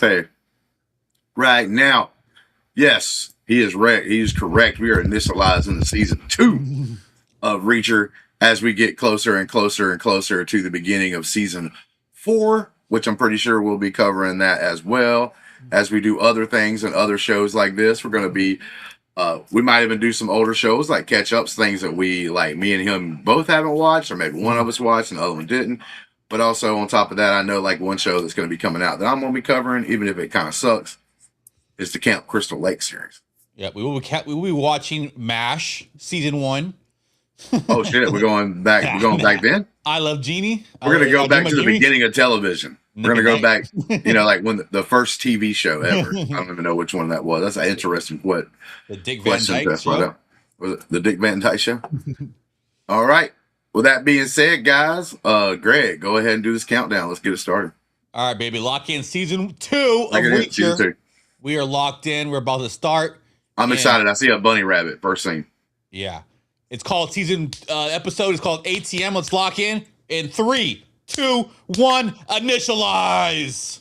Hey, right now, yes, he is right. He is correct. We are initializing the season 2 of Reacher as we get closer and closer and closer to the beginning of season 4, which I'm pretty sure we'll be covering that as well as we do other things and other shows like this. We're going to be, we might even do some older shows like catch ups, things that we like me and him both haven't watched, or maybe one of us watched and the other one didn't. But also on top of that, I know like one show that's going to be coming out that I'm going to be covering, even if it kind of sucks, is the Camp Crystal Lake series. Yeah, we will be watching MASH season 1. Oh shit, we're going back. We're going back then. I Love Jeannie. We're gonna go back to the beginning of television. We're gonna go back, like when the first TV show ever. I don't even know which one that was. That's an interesting the Dick Van Dyke show. Was it the Dick Van Dyke show? All right. With that being said, guys, Greg, go ahead and do this countdown. Let's get it started. All right, baby. Lock in season 2 of Reacher. We are locked in. We're about to start. I'm excited. I see a bunny rabbit. First scene. Yeah. It's called episode is called ATM. Let's lock in 3, 2, 1, initialize.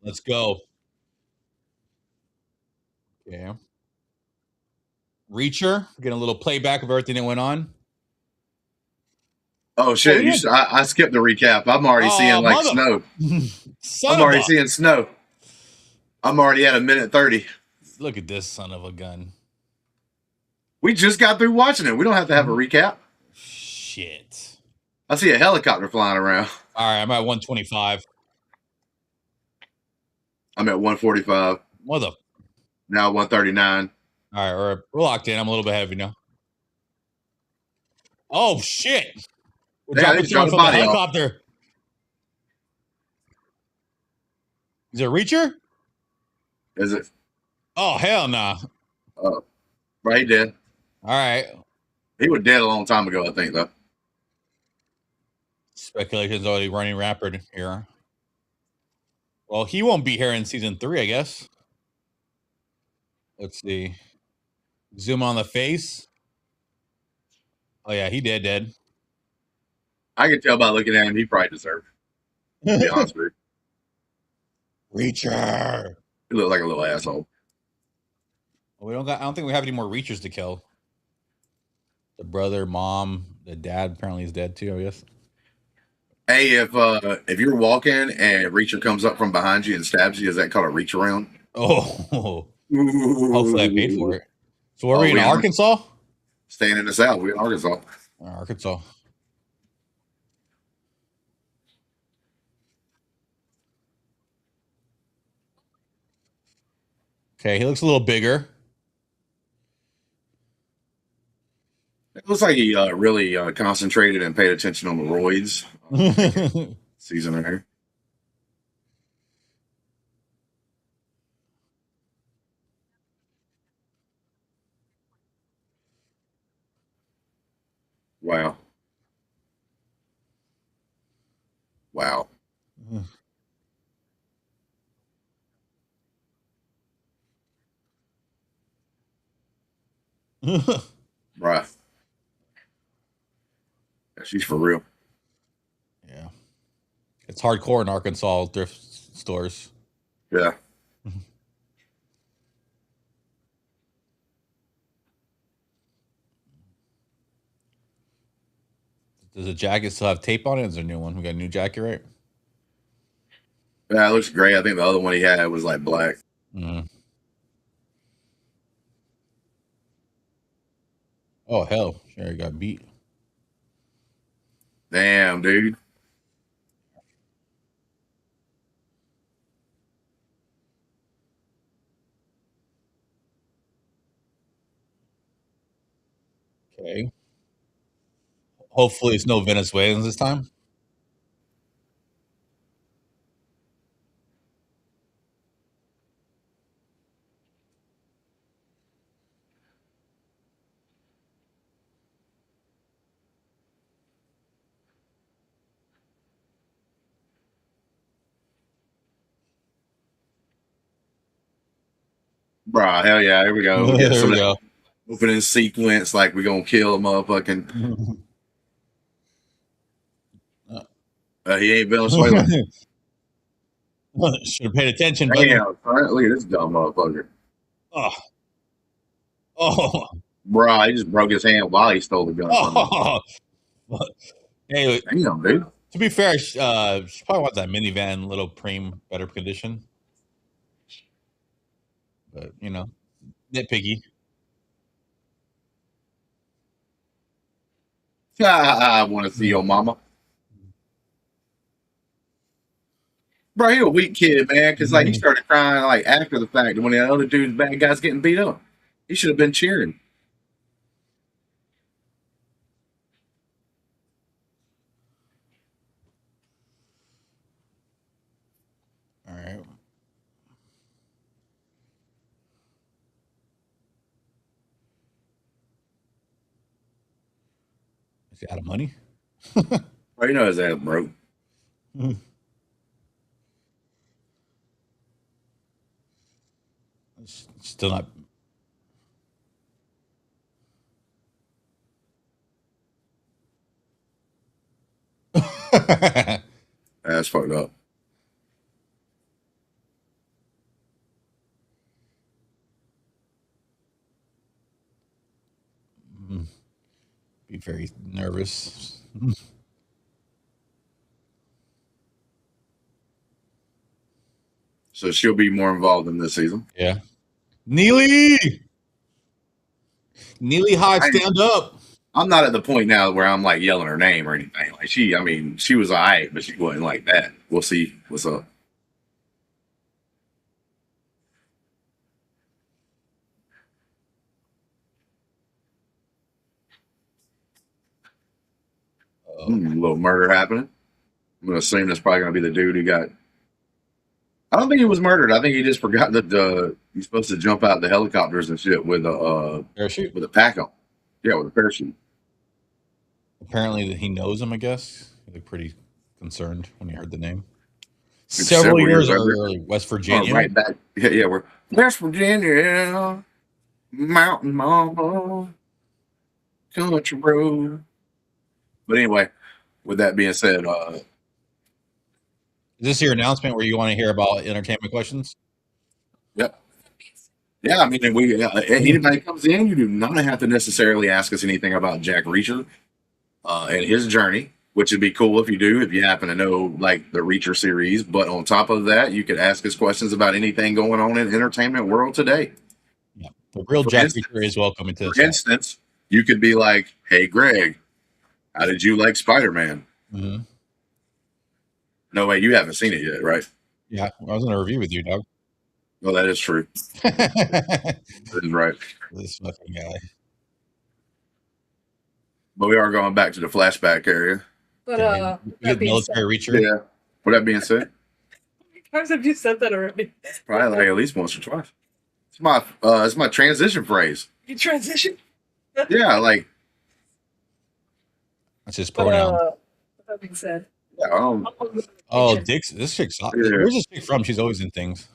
Let's go. Yeah. Reacher, getting a little playback of everything that went on. Oh shit! I skipped the recap. I'm already seeing like snow. I'm already seeing snow. I'm already at 1:30. Look at this son of a gun. We just got through watching it. We don't have to have a recap. Shit. I see a helicopter flying around. All right, I'm at 125. I'm at 145. Now 139. All right, we're locked in. I'm a little bit heavy now. Oh shit! We're dropping someone from the helicopter. Is it Reacher? Is it? Oh hell no! Nah. Right, he dead. All right. He was dead a long time ago, I think, though. Speculation's already running rapid here. Well, he won't be here in season 3, I guess. Let's see. Zoom on the face. Oh yeah, he dead. I can tell by looking at him, he probably deserved it. To be honest with you. Reacher. He looked like a little asshole. Well, I don't think we have any more Reachers to kill. The brother, mom, the dad apparently is dead too, I guess. Hey, if you're walking and Reacher comes up from behind you and stabs you, is that called a reach around? Oh. Hopefully I paid for it. So are we in Arkansas? Staying in the South. We're in Arkansas. Arkansas. Okay, he looks a little bigger. It looks like he really concentrated and paid attention on the roids. Season of hair. Wow. Wow. Right. She's for real. Yeah. It's hardcore in Arkansas thrift stores. Yeah. Does the jacket still have tape on it? Is there a new one? We got a new jacket, right? Yeah, it looks great. I think the other one he had was like black. Mm-hmm. Oh, hell. Sure, got beat. Damn, dude. Okay. Hopefully it's no Venezuelans this time. Bruh, hell yeah, here we go. There we go. Opening sequence, like we're gonna kill a motherfucking He ain't Venezuela. Should have paid attention, buddy. Damn, son, look at this dumb motherfucker. Oh, oh, Bro, he just broke his hand while he stole the gun from him. oh. Hey, Damn, dude. to be fair, she probably wants that minivan, little Preem, better condition. But nitpicky. I want to see your mama. Bro, he a weak kid, man, because like he started crying like after the fact when the other dude's bad guy's getting beat up. He should have been cheering. All right. Is he out of money? Bro, you know his ass broke. Still not. That's fucked up. Be very nervous. So she'll be more involved in this season. Yeah. Neely High, stand up. I'm not at the point now where I'm like yelling her name or anything. Like she was alright, but she wasn't like that. We'll see what's up. A little murder happening. I'm gonna assume that's probably gonna be the dude who got. I don't think he was murdered. I think he just forgot that he's supposed to jump out the helicopters and shit with a Parachute. with a pack on. Yeah, with a parachute. Apparently, he knows him. I guess he looked pretty concerned when he heard the name. It's Several years earlier. early, West Virginia. Right back. Yeah, we're West Virginia, Mountain Mama, Country Road. But anyway, with that being said, Is this your announcement where you want to hear about entertainment questions? yep. Yeah, I mean, anybody comes in, you do not have to necessarily ask us anything about Jack Reacher and his journey, which would be cool if you do, if you happen to know like the Reacher series. But on top of that, you could ask us questions about anything going on in entertainment world today. Yeah, the real Jack Reacher is welcome into this. For instance, you could be like, "Hey, Greg, how did you like Spider-Man?" Mm-hmm. No, wait, you haven't seen it yet, right? Yeah, I was in a review with you, dog. Well, that is true. That is right. This fucking guy. But we are going back to the flashback area. But military Reacher. Yeah. With that being said, how many times have you said that already? probably like at least once or twice. It's my transition phrase. You transition? Yeah, like That's his pronoun. With that being said. yeah, Oh, Dick's this chick's hot. Yeah. Where's this chick from? She's always in things.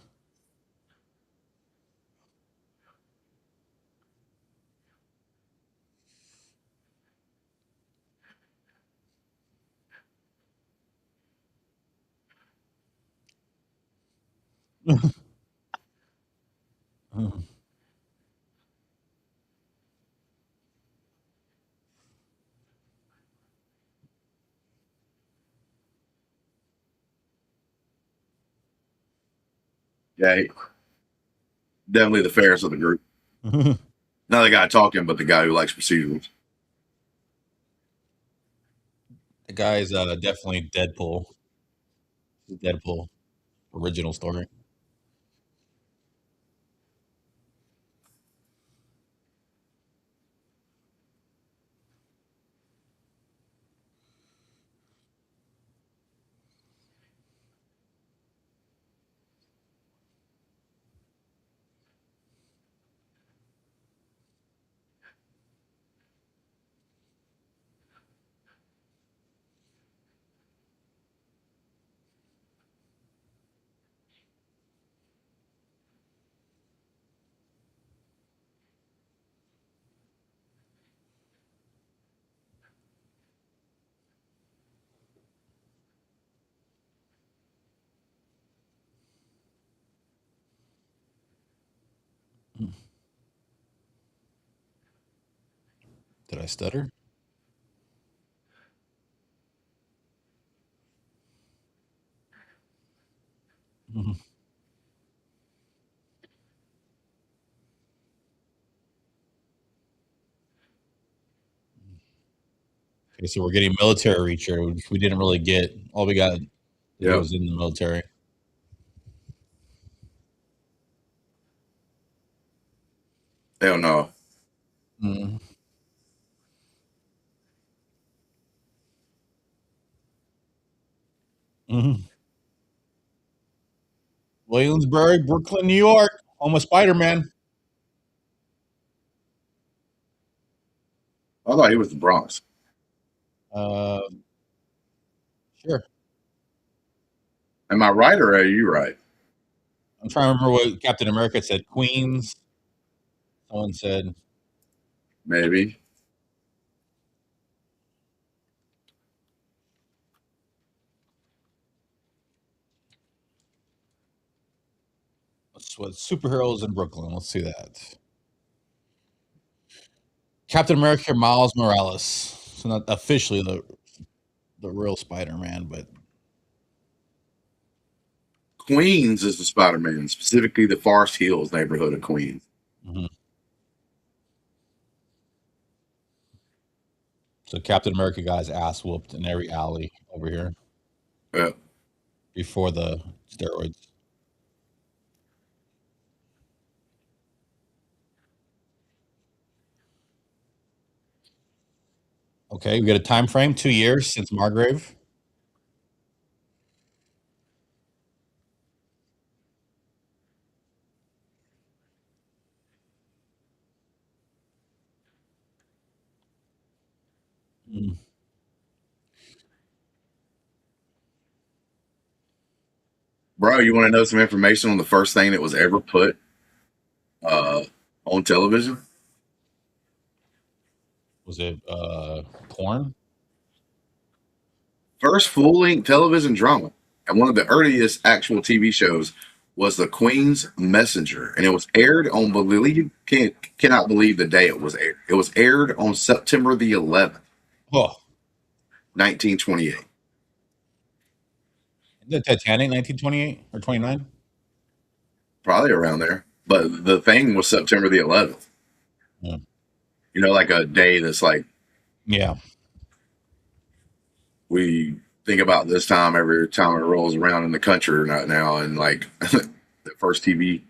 yeah, definitely the fairest of the group. The Not the guy talking, but the guy who likes procedurals. guy's definitely Deadpool. The Deadpool original story. Did I stutter? Mhm. Okay, so we're getting military reacher, which we didn't really get. All we got that he Yep. was in the military. Hell no. Mm. Mhm. Williamsburg, Brooklyn, New York, home of Spider-Man. I thought he was the Bronx. Uh, sure. Am I right or are you right? I'm trying to remember what Captain America said. Queens. Someone said Maybe. what superheroes in Brooklyn. Let's see that. Captain America, Miles Morales. So not officially the real Spider-Man, but Queens is the Spider-Man, specifically the Forest Hills neighborhood of Queens. mhm. So Captain America got his ass whooped in every alley over here Yeah. before the steroids. Okay, we got a time frame, 2 years since Margrave. Mm. Bro, you want to know some information on the first thing that was ever put uh, on television? Was it porn? First full length television drama. And one of the earliest actual TV shows was The Queen's Messenger. And it was aired on, you cannot believe the day it was aired. It was aired on September the 11th, Oh, 1928. the Titanic, 1928 or 29? Probably around there. But the thing was September the 11th. Yeah. You know, like a day that's like Yeah. we think about this time every time it rolls around in the country or not now. And like the first TV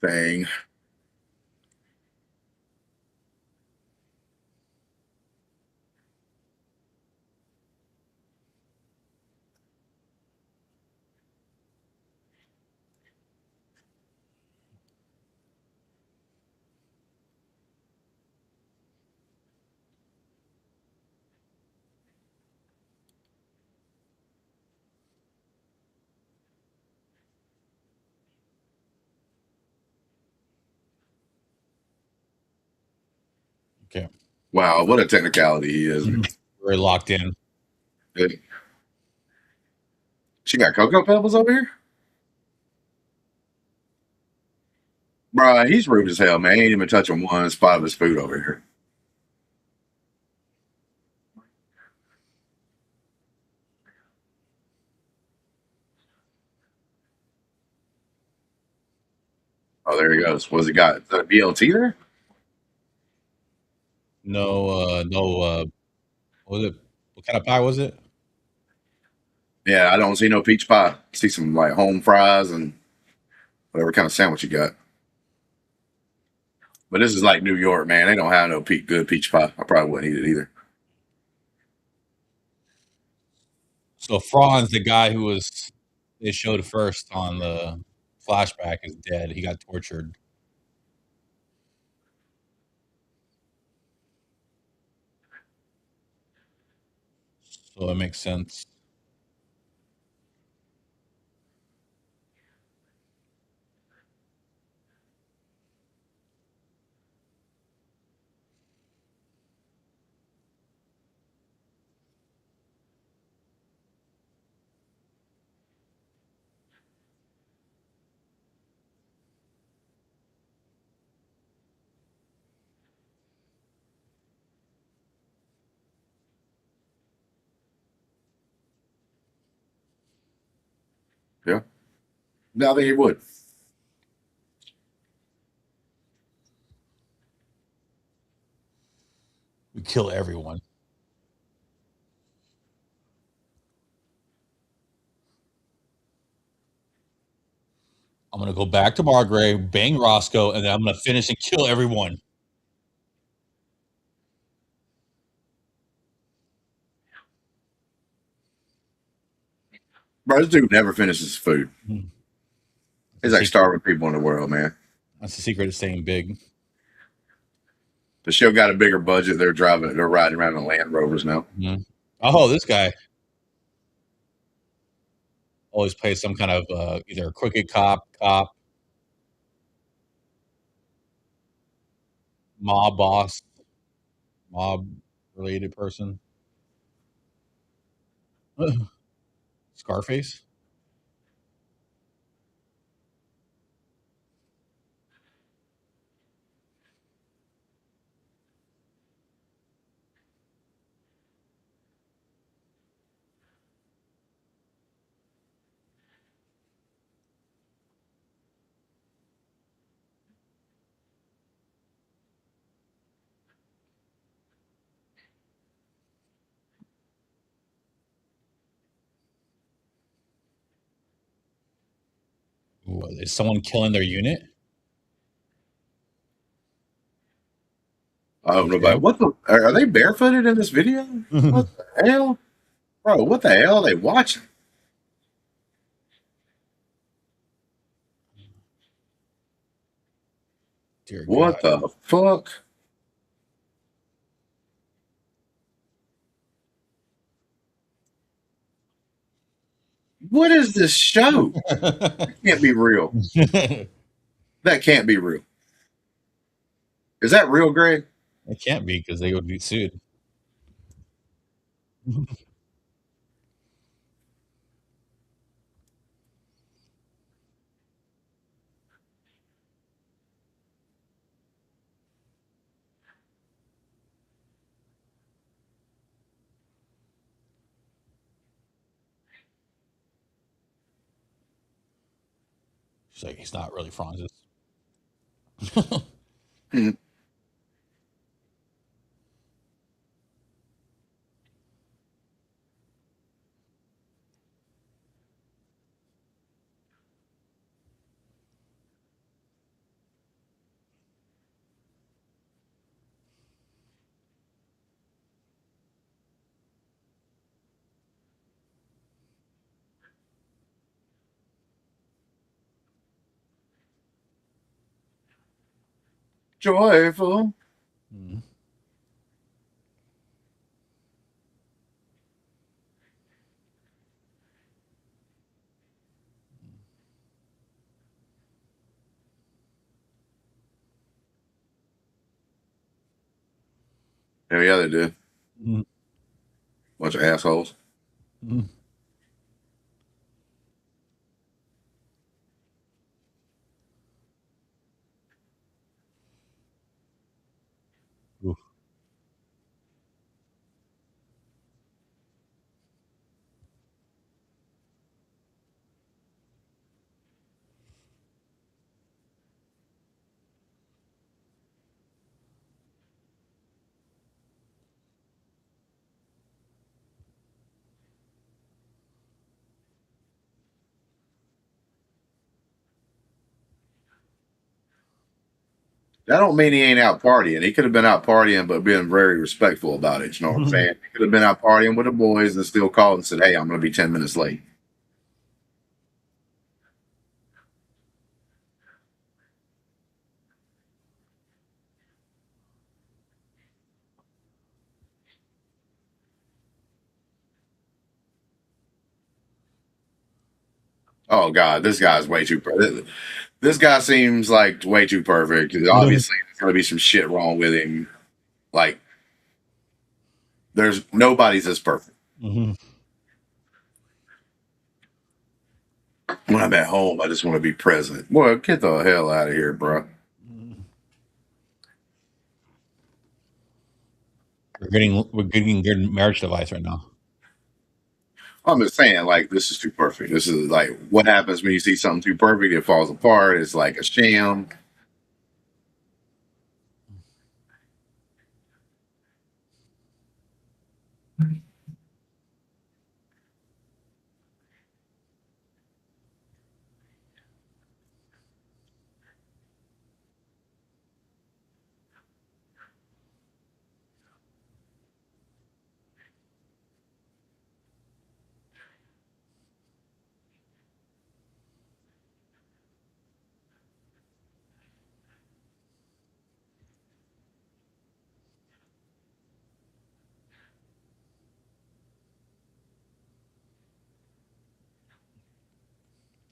thing. Okay. Wow, what a technicality he is. Mhm. Very locked in. Good. She got Cocoa Pebbles over here? Bro, he's rude as hell, man. He ain't even touching one spot of his food over here. Oh, there he goes. What's he got? Is that a BLT there? No, what was it? What kind of pie was it? Yeah, I don't see no peach pie. I see some like home fries and whatever kind of sandwich you got. But this is like New York, man. They don't have no good peach pie. I probably wouldn't eat it either. So Franz, the guy who was they showed first on the flashback, is dead. He got tortured. So it makes sense. No, I think he would. We kill everyone. I'm gonna go back to Margrave, bang Roscoe, and then I'm gonna finish and kill everyone. Bro, this dude never finishes food. Hmm. He's like starving people in the world, man. That's the secret of staying big. The show got a bigger budget. They're riding around in Land Rovers now. Mm-hmm. Oh, this guy always plays some kind of either a crooked cop, mob boss, mob related person. Scarface. Ooh, is someone killing their unit? I hope nobody. What the? Are they barefooted in this video? What the hell, bro? What the hell are they watching? Dear What God. the fuck? What is this show? That can't be real. That can't be real. Is that real, Greg? It can't be because they would be sued. She's like, he's not really Francis. Joyful. Mm. Yeah, they did. Mm. Bunch of assholes. Mm. Oof. That don't mean he ain't out partying. He could have been out partying, but being very respectful about it. You know what I'm saying? He could have been out partying with the boys and still called and said, "Hey, I'm going to be 10 minutes late." Oh God, this guy's way too. This guy seems like way too perfect. Obviously, there's going to be some shit wrong with him. Like, there's nobody's as perfect. Mm-hmm. When I'm at home, I just want to be present. Boy, get the hell out of here, bro. We're getting good marriage advice right now. I'm just saying, like, this is too perfect. This is like what happens when you see something too perfect, it falls apart. It's like a sham.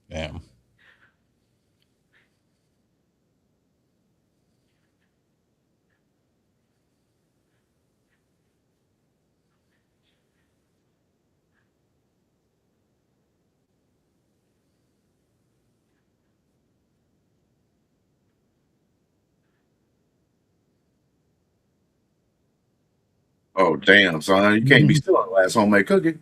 Damn. Oh damn, son, you can't be stealing the last homemade cookie.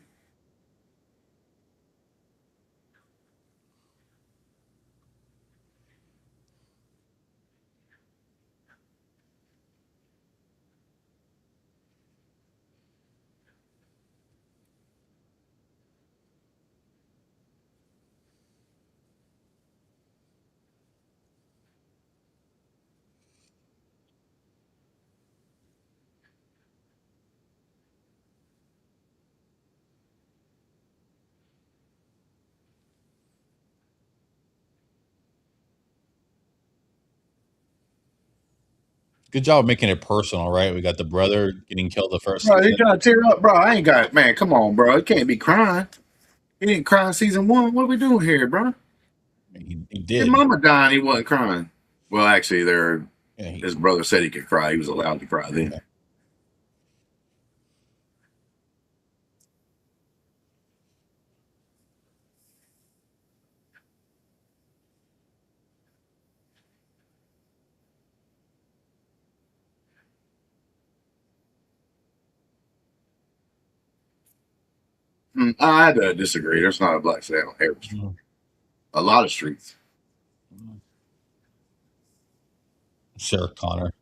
Good job making it personal, right? We got the brother getting killed the first Bro, you season. trying to tear up, bro? I ain't got man. Come on, bro. You can't be crying. He didn't cry in season one. What are we doing here, bro? He His did. mama died. He wasn't crying. Well, actually, Yeah, his brother said he could cry. He was allowed to cry then. I had to disagree. There's not a black sale on every street. A lot of streets. Sarah Connor.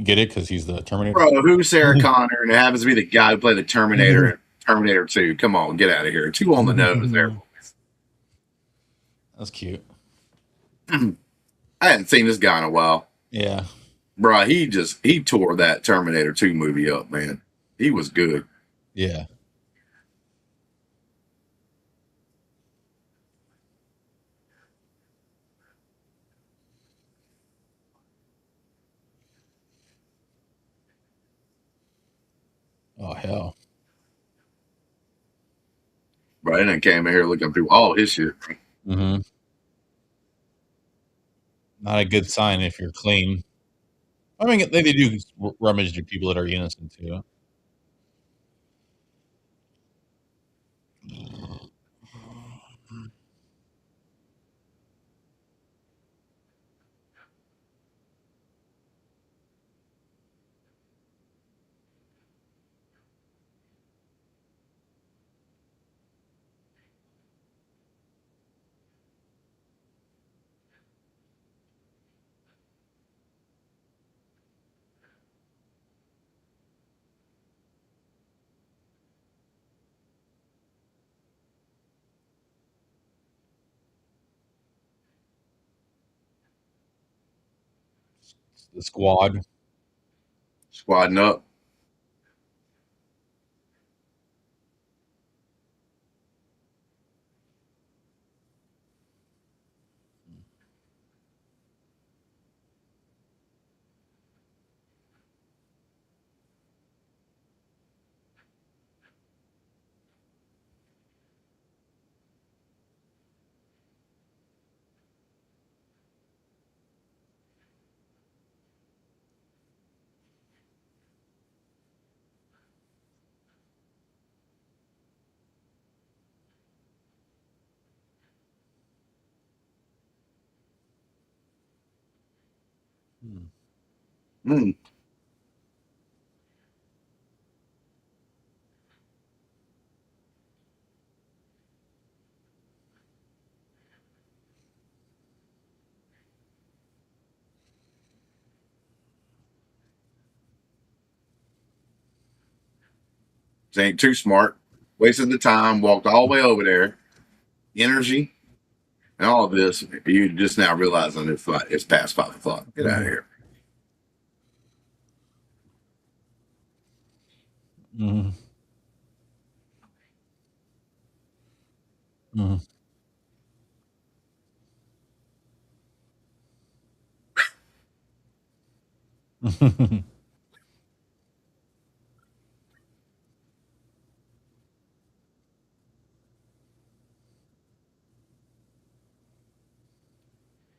Get it? Because he's the Terminator. Bro, who's Sarah Connor? And it happens to be the guy who played the Terminator in Terminator 2. Come on, get out of here. Two on the nose there. That's cute. I hadn't seen this guy in a while. Yeah. Bro, he tore that Terminator 2 movie up, man. He was good. Yeah. Oh hell. Bro, and then came in here looking through all his shit. Mm-hmm. Not a good sign if you're clean. I mean, they do rummage through people that are innocent too. The squad. Squadding up. Mm. This ain't too smart. Wasted the time, walked all the way over there, energy, and all of this. You just now realizing it's past 5 o'clock. Get out of here. Mm-hmm. Mm-hmm.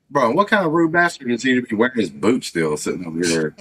Bro, what kind of rude bastard is he to be wearing his boots still sitting over here?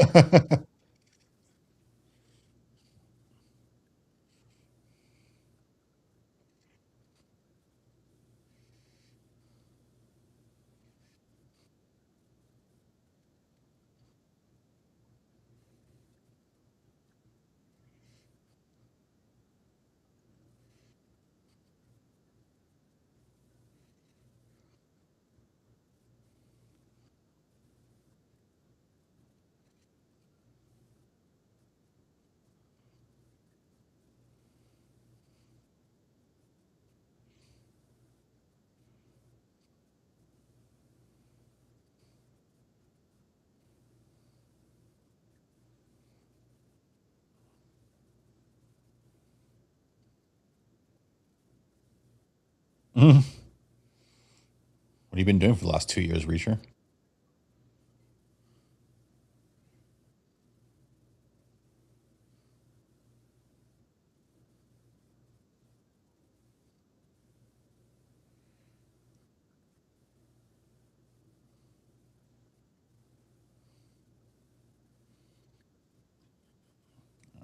What have you been doing for the last 2 years, Reacher?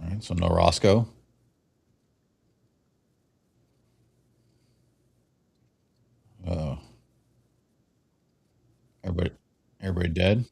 All right, so no Roscoe. Uh, everybody, everybody dead.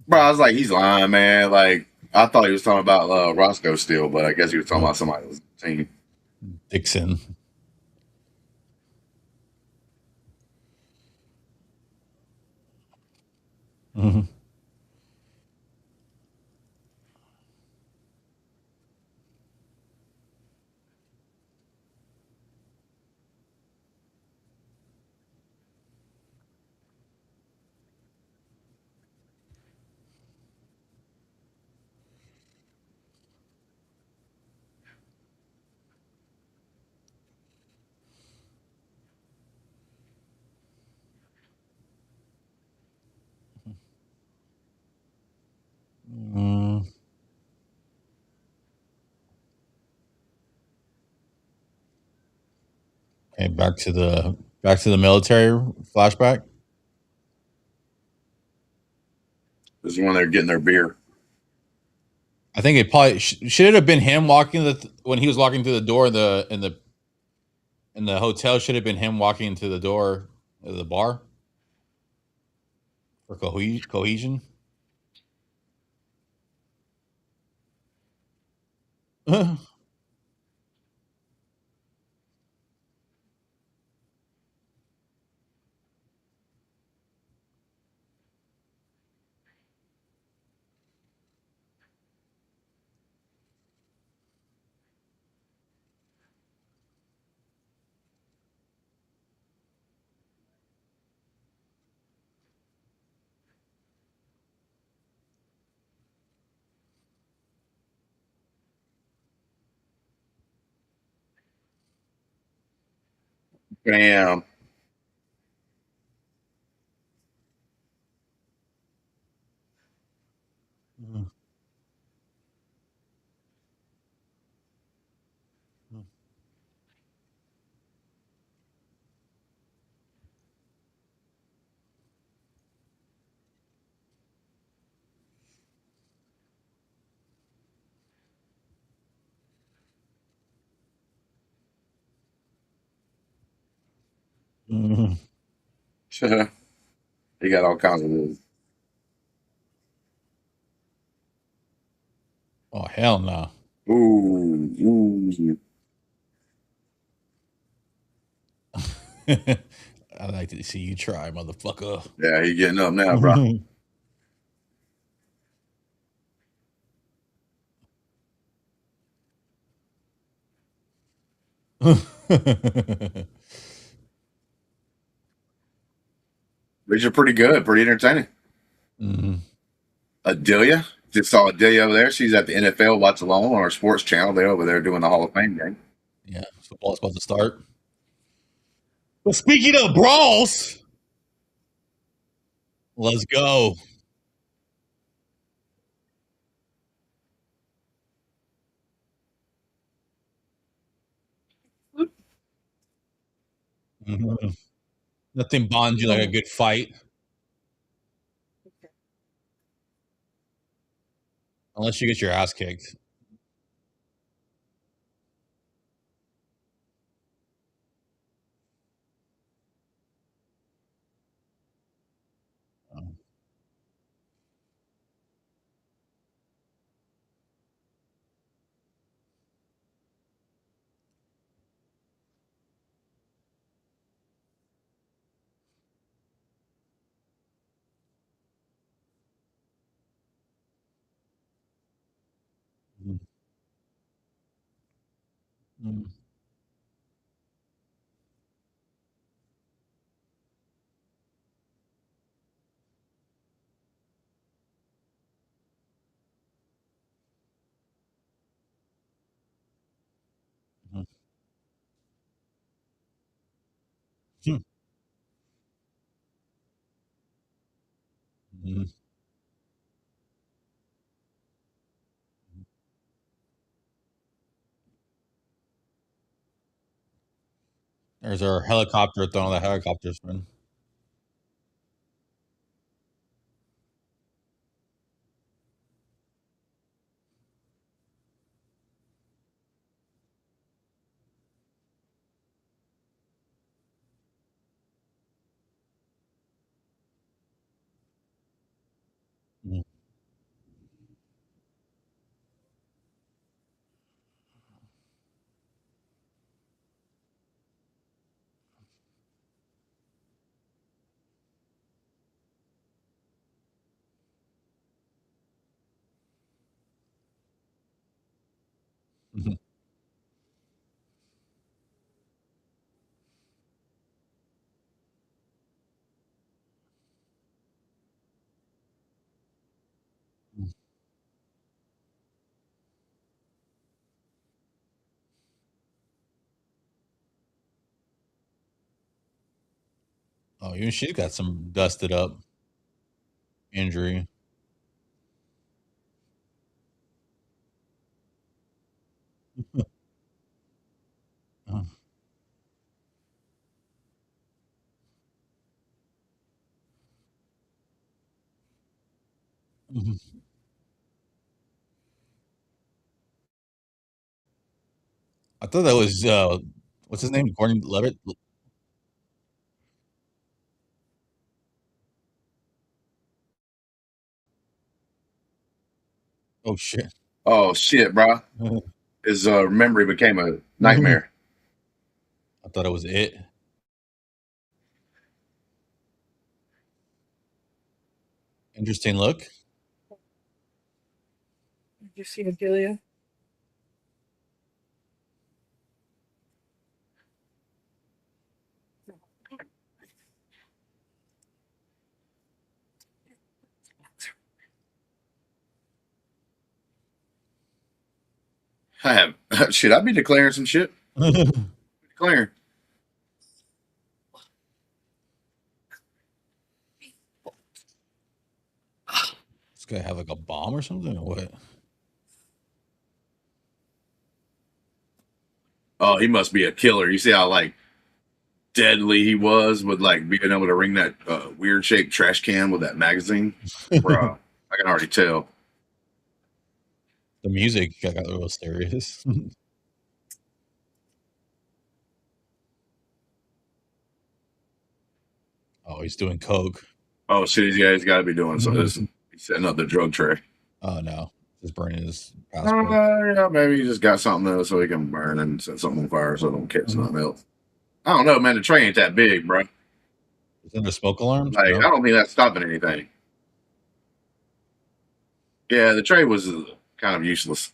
Bro, I was like, he's lying, man. Like, I thought he was talking about Roscoe still, but I guess he was talking Oh, about somebody else's team. Dixon. Mhm. Mm, okay, back to the military flashback. This is when they're getting their beer. I think it probably should it have been him walking when he was walking through the door in the hotel. Should have been him walking into the door of the bar for cohesion. Bam. Mhm. He got all kinds of rules. Oh hell no! Ooh, ooh. I'd like to see you try, motherfucker. Yeah, he getting up now, bro. These are pretty good, pretty entertaining. Mhm. Adelia, just saw Adelia over there. She's at the NFL Watchalong on our sports channel. They're over there doing the Hall of Fame game. Yeah, football's about to start. Well, speaking of brawls, let's go. Mhm. Nothing bonds you like a good fight, unless you get your ass kicked. Mhm. Mhm. Mhm. Mhm. There's our helicopter throwing the helicopters, man. Mhm. Mhm. Oh, even she's got some dusted up injury. Uh, mhm. I thought that was what's his name? Gordon Levitt. Oh shit! Oh shit, bro! His memory became a I nightmare. thought it was it. Interesting look. Did you see Adelia? I have shit. I'd be declaring some shit. This Declaring. guy have like a bomb or something or what? Oh, he must be a killer. You see how like deadly he was with like being able to ring that weird shaped trash can with that magazine, bro. I can already tell. The music got a little serious. Oh, he's doing coke. Oh shit, he's got to be doing so. He's setting up the drug tray. Oh no, just burning his passport. Yeah, maybe he just got something else so he can burn and set something on fire so it don't catch something else. I don't know, man. The tray ain't that big, bro. Is there smoke alarms? Like, No. I don't think that's stopping anything. Yeah, the tray was kind of useless.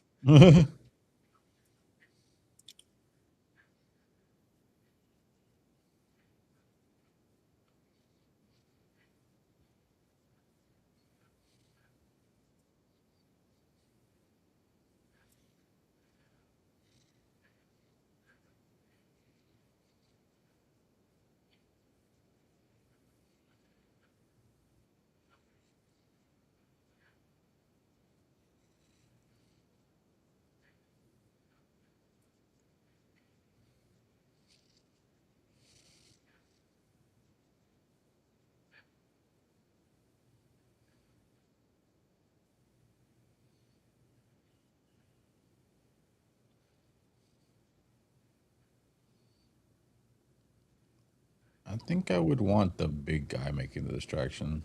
I think I would want the big guy making the distraction.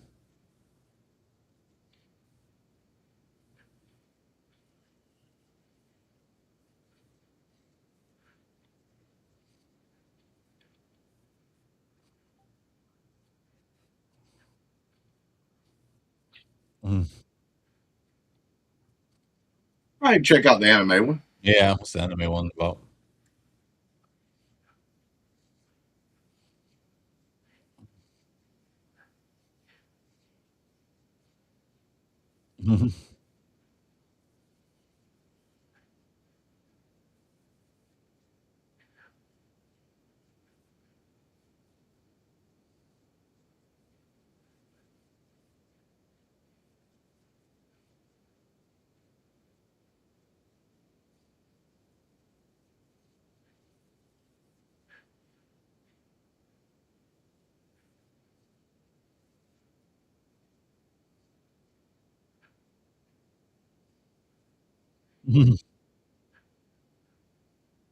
Mm. Right, check out the anime one. Yeah, what's the anime one about? Man,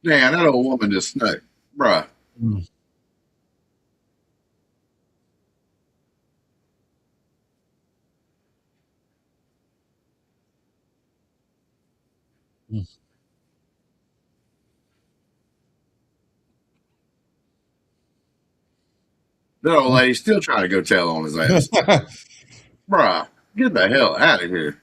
that old woman just snuck, bruh. That old lady's still trying to go tell on his ass, bruh. Get the hell out of here.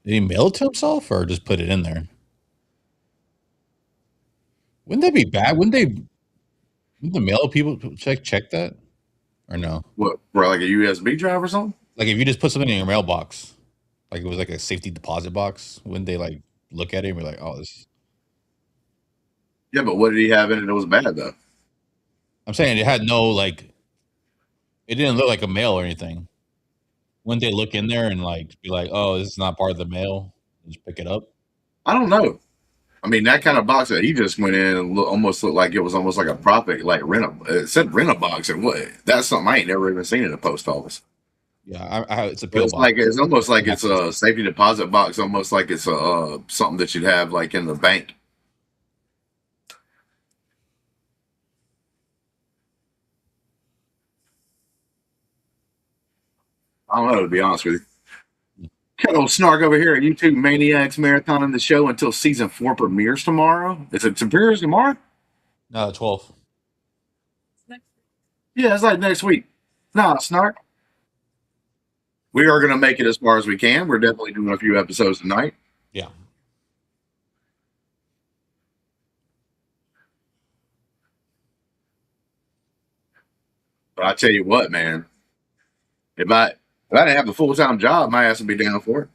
Did he mail it to himself or just put it in there? Wouldn't that be bad? Wouldn't the mail people check that or no? What, bro? Like a USB drive or something? Like if you just put something in your mailbox, like it was like a safety deposit box, wouldn't they like look at it and be like, "Oh, this"? Yeah, but what did he have in it that was bad though? I'm saying it had no like, it didn't look like a mail or anything. Wouldn't they look in there and like be like, "Oh, this is not part of the mail"? Just pick it up. I don't know. I mean, that kind of box that he just went in and almost looked like it was almost like a profit, like it said rent a box, and what? That's something I ain't never even seen in a post office. Yeah, it's a But PO box. it's almost like it's a safety deposit box, almost like it's a something that you'd have like in the bank. I don't know, to be honest with you. Got old Snark over here at YouTube Maniacs marathoning the show until season 4 premieres tomorrow. Is it premieres tomorrow? No, 12. Yeah, it's like next week. Nah, Snark. We are going to make it as far as we can. We're definitely doing a few episodes tonight. Yeah. But I tell you what, man, if I didn't have a full time job, my ass would be down for it.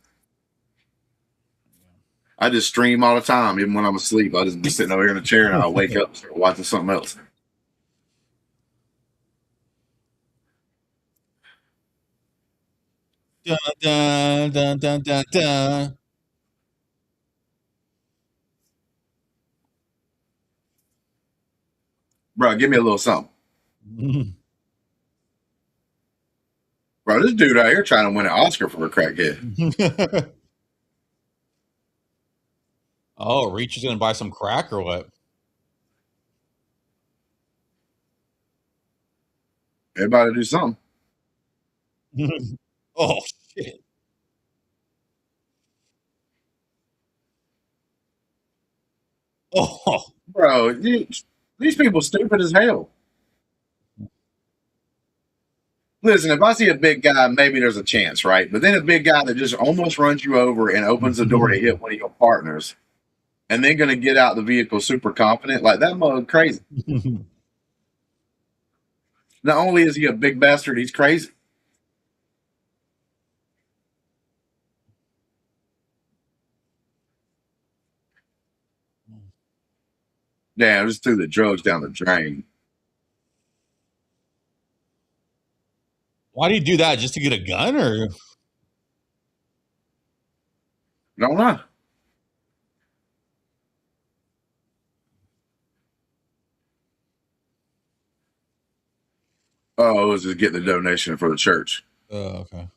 I just stream all the time, even when I'm asleep. I just be sitting over here in a chair and I'll wake up and start watching something else. Dun, dun, dun, dun, dun, dun. Bro, give me a little something. Bro, this dude out here trying to win an Oscar for a crackhead. Oh, Reach is gonna buy some crack or what? Everybody do something. Oh shit! Oh, Bro, these people stupid as hell. Listen, if I see a big guy, maybe there's a chance, right? But then a big guy that just almost runs you over and opens the door to hit one of your partners, and then going to get out the vehicle super confident, like that mug crazy. Not only is he a big bastard, he's crazy. Damn, just threw the drugs down the drain. why do you do that? Just to get a gun, or Don't know. Oh, it was just get the donation for the church. okay.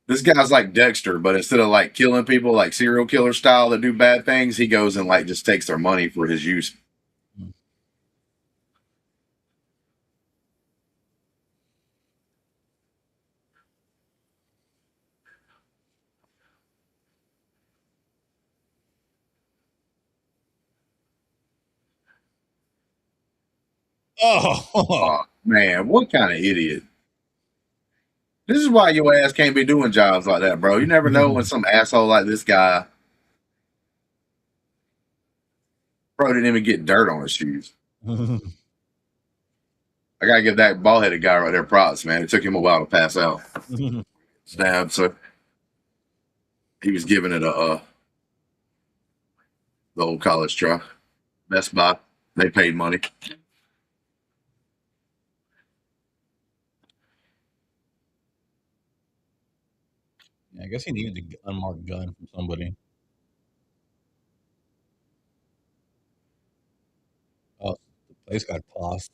This guy's like Dexter, but instead of like killing people like serial killer style that do bad things, he goes and like just takes their money for his use. Oh, Oh man, what kind of idiot? This is why your ass can't be doing jobs like that, bro. You never know when some asshole like this guy, bro, didn't even get dirt on his shoes. I gotta give that bald headed guy right there props, man. It took him a while to pass out. Stab, so he was giving it the old college try. Best Buy, they paid money. yeah, I guess he needed an unmarked gun from somebody. Oh, the place got tossed.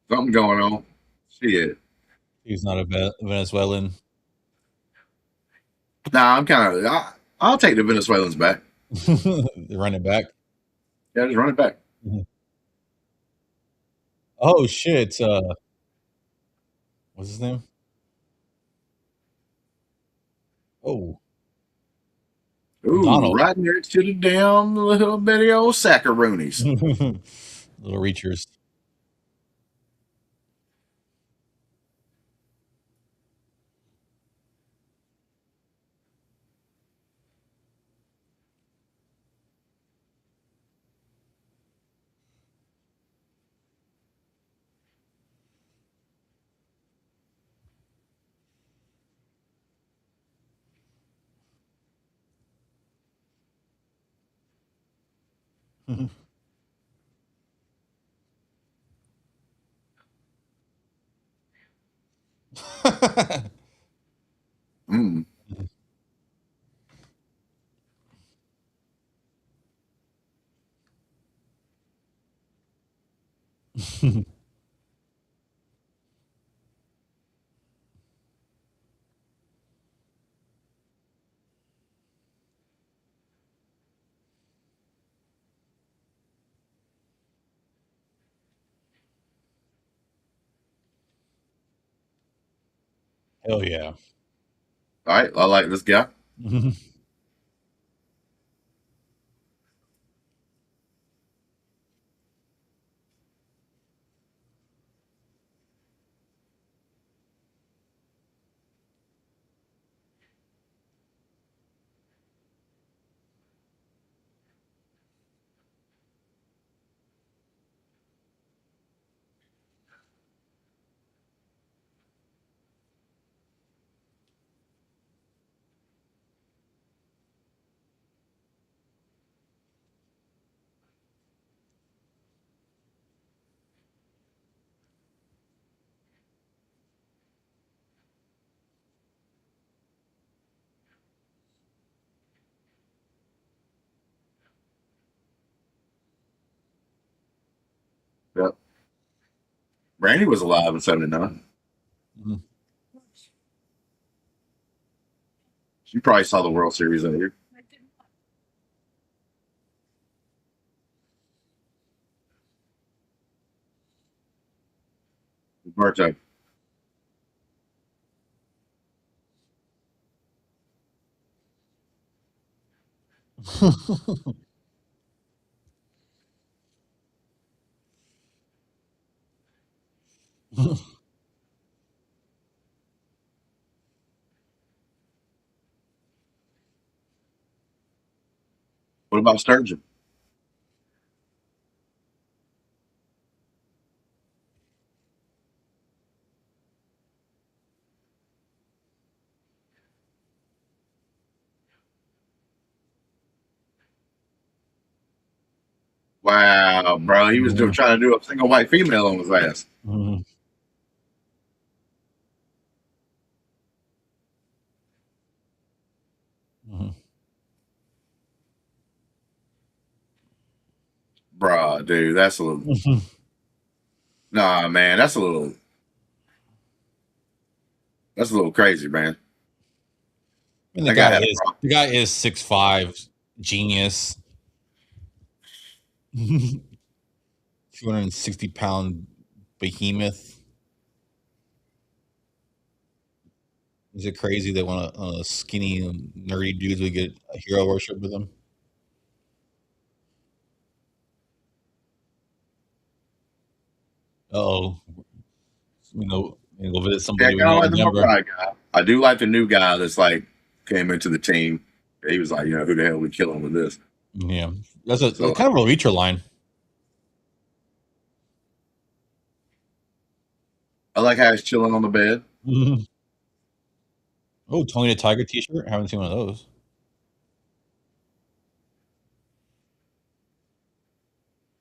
Something going on. Shit. He's not a Venezuelan. Nah, I'll take the Venezuelans back. They run it back. Yeah, just run it back. Oh shit! What's his name? Oh, Ooh, Donald. right next to the damn little bitty old sackaroonies. Little reachers. Mm. Hell yeah. All right, I like this guy. Yep. Brandy was alive in '79. Mhm. She probably saw the World Series that year. Birthday. What about Sturgeon? Wow, bro. He was Yeah. trying to do a single white female on his ass. Mhm. Mhm. Bruh, dude, that's a little. Mhm. Nah, man, that's a little. That's a little crazy, man. I mean, That guy had a problem. the guy is 6'5", genius, 260-pound behemoth. Is it crazy that when a skinny, nerdy dudes would get a hero worship with him? Oh, go visit Yeah, somebody we kind of know like in the Denver. Mumbai guy. I do like the new guy that's like came into the team. He was like, who the hell we killing with this? Yeah, that's a So kind of a reacher line. I like how he's chilling on the bed. Mhm. Oh, Tony the Tiger T-shirt. I haven't seen one of those.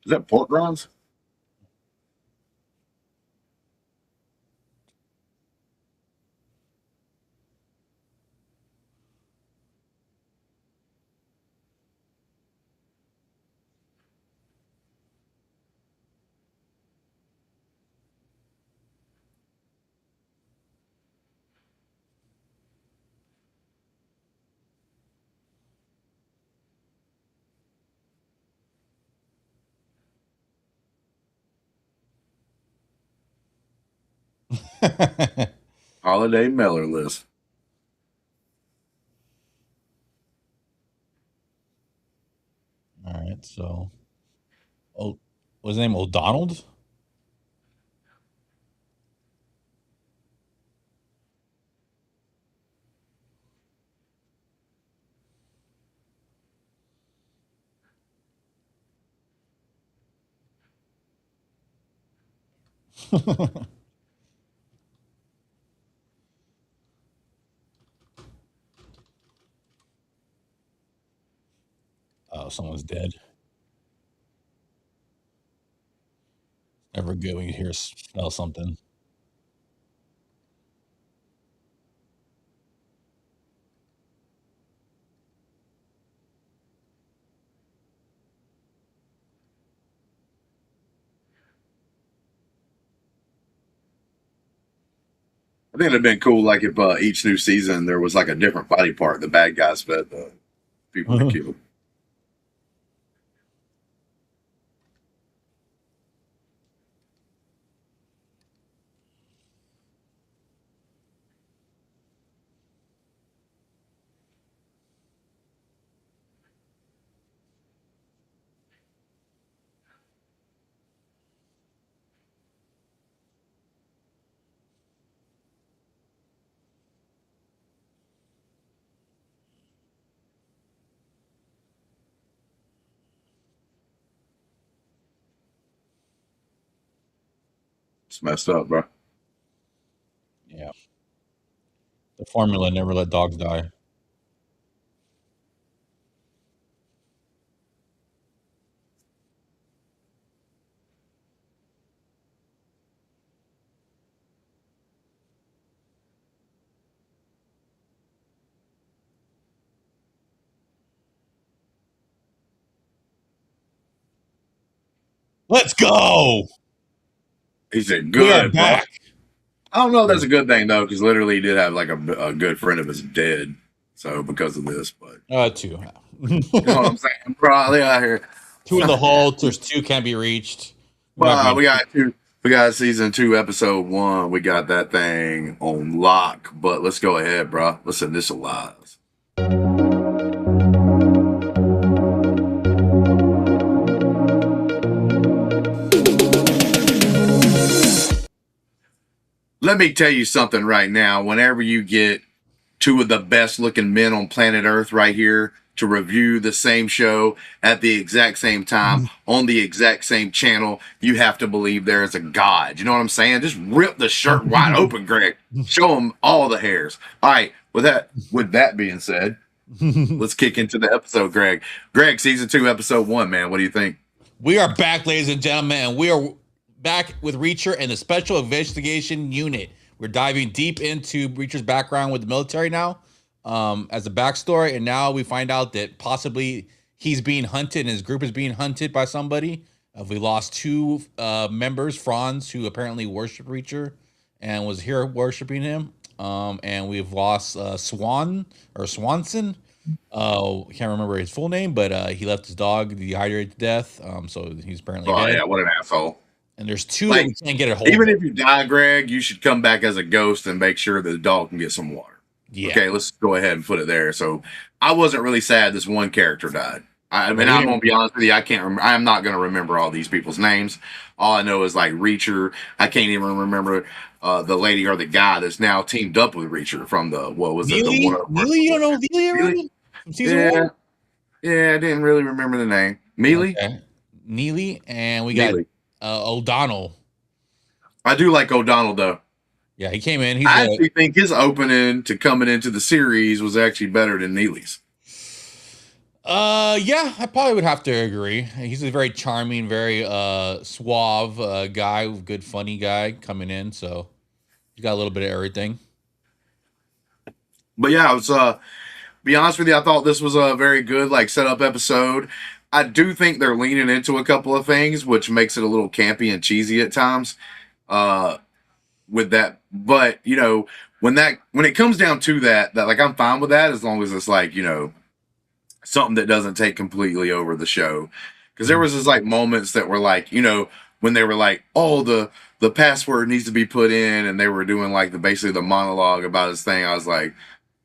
Is that pork rinds? Holiday mailer list. All right, so oh, what's his name? O'Donald. Oh, someone's dead. Never good when you smell something. I think it'd have been cool, like if each new season there was like a different body part the bad guys fed the people they killed. It's messed up, bro. Yeah, the formula never let dogs die. Let's go. He said, We are "Good, bro." back. I don't know if that's a good thing though, because literally he did have like a good friend of his dead, so because of this, but Two. you know what I'm saying, bro? They out here. Two in the hole. There's two can't be reached. We might be. We got two. We got season 2, episode 1. We got that thing on lock. But let's go ahead, bro. Let's initialize. Let me tell you something right now. Whenever you get two of the best looking men on planet Earth right here to review the same show at the exact same time on the exact same channel, you have to believe there is a God. You know what I'm saying? Just rip the shirt wide open, Greg. Show them all the hairs. All right. With that being said, let's kick into the episode, Greg. Greg, season 2, episode 1, man. What do you think? We are back, ladies and gentlemen, and we are back with Reacher and the Special Investigation Unit. We're diving deep into Reacher's background with the military now, as a backstory, and now we find out that possibly he's being hunted and his group is being hunted by somebody. We lost 2 members, Franz, who apparently worshiped Reacher and was here worshiping him, and we've lost Swanson. Can't remember his full name, but he left his dog dehydrated to death. So he's apparently dead. Yeah, what an asshole. And there's 2 that we can't get a hold Even of. if you die, Greg, you should come back as a ghost and make sure that the dog can get some water. Yeah. Okay, let's go ahead and put it there. So I wasn't really sad this one character died. I mean, I'm gonna be honest with you. I can't. I'm not gonna remember all these people's names. All I know is like Reacher. I can't even remember the lady or the guy that's now teamed up with Reacher from the what was it? Neely? Neely? You don't know Neely already? From season 1? Yeah, I didn't really remember the name. Mealy? Okay. Neely, and we got O'Donnell. I do like O'Donnell though. Yeah, he came in. I actually think his opening to coming into the series was actually better than Neely's. Yeah, I probably would have to agree. He's a very charming, very suave guy, good, funny guy coming in. So he's got a little bit of everything. But yeah, I was be honest with you, I thought this was a very good like setup episode. I do think they're leaning into a couple of things, which makes it a little campy and cheesy at times. With that, but you know, when it comes down to that like I'm fine with that as long as it's like, you know, something that doesn't take completely over the show. Because there was just like moments that were like, you know, when they were like, oh, the password needs to be put in, and they were doing like basically the monologue about his thing. I was like,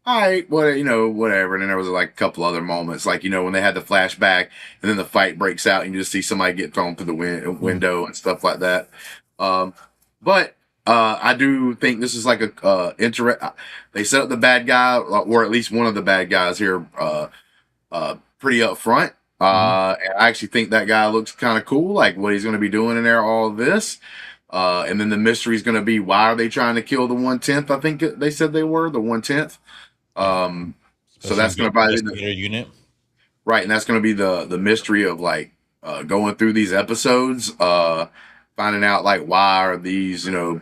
all right, what, you know, whatever. And then there was like a couple other moments, like, you know, when they had the flashback and then the fight breaks out and you just see somebody get thrown through the window and stuff like that. But I do think this is like a they set up the bad guy, or at least one of the bad guys here, pretty up front. And I actually think that guy looks kind of cool, like what he's going to be doing in there, all of this. And then the mystery is going to be, why are they trying to kill the 1/10? I think they said they were the 1/10. So that's going to be the unit, right? And that's going to be the mystery of like going through these episodes, finding out like why are these, you know,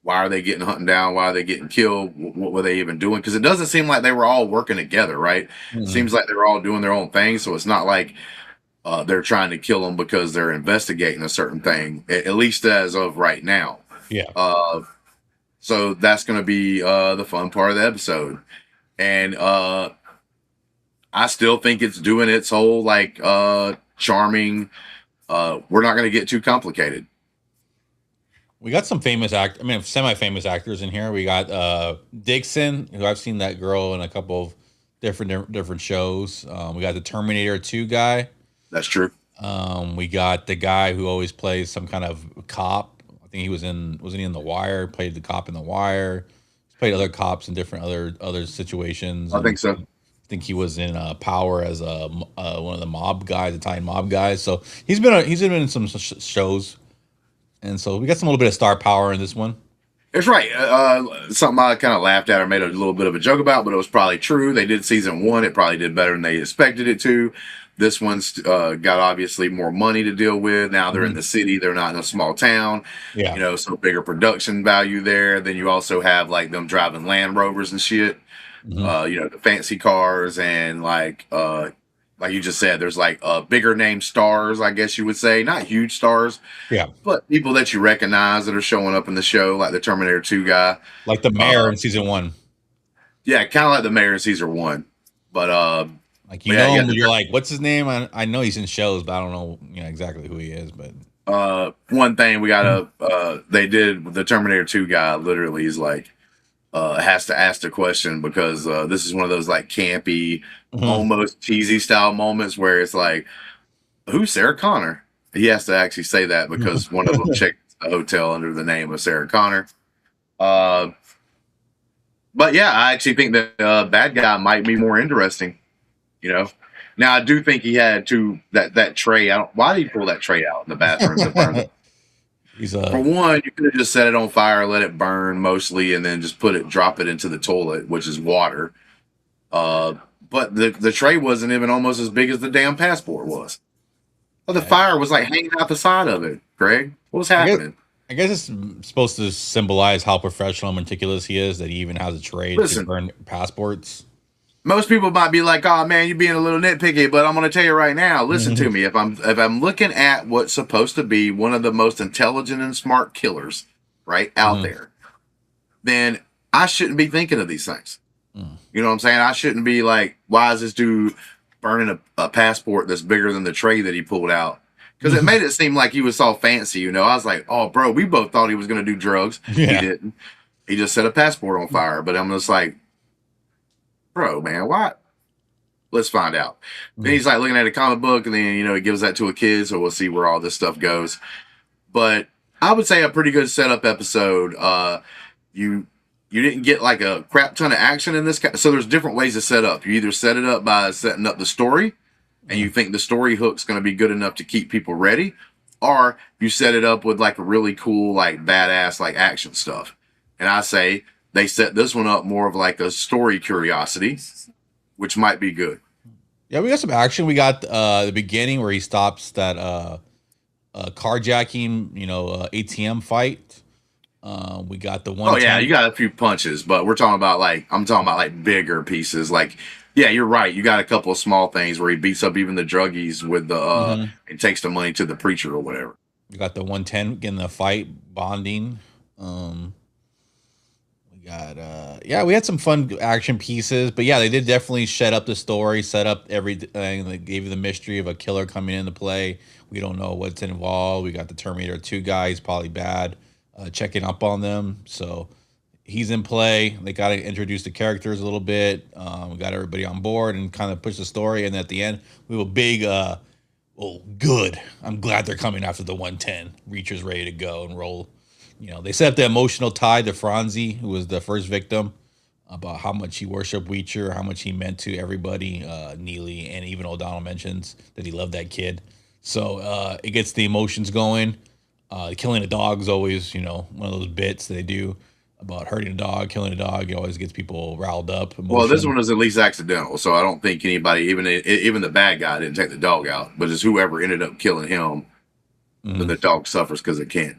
why are they getting hunted down? Why are they getting killed? What were they even doing? Because it doesn't seem like they were all working together, right? It seems like they were all doing their own thing. So it's not like they're trying to kill them because they're investigating a certain thing, at least as of right now. Yeah. So that's going to be the fun part of the episode. And I still think it's doing its whole like charming. We're not going to get too complicated. We got some semi-famous actors in here. We got Dixon, who I've seen that girl in a couple of different shows. We got the Terminator 2 guy. That's true. We got the guy who always plays some kind of cop. I think he wasn't he in The Wire? Played the cop in The Wire. He's played other cops in different other situations. I think so. I think he was in Power as one of the mob guys, Italian mob guys. So he's been in some shows. And so we got some little bit of star power in this one. It's right. Something I kind of laughed at or made a little bit of a joke about, but it was probably true. They did season 1. It probably did better than they expected it to. This one's got obviously more money to deal with. Now they're in the city. They're not in a small town. Yeah. You know, so bigger production value there. Then you also have like them driving Land Rovers and shit. You know, the fancy cars and like like you just said, there's like bigger name stars, I guess you would say, not huge stars, Yeah, but people that you recognize that are showing up in the show, like the Terminator 2 guy. like the mayor in season 1. Yeah, kind of like the mayor in season 1. But Like yeah, you him, got but you're like, what's his name? I know he's in shows, but I don't know, exactly who he is. But one thing we gotta they did with the Terminator 2 guy literally is like has to ask the question because this is one of those like campy, Mhm. almost cheesy style moments where it's like, who's Sarah Connor? He has to actually say that because one of them checked the hotel under the name of Sarah Connor. Uh, but yeah, I actually think that bad guy might be more interesting. You know, now I do think he had to that tray out. Why did he pull that tray out in the bathroom to burn it? He's For one, you could have just set it on fire, let it burn mostly, and then just drop it into the toilet, which is water. Uh, but the tray wasn't even almost as big as the damn passport was. Well, the fire was like hanging out the side of it. Greg, what was happening? I guess it's supposed to symbolize how professional and meticulous he is, that he even has a tray to Listen, burn passports. most people might be like, "Oh man, you're being a little nitpicky," but I'm going to tell you right now. Listen to me. If I'm looking at what's supposed to be one of the most intelligent and smart killers right out there, then I shouldn't be thinking of these things. You know what I'm saying? I shouldn't be like, why is this dude burning a passport that's bigger than the tray that he pulled out? Because it made it seem like he was all fancy, you know. I was like, oh, bro, we both thought he was going to do drugs. He Yeah. didn't. He just set a passport on fire. But I'm just like, bro, man, what? Let's find out. Then he's like looking at a comic book, and then, he gives that to a kid, so we'll see where all this stuff goes. But I would say a pretty good setup episode. You didn't get like a crap ton of action in this. So there's different ways to set up. You either set it up by setting up the story, and you think the story hook's going to be good enough to keep people ready, or you set it up with like a really cool, like badass, like action stuff. And I say they set this one up more of like a story curiosity, which might be good. Yeah, we got some action. We got the beginning where he stops that carjacking, ATM fight. We got the one. Oh yeah, you got a few punches, but I'm talking about like bigger pieces. Like, yeah, you're right. You got a couple of small things where he beats up even the druggies with the and takes the money to the preacher or whatever. We got the 110 getting the fight, bonding. We got we had some fun action pieces, but yeah, they did definitely set up the story, set up everything. They gave you the mystery of a killer coming into play. We don't know what's involved. We got the Terminator 2 guy. He's probably bad. Checking up on them, so he's in play. They got to introduce the characters a little bit. We got everybody on board and kind of push the story. And at the end, we have a big, good. I'm glad they're coming after the 110. Reacher's ready to go and roll. They set up the emotional tie to Franzi, who was the first victim, about how much he worshipped Reacher, how much he meant to everybody. Neely and even O'Donnell mentions that he loved that kid. So it gets the emotions going. Killing a dog is always, one of those bits they do about hurting a dog, killing a dog. It always gets people riled up. Well, this one was at least accidental, so I don't think anybody, even the bad guy, didn't take the dog out. But it's whoever ended up killing him, then the dog suffers because it can't,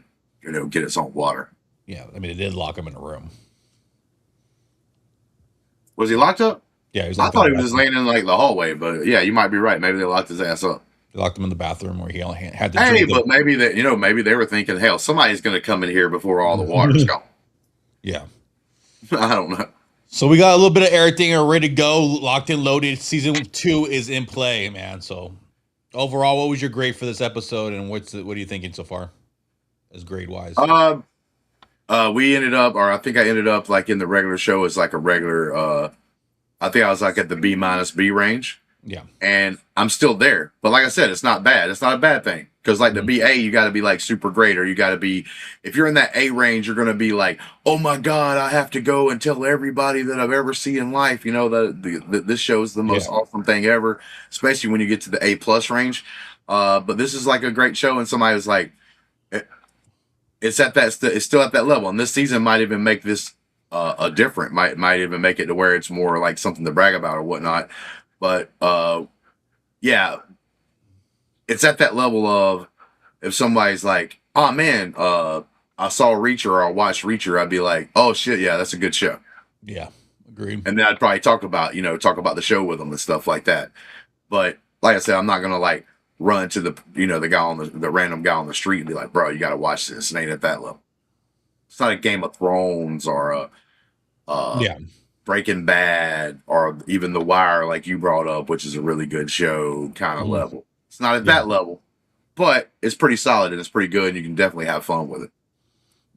get its own water. Yeah, I mean, it did lock him in a room. Was he locked up? Yeah, he was I thought he was just laying in like the hallway, but yeah, you might be right. Maybe they locked his ass up. They locked him in the bathroom where he only had to. Hey, but maybe that maybe they were thinking, hell, somebody's going to come in here before all the water's gone. Yeah, I don't know. So we got a little bit of everything. Are ready to go, locked and loaded. Season 2 is in play, man. So overall, what was your grade for this episode, and what are you thinking so far, as grade wise? We ended up, or I think I ended up like in the regular show as like a regular. I think I was like at the B- range. Yeah. And I'm still there. But like I said, it's not bad. It's not a bad thing. Because like the BA, you got to be like super great, or you got to be, if you're in that A range, you're going to be like, oh my God, I have to go and tell everybody that I've ever seen in life. This show is the most awesome thing ever, especially when you get to the A+ range. But this is like a great show, and somebody was like, it's still at that level. And this season might even make this a different, might even make it to where it's more like something to brag about or whatnot. But yeah, it's at that level of if somebody's like, oh man, I saw Reacher or I watched Reacher, I'd be like, oh shit, yeah, that's a good show. Yeah, agreed. And then I'd probably talk about the show with them and stuff like that. But like I said, I'm not gonna like run to the guy on the random guy on the street and be like, bro, you got to watch this. It ain't at that level. It's not a Game of Thrones or a uh, Yeah. Breaking Bad or even The Wire, like you brought up, which is a really good show kind of Mhm. level. It's not at Yeah. that level, but it's pretty solid and it's pretty good. And you can definitely have fun with it.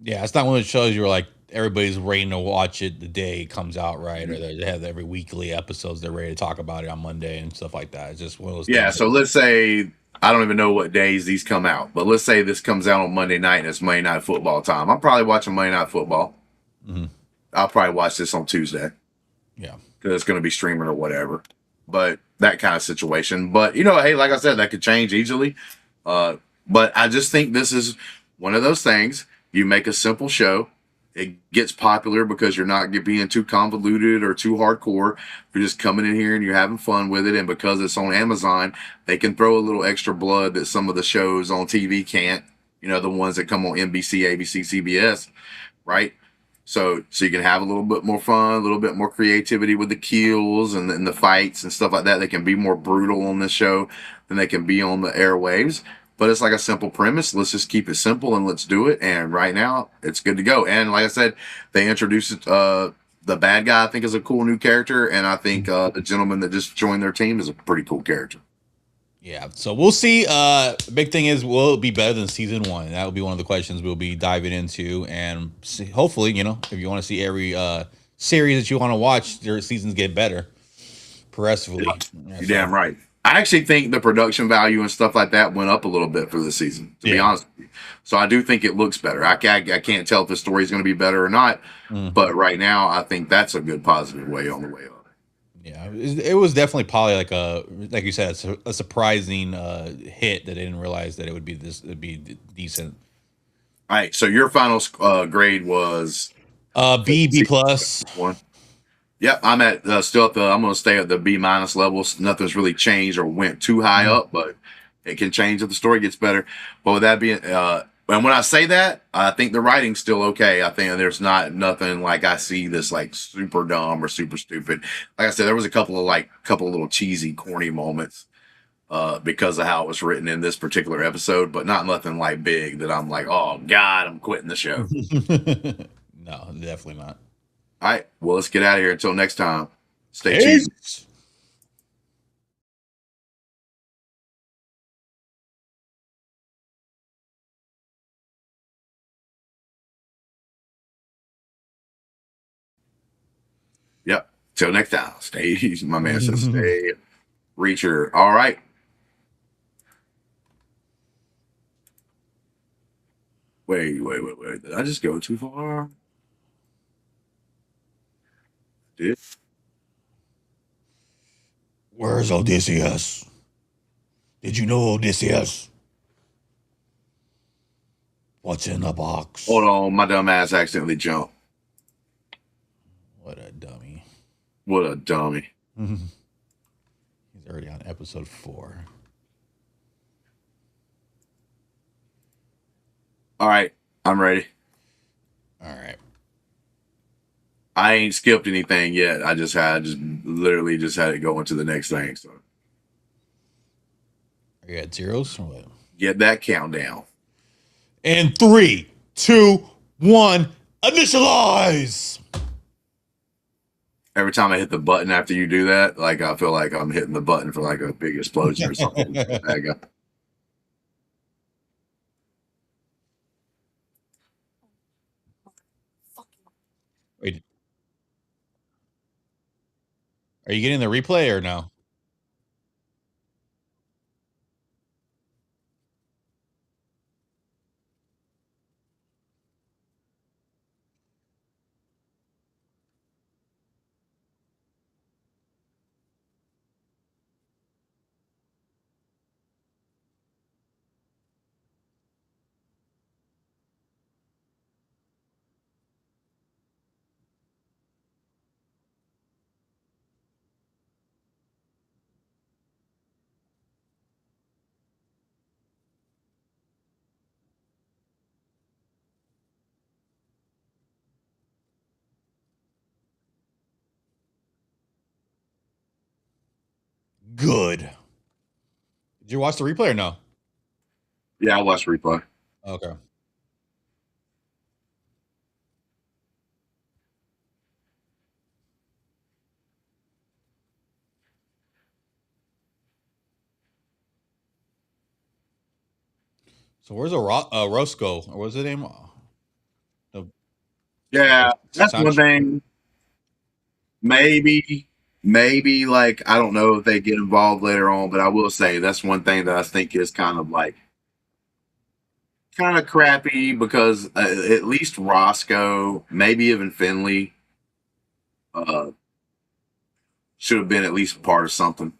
Yeah, it's not one of those shows you're like everybody's waiting to watch it the day it comes out, right? Or Mhm. they have every weekly episodes they're ready to talk about it on Monday and stuff like that. It's just one of those Yeah. things. So let's say I don't even know what days these come out, but let's say this comes out on Monday night and it's Monday Night Football time. I'm probably watching Monday Night Football. Mhm. I'll probably watch this on Tuesday Yeah. because it's going to be streaming or whatever. But that kind of situation. But hey, like I said, that could change easily. Uh, but I just think this is one of those things. You make a simple show, it gets popular because you're not being too convoluted or too hardcore. You're just coming in here and you're having fun with it. And because it's on Amazon, they can throw a little extra blood that some of the shows on TV can't. The ones that come on NBC, ABC, CBS, right? So you can have a little bit more fun, a little bit more creativity with the kills and the fights and stuff like that. They can be more brutal on this show than they can be on the airwaves. But it's like a simple premise. Let's just keep it simple and let's do it. And right now, it's good to go. And like I said, they introduced the bad guy. I think is a cool new character, and I think the gentleman that just joined their team is a pretty cool character. Yeah. So we'll see. Big thing is, will it be better than season one? That will be one of the questions we'll be diving into. And see, hopefully, if you want to see every series that you want to watch, their seasons get better progressively. Yeah, You're so damn right. I actually think the production value and stuff like that went up a little bit for the season, to be yeah. honest with you. So I do think it looks better. I can't tell if the story is going to be better or not, Mm. but right now I think that's a good positive way on the way up. Yeah, it was definitely probably like you said, a surprising hit that I didn't realize that it would be it'd be decent. All right. So your final grade was for B plus. one. Yep, I'm at still at the. I'm going to stay at the B minus levels. Nothing's really changed or went too high Mhm. up, but it can change if the story gets better. But with that being, and when I say that, I think the writing's still okay. I think there's not nothing like I see this like super dumb or super stupid. Like I said, there was a couple of little cheesy, corny moments because of how it was written in this particular episode, but not nothing like big that I'm like, oh God, I'm quitting the show. No, definitely not. All right, well, let's get out of here. Until next time, stay cheesy. Peace. Yep. Till next time, stay. My man says, stay Reacher. All right. Wait. Did I just go too far? Did Where's Odysseus? Did you know Odysseus? What's in the box? hold on? My dumb ass accidentally jumped. What a dummy. What a dummy. He's already on episode 4. All right, I'm ready. All right. I ain't skipped anything yet. I just literally just had it go into the next thing. So Are you at zeros or what? get that countdown. And 3, 2, 1, initialize. Every time I hit the button after you do that, like I feel like I'm hitting the button for like a big explosion or something. I got- Wait, are you getting the replay or no? Good. Did you watch the replay or no? Yeah, I watched replay. Okay. So where's Roscoe? Or what's his name? The Yeah, that's one soundtrack. thing. Maybe like I don't know if they get involved later on, but I will say that's one thing that I think is kind of crappy because at least Roscoe, maybe even Finley, uh, should have been at least a part of something.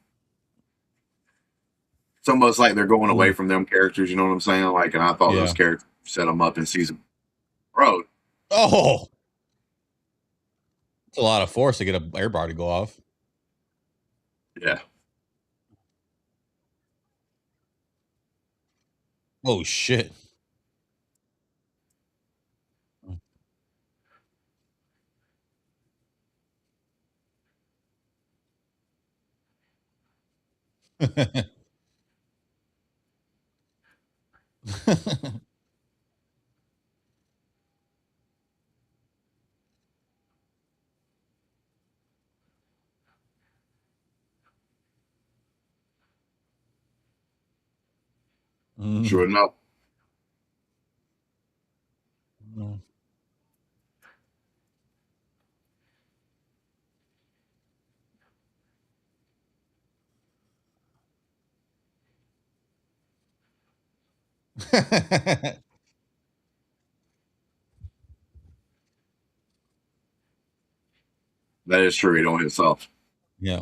It's almost like they're going away from them characters. You know what I'm saying? Like, and I thought Yeah. those characters set them up in season. Bro, Oh, it's a lot of force to get an air bar to go off. yeah, Oh shit. sure enough. That is true. He don't hit soft. Yeah.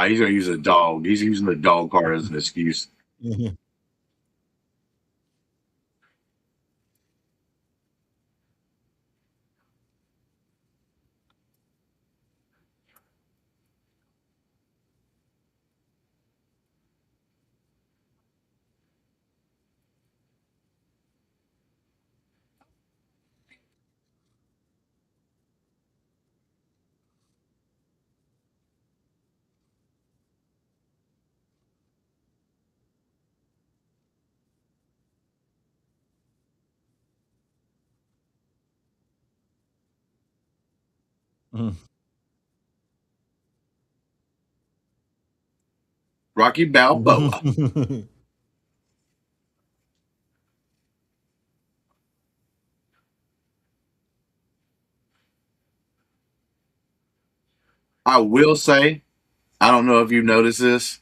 He's gonna use a dog. He's using the dog card as an excuse. Rocky Balboa. I will say, I don't know if you noticed this,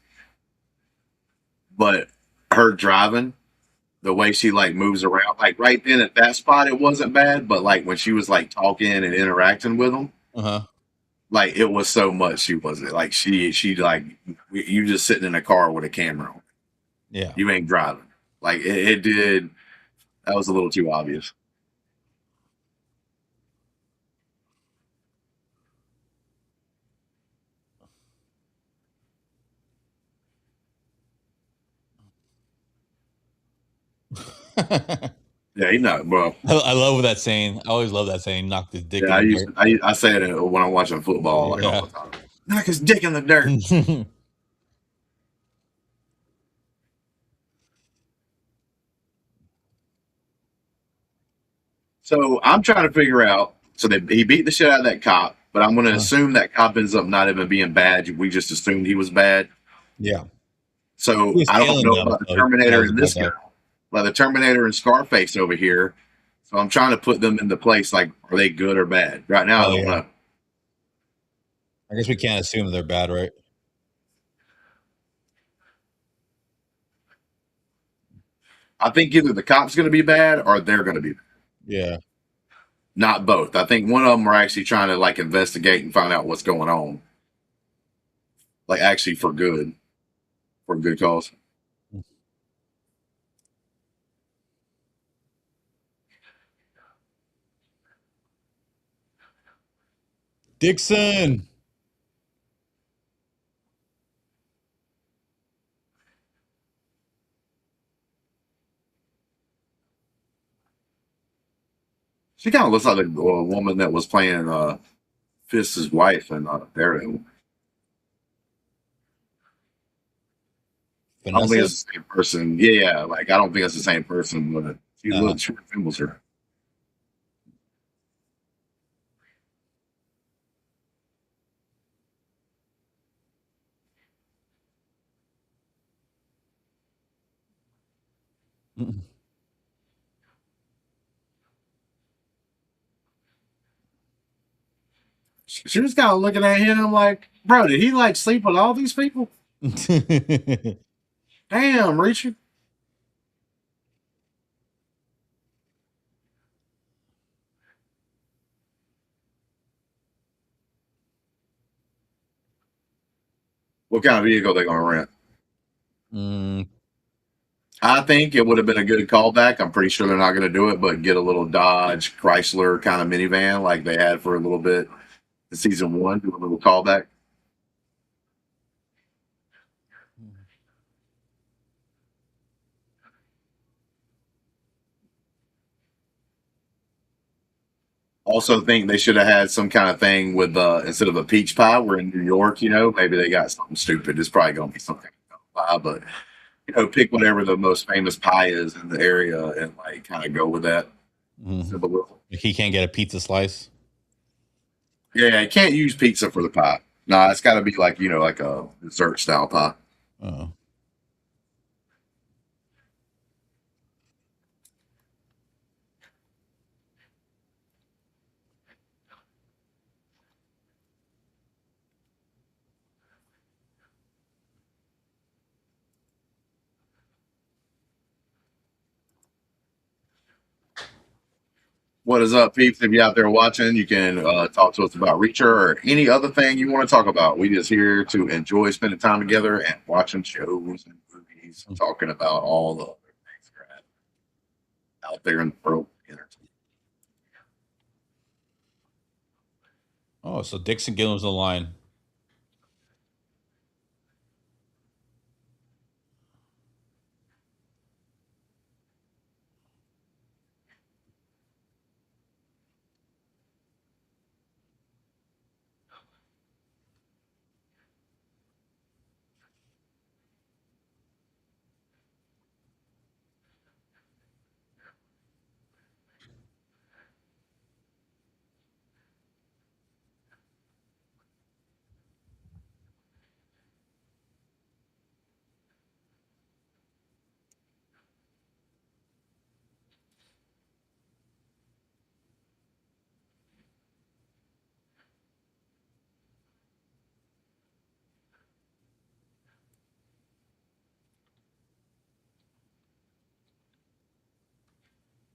but her driving, the way she like moves around, like right then at that spot, it wasn't bad. But like when she was like talking and interacting with him, Uh-huh. like it was so much she wasn't like she like you just sitting in a car with a camera on. Yeah. You ain't driving. Like it did. That was a little too obvious. Yeah, he not, bro. I love that saying. I always love that saying. Knock his dick Yeah, in the dirt. I say it when I'm watching football like all Yeah. the time. Knock his dick in the dirt. So I'm trying to figure out. So he beat the shit out of that cop, but I'm going to assume that cop ends up not even being bad. We just assumed he was bad. Yeah. So He was I don't killing know them. about the So Terminator was a and bad this guy. guy, like the Terminator and Scarface over here. So I'm trying to put them into place. Like, are they good or bad? Right now, I Oh don't yeah. know. I guess we can't assume they're bad, right? I think either the cop's going to be bad or they're going to be bad. Yeah. Not both. I think one of them are actually trying to like investigate and find out what's going on. Like actually for good cause. Dixon. She kind of looks like a woman that was playing Fist's wife and Daredevil. I don't think Vanessa? it's the same person. Yeah, like I don't think it's the same person, but she looks, she resembles her. Mm. She was kind of looking at him like, bro, did he like sleep with all these people? Damn, Richard. What kind of vehicle they gonna rent? Mm. I think it would have been a good callback. I'm pretty sure they're not going to do it, but get a little Dodge Chrysler kind of minivan like they had for a little bit in season one. Do a little callback. Also, think they should have had some kind of thing with instead of a peach pie, we're in New York. You know, maybe they got something stupid. It's probably going to be something pie, but pick whatever the most famous pie is in the area and like kind of go with that. Mm. He can't get a pizza slice. Yeah, you can't use pizza for the pie. No, it's got to be like like a dessert style pie. Oh. What is up, peeps? If you're out there watching, you can talk to us about Reacher or any other thing you want to talk about. We just here to enjoy spending time together and watching shows and movies, talking about all the other things that are out there in the world. Oh, so Dixon Gillen's the line.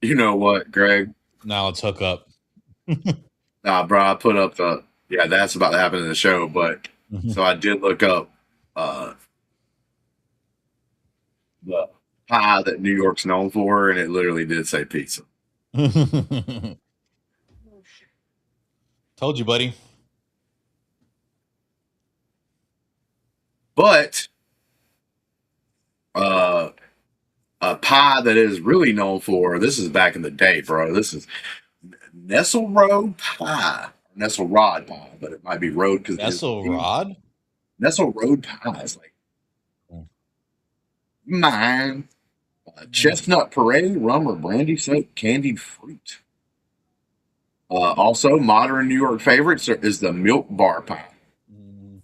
You know what, Greg? Now let's hook up. Nah, bro, I put up the that's about to happen in the show, but so I did look up the pie that New York's known for, and it literally did say pizza. Told you, buddy. But a pie that is really known for, this is back in the day, bro. This is Nestle Road pie. Nestle Rod pie, but it might be road because Nestle Rod? Nestle Road pie is like mine. Chestnut puree, rum or brandy soaked candied fruit. Also, modern New York favorites is the milk bar pie,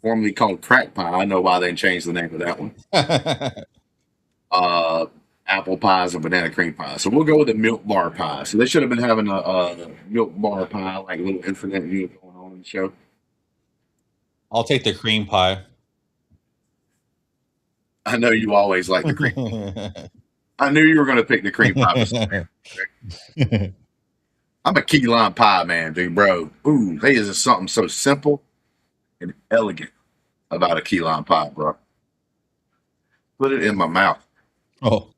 formerly called crack pie. I know why they changed the name of that one. Apple pies and banana cream pie. So we'll go with the milk bar pie. So they should have been having a milk bar pie, like a little infinite unit going on in the show. I'll take the cream pie. I know you always like the cream pie. I knew you were going to pick the cream pie. I'm a key lime pie man, dude, bro. Ooh, there is something so simple and elegant about a key lime pie, bro. Put it in my mouth. Oh.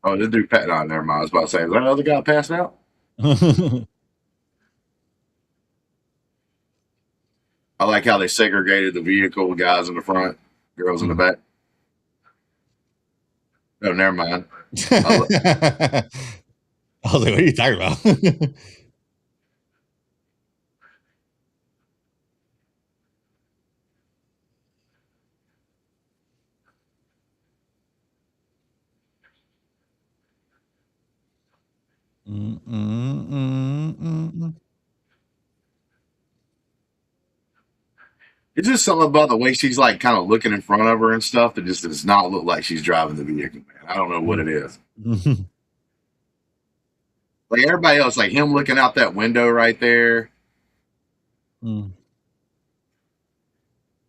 Oh, this dude pat on there. I was about to say, is that other guy passed out? I like how they segregated the vehicle, guys in the front, girls in the back. Oh, never mind. I was like, what are you talking about? It's just something about the way she's like kind of looking in front of her and stuff that just does not look like she's driving the vehicle, man. I don't know what it is. Like everybody else, like him looking out that window right there,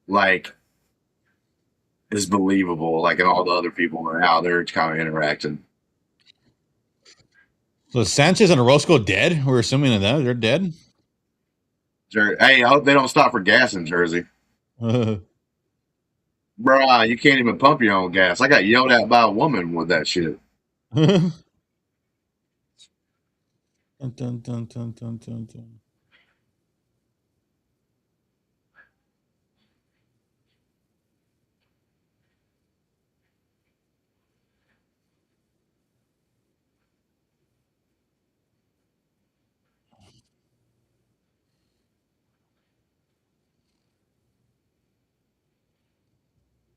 like is believable. Like, and all the other people and how they're kind of interacting. So Sanchez and Orozco dead? We're assuming that they're dead. Hey, I hope they don't stop for gas in Jersey. Bruh, you can't even pump your own gas. I got yelled at by a woman with that shit. Dun, dun, dun, dun, dun, dun, dun.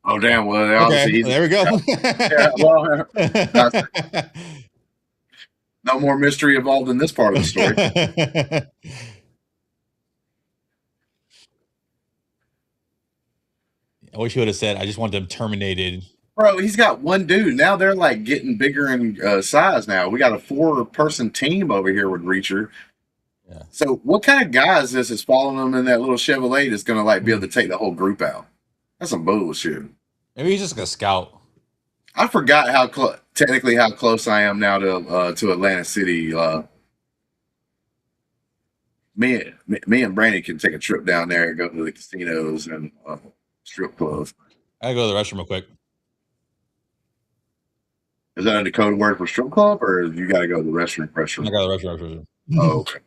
Oh damn! Well, Okay, obviously there we go. yeah. Well, no more mystery involved in this part of the story. I wish you would have said, I just want them terminated. Bro, he's got one dude. Now they're like getting bigger in size now. We got a 4-person team over here with Reacher. Yeah. So what kind of guy is this that's following them in that little Chevrolet that's going to like be able to take the whole group out? That's some bullshit. Maybe he's just a scout. I forgot how technically how close I am now to Atlantic City. Me and Brandy can take a trip down there and go to the casinos and strip clubs. I gotta go to the restroom real quick. Is that a code word for strip club, or you got to go to the restroom? I gotta go to the restroom. Oh, okay.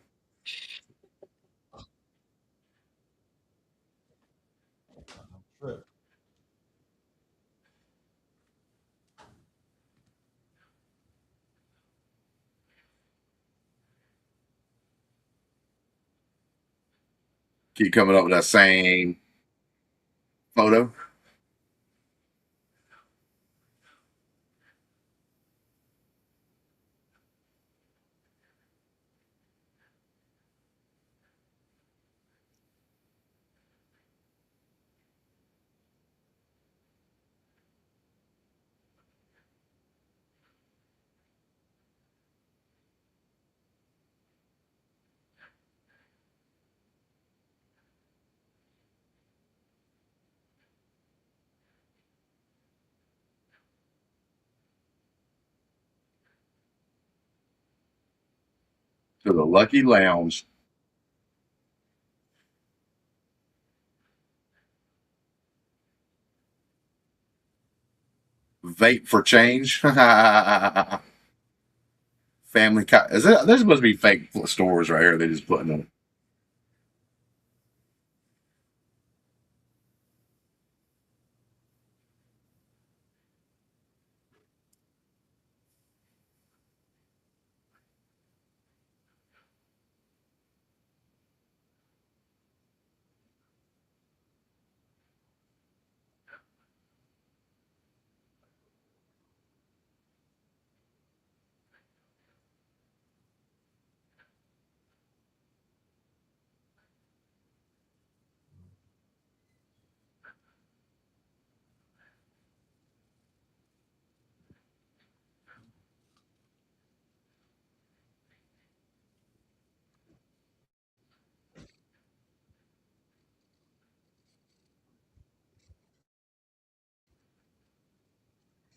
Keep coming up with that same photo. To the Lucky Lounge. Vape for change. Family. Is it? There's supposed to be fake stores right here. They just putting them.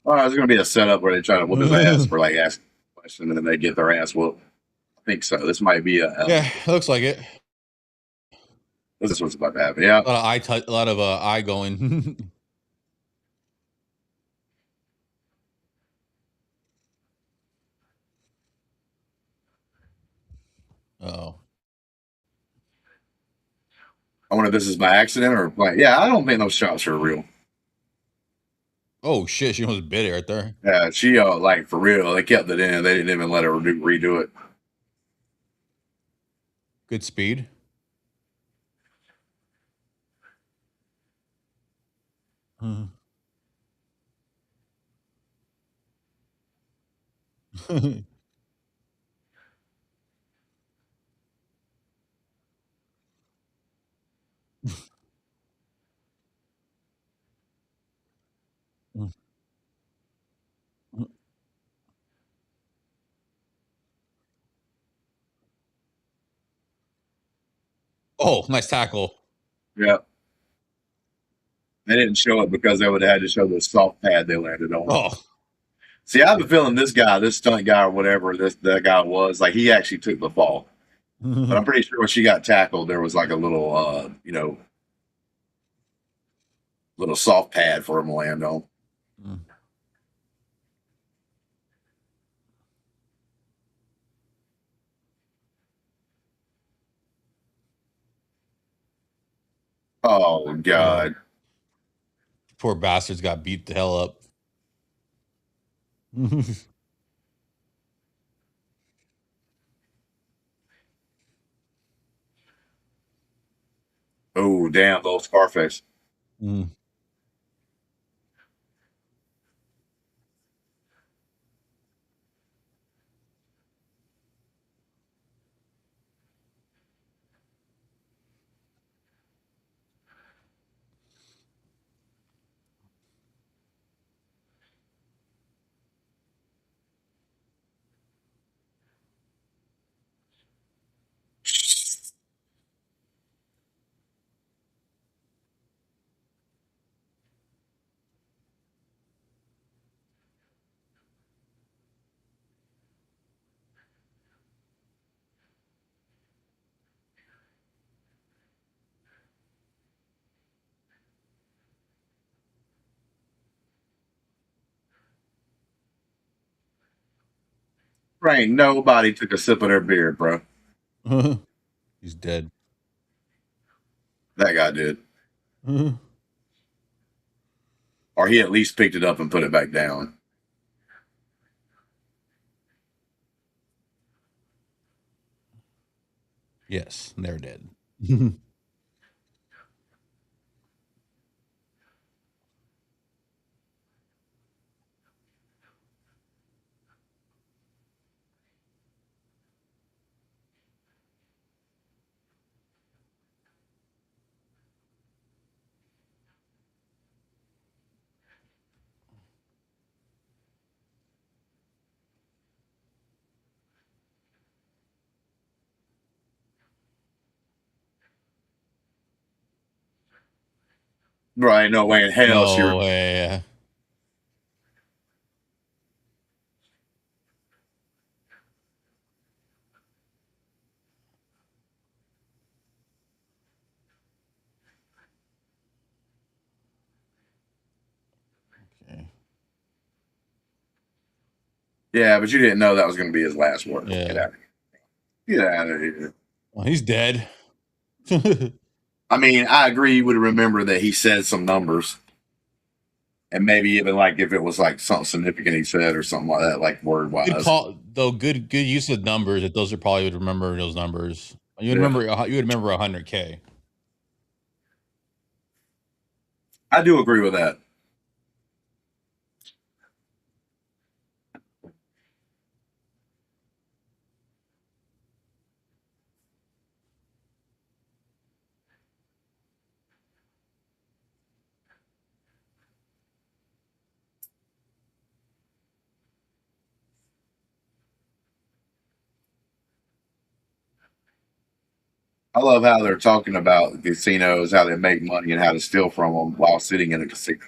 Oh, there's going to be a setup where they try to whoop his ass for like asking a question, and then they get their ass whooped. I think so. This might be a. Yeah, looks like it. This is what's about to happen. Yeah. A lot of eye going. Oh. I wonder if this is by accident or by. Yeah, I don't think those shots are real. Oh shit, she almost bit it right there. Yeah, she like for real. They kept it in. They didn't even let her redo it. Good speed. Oh, nice tackle. Yeah, they didn't show it because they would have had to show the soft pad they landed on. Oh. See, I have a feeling this guy, this stunt guy or whatever that guy was, like he actually took the fall. But I'm pretty sure when she got tackled, there was like a little, little soft pad for him to land on. Oh God! Poor bastards got beat the hell up. Oh damn, little Scarface. Mm. Right? Nobody took a sip of their beer, bro. He's dead. That guy did, or he at least picked it up and put it back down. Yes, they're dead. Right? No way in hell she. No way. Okay. Yeah, but you didn't know that was going to be his last word. Get Yeah. out of here. Get out of here. Oh, he's dead. I mean, I agree. You would remember that he said some numbers, and maybe even like if it was like something significant he said or something like that, like word Good wise. call though. Good use of numbers. That those are probably would remember those numbers. You would Yeah, remember. You would remember 100K. I do agree with that. I love how they're talking about casinos, how they make money, and how to steal from them while sitting in a casino.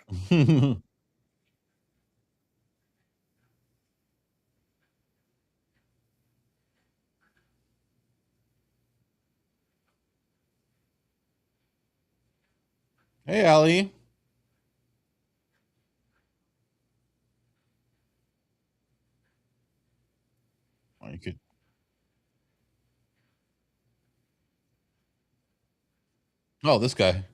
Hey, Ali. Oh, you could. Oh, this guy.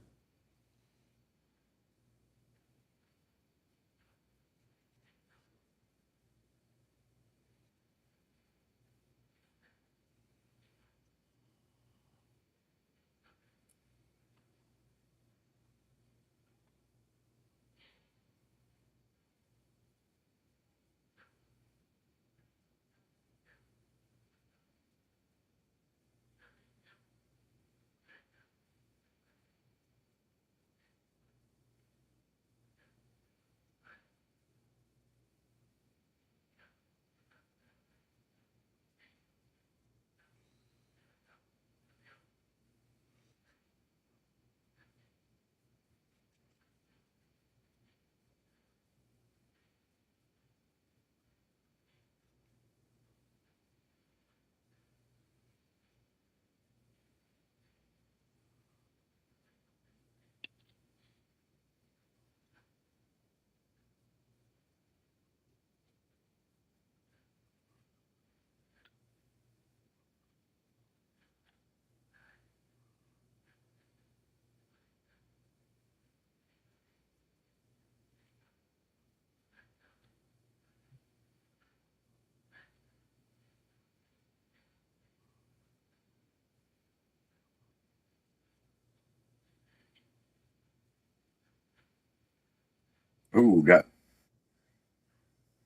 Ooh, got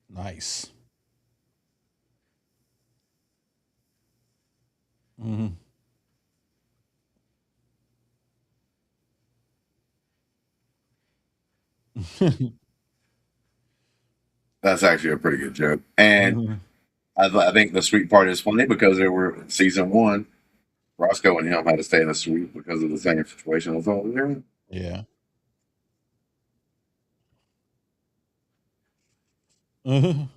Nice. Mhm. that's actually a pretty good joke. And I think the sweet part is funny because they were season one. Roscoe and him had to stay in the suite because of the same situation. I thought, Yeah. Mhm.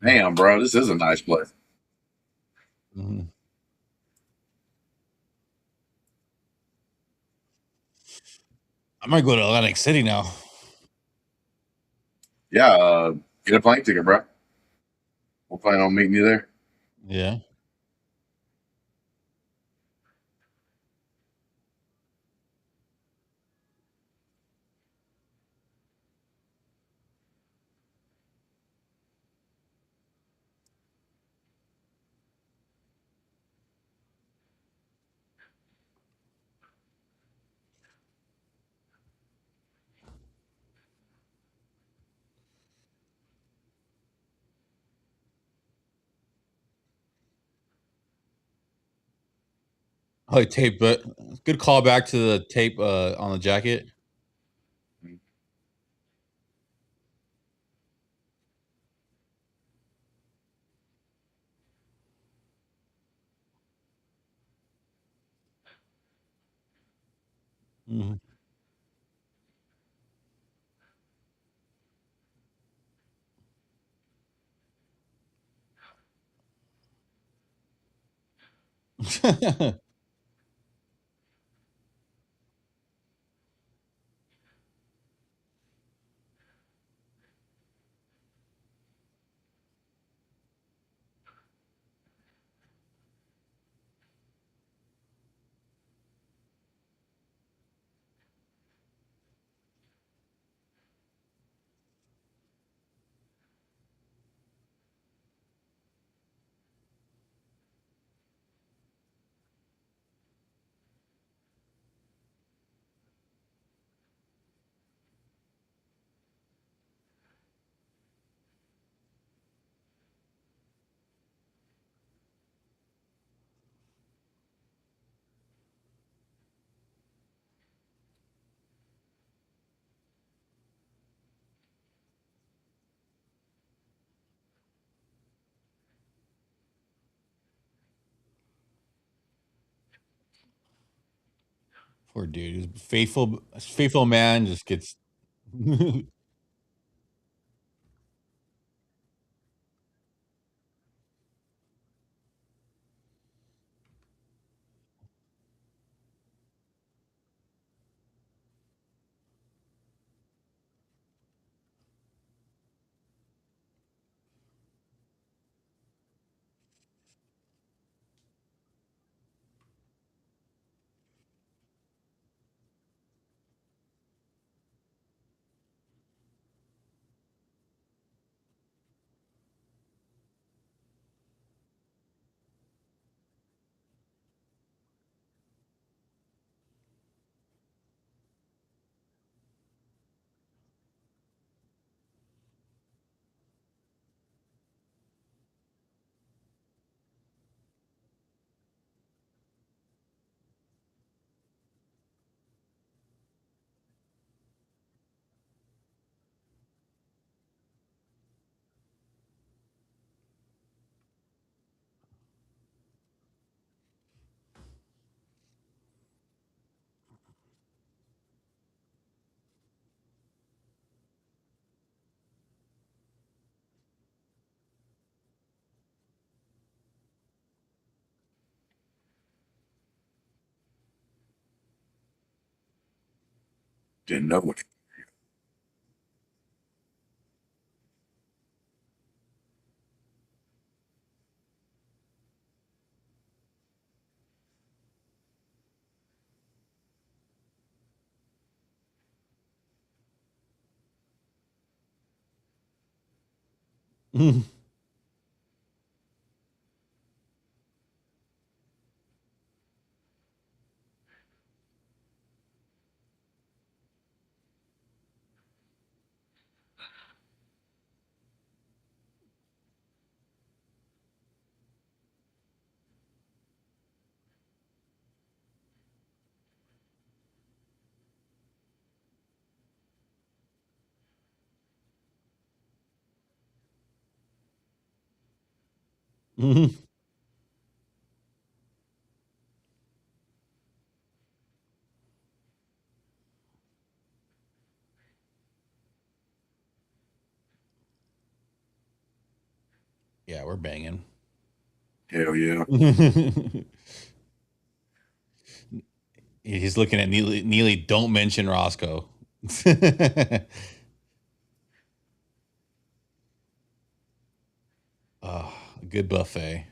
damn, bro, this is a nice place. Mhm. I might go to Atlantic City now. Yeah, get a plane ticket, bro. We'll plan on meeting you there. Yeah. Oh, tape, but good callback to the tape on the jacket. Mhm. Poor dude. He's faithful man just gets Didn't know it. Mhm. Yeah, we're banging. Hell yeah. He's looking at Neely. Neely, don't mention Roscoe. Oh, a good buffet.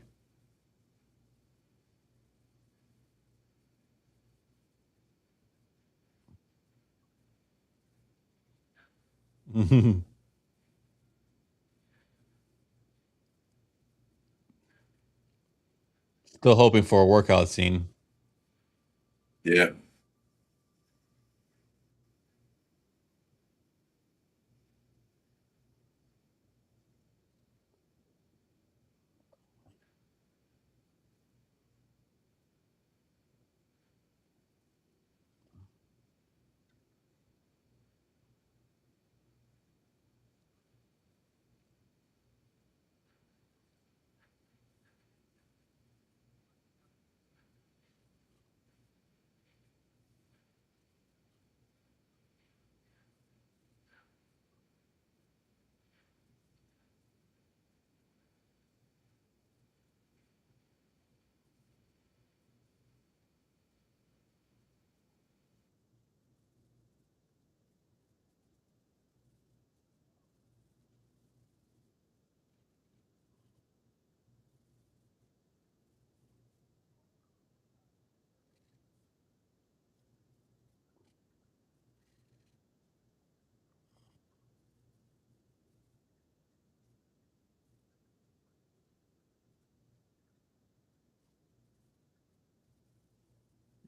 Still hoping for a workout scene. Yeah.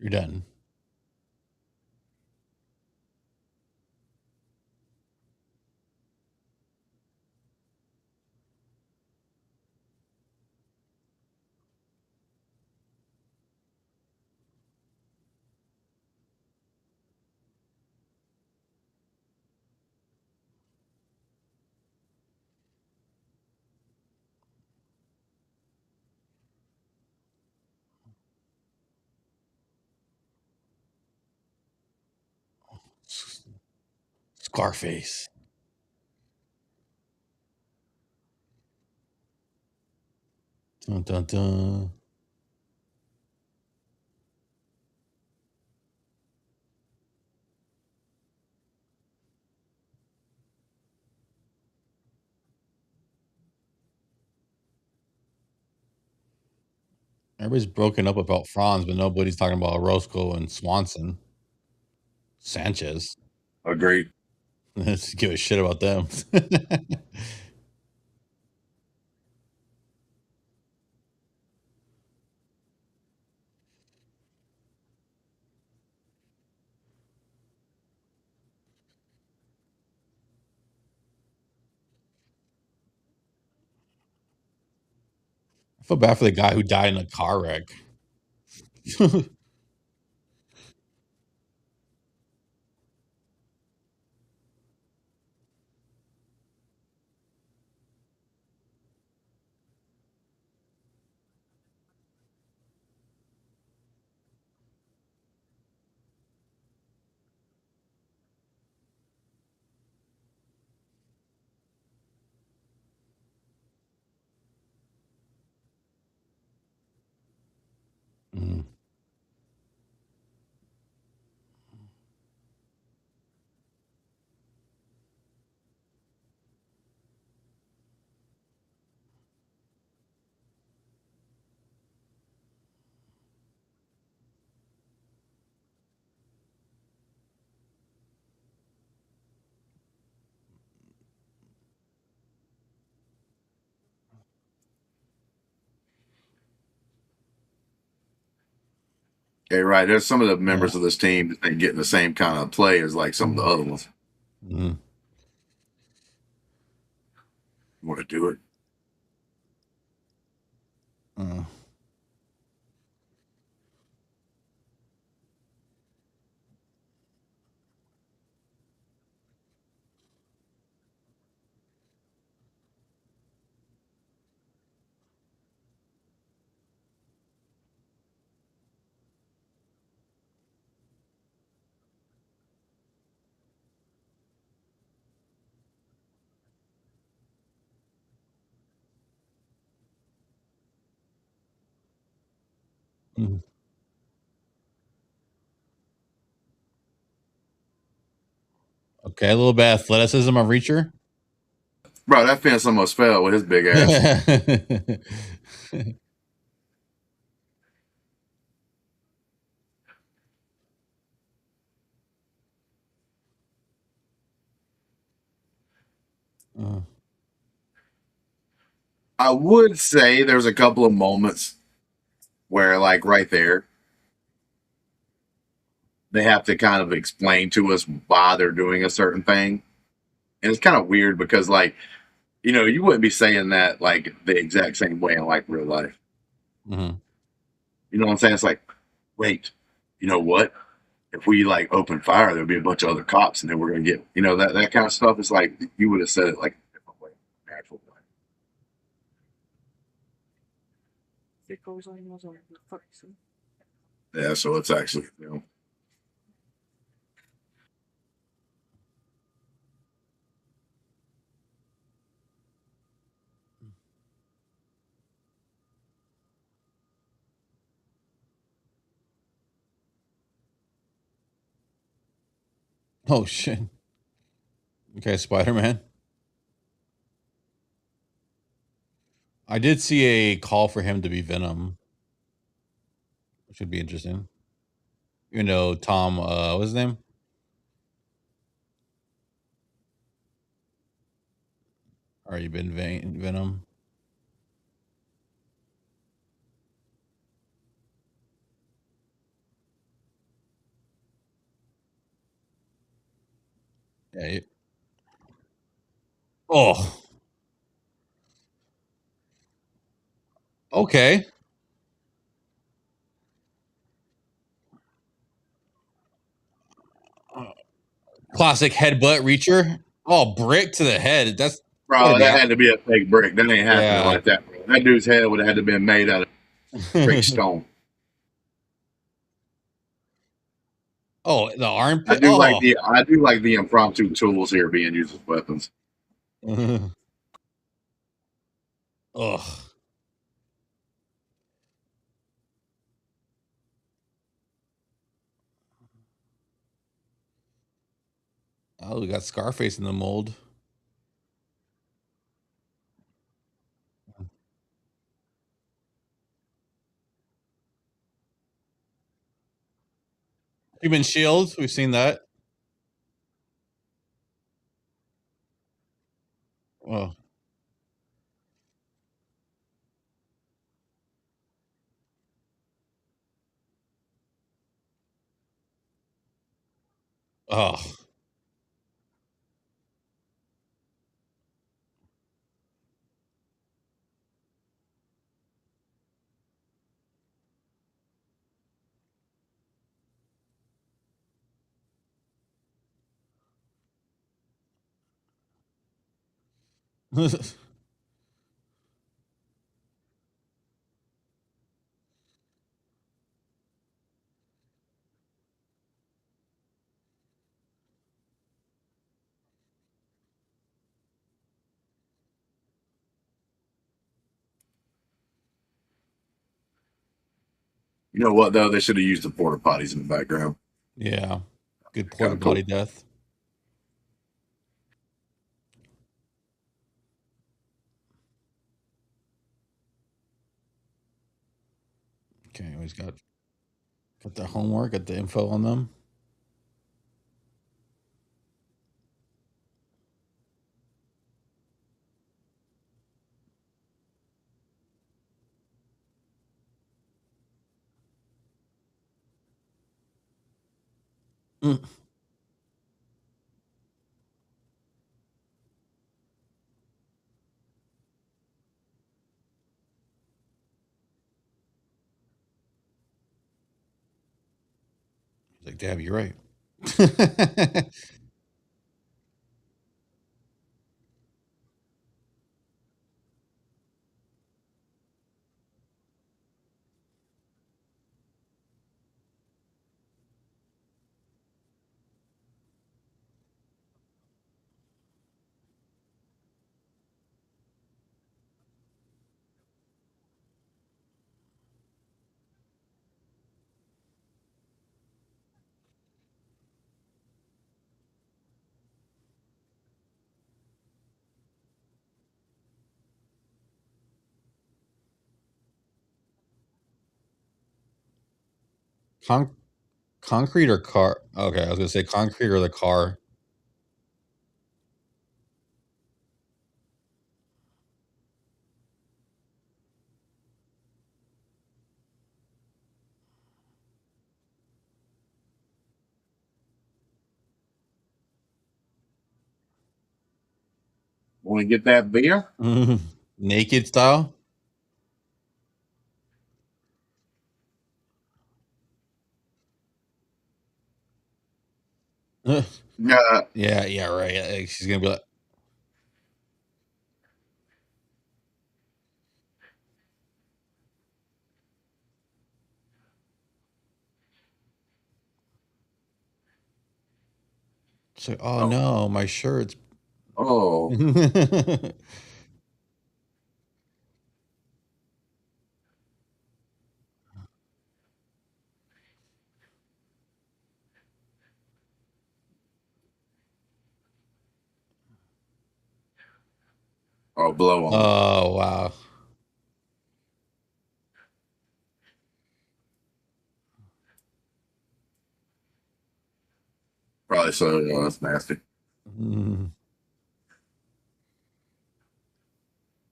You're done. Scarface. Dun, dun, dun. Everybody's broken up about Franz, but nobody's talking about Roscoe and Swanson. Sanchez. Agreed. Let's give a shit about them. I feel bad for the guy who died in a car wreck. Mhm. Okay, right. There's some of the Yeah. members of this team that ain't getting the same kind of play as like some of the other ones. Mhm. Want to do it? Uh, Mhm. Okay, a little bit of athleticism of Reacher. Bro, that fence almost fell with his big ass. Uh, I would say there's a couple of moments where, like, right there, they have to kind of explain to us why they're doing a certain thing. And it's kind of weird because, like, you wouldn't be saying that, like, the exact same way in, like, real life. mhm. You know what I'm saying? It's like, wait, you know what? If we, like, open fire, there'll be a bunch of other cops and then we're going to get, that kind of stuff. It's like, you would have said it, like, a different way, natural way. It goes on was on the person. Yeah, so it's actually, Oh shit. Okay, Spider Man. I did see a call for him to be Venom, which would be interesting. Tom. What's his name? Are you been Venom? Yeah. Oh, okay. Classic headbutt Reacher. Oh, brick to the head. That's got to bro, be that out. had to be a fake brick. That ain't happening Yeah. like that, bro. That dude's head would have had to been made out of straight stone. Oh, the armpit. Oh. I do like the impromptu tools here being used as weapons. Ugh. Oh, we got Scarface in the mold. Human Shield. We've seen that. Oh. Oh. You know what though? They should have used the porta potties in the background. Yeah. Good Kind porta of potty cool. death. Okay, he's got their homework, got the info on them. Mm. He's like, damn, you're right. Con- concrete or car? Okay, I was gonna say concrete or the car. Want to get that beer? Naked style. Yeah. Yeah, yeah, right. She's gonna be like, she's like, oh Oh. no, my shirt's. Oh. Oh, blow on. Oh wow. Probably so. That's nasty. Mm,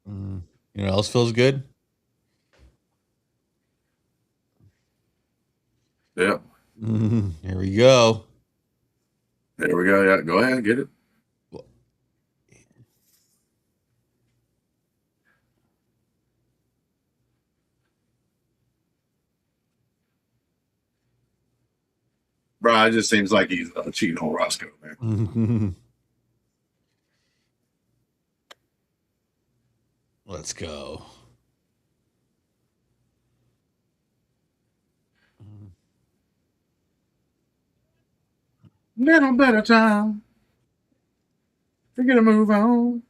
mm. You know what else feels good? Yep. Here we go. There we go. Yeah. Go ahead. Get it. Bro, it just seems like he's cheating on Roscoe, man. Let's go. Little bit of time. We're gonna move on.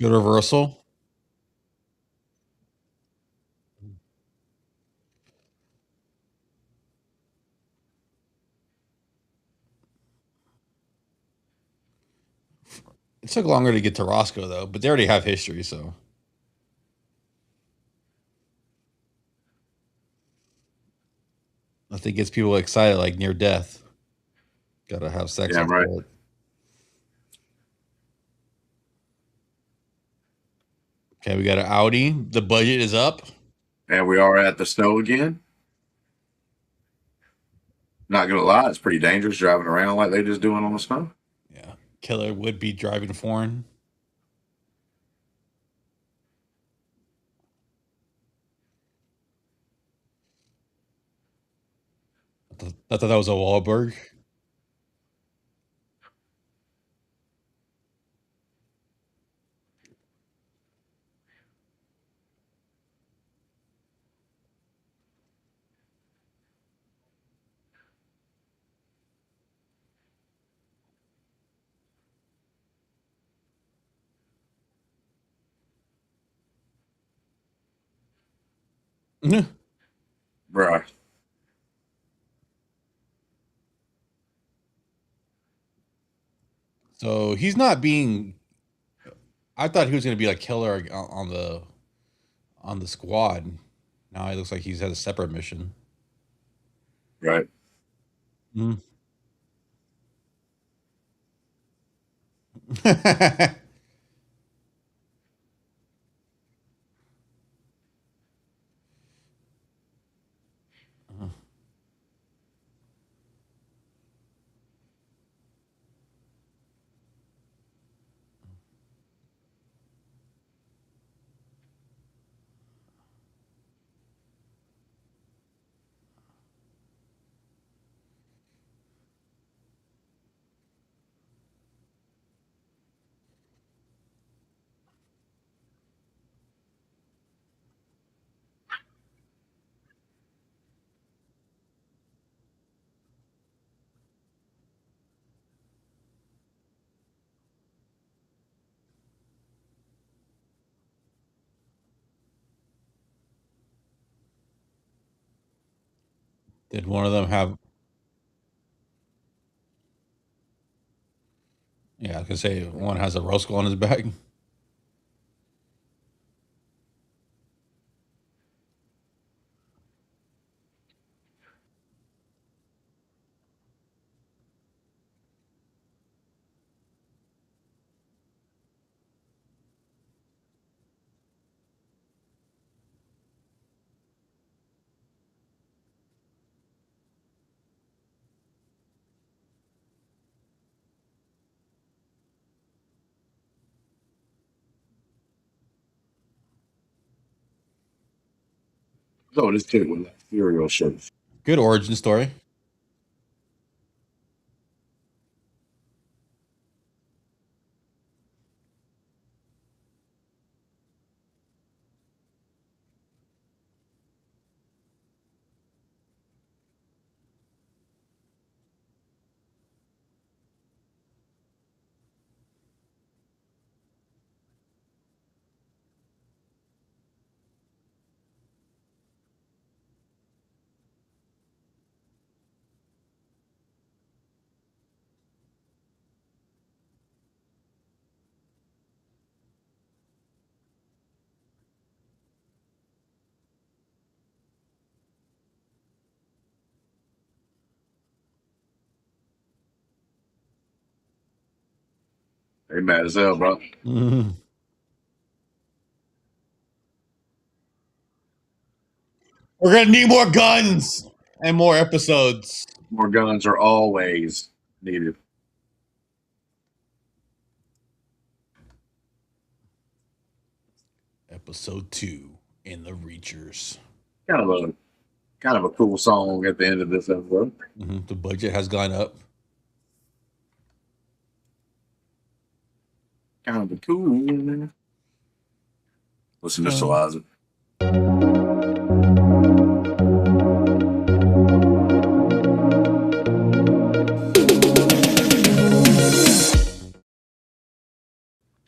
Good reversal. It took longer to get to Roscoe though, but they already have history, so I think it gets people excited like near death. Gotta have sex Yeah, right. after it. Okay, we got an Audi. The budget is up. And we are at the snow again. Not gonna lie, it's pretty dangerous driving around like they just doing on the snow. Yeah. Killer would be driving foreign. I thought that was a Wahlberg. Bruh. So he's not being. I thought he was going to be like killer on the squad. Now it looks like he's had a separate mission. Right. Mm. Did one of them have? Yeah, I was gonna say one has a Roscoe on his back. Oh, this kid with like cereal shirts. Good origin story. They mad as hell, bro. Mhm. We're gonna need more guns and more episodes. More guns are always needed. Episode 2 in the Reachers. Kind of a cool song at the end of this episode. The budget has gone up. Kind of a cool. Listen to Saliza.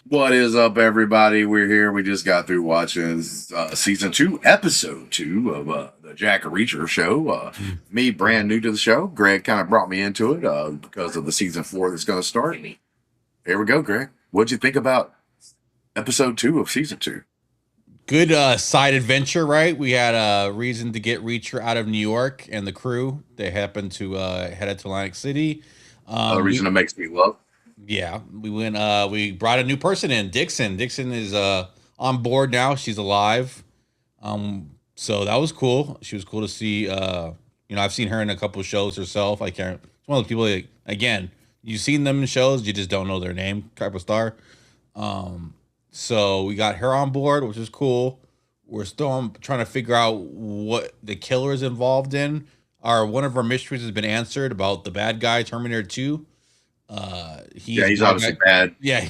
What is up, everybody? We're here. We just got through watching season 2, episode 2 of the Jack Reacher show. Me, brand new to the show. Greg kind of brought me into it because of the season 4 that's going to start. Here we go, Greg. What'd you think about episode 2 of season 2? Good side adventure, right? We had a reason to get Reacher out of New York and the crew. They happened to head out to Atlantic City. The reason that makes me love. Yeah, we went. We brought a new person in, Dixon. Dixon is on board now. She's alive. So that was cool. She was cool to see. I've seen her in a couple of shows herself. I can't. It's one of those people. That, again, you've seen them in shows, you just don't know their name. Type of star. So we got her on board, which is cool. We're still trying to figure out what the killer is involved in. One of our mysteries has been answered about the bad guy, Terminator 2. He's obviously bad. Yeah,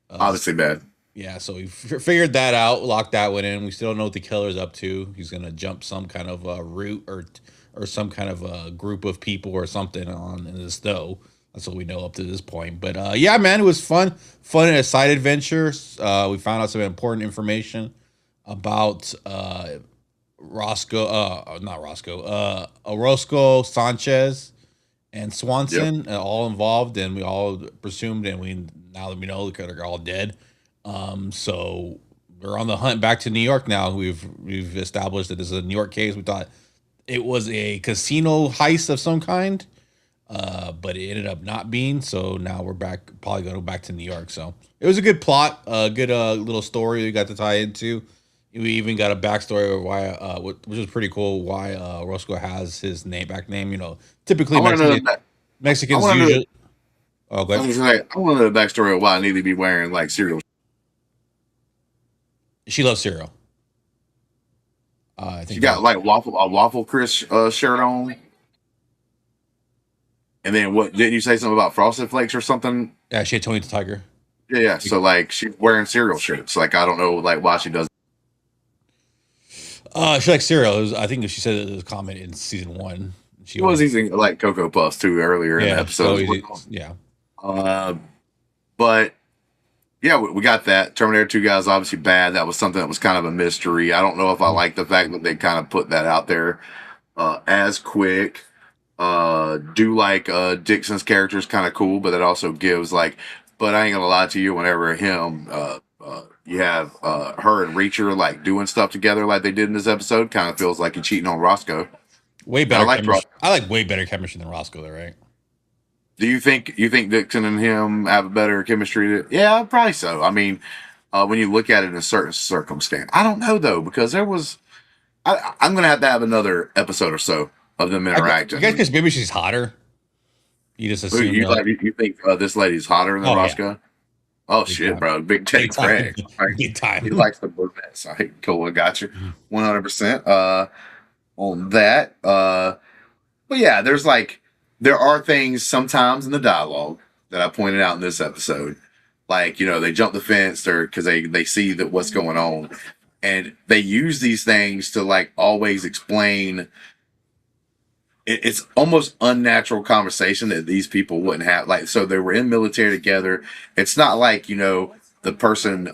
Obviously bad. Yeah, so we figured that out, locked that one in. We still don't know what the killer's up to. He's gonna jump some kind of route or some kind of group of people or something on in the snow. That's what we know up to this point. But yeah, man, it was fun and a side adventure. We found out some important information about Orozco, Sanchez, and Swanson, all involved, and we all presumed, and now that we know they're all dead. So we're on the hunt back to New York now. We've established that this is a New York case. We thought it was a casino heist of some kind, but it ended up not being. So now we're probably going to go back to New York. So it was a good plot, a good little story we got to tie into. We even got a backstory of why, which is pretty cool, why Roscoe has his back name. Typically Mexicans usually. Oh, go ahead. I want to know the backstory of why I need to be wearing like cereal. She loves cereal. I think she got like a waffle crisp shirt on. And then what? Didn't you say something about Frosted Flakes or something? Yeah, she had Tony the Tiger. Yeah. So like she's wearing cereal shirts. Like I don't know like why she does. She likes cereal. I think she said it was a comment in season 1. She was eating like Cocoa Puffs too earlier in the episode. Yeah. But yeah, we got that. Terminator 2 guys obviously bad. That was something that was kind of a mystery. I don't know if I like the fact that they kind of put that out there as quick. Do like Dixon's character is kind of cool, but it also gives like. But I ain't gonna lie to you. Whenever you have her and Reacher like doing stuff together like they did in this episode, kind of feels like you're cheating on Roscoe. Way better. I like way better chemistry than Roscoe, though, right? Do you think Dixon and him have a better chemistry? Yeah, probably so. I mean, when you look at it in a certain circumstance, I don't know though because there was. I'm gonna have to have another episode or so of them interacting. You guys, because maybe she's hotter. You just assume you think this lady's hotter than Roscoe? Oh Big shit, time. bro! Big Teddy Big time. Craig. Like, Big he time. likes the Bullets. All right, cool. I got you. 100%. On that. But yeah, there are things sometimes in the dialogue that I pointed out in this episode. Like, they jump the fence or because they see that what's going on. And they use these things to like always explain it's almost unnatural conversation that these people wouldn't have. Like, so they were in military together. It's not like, the person,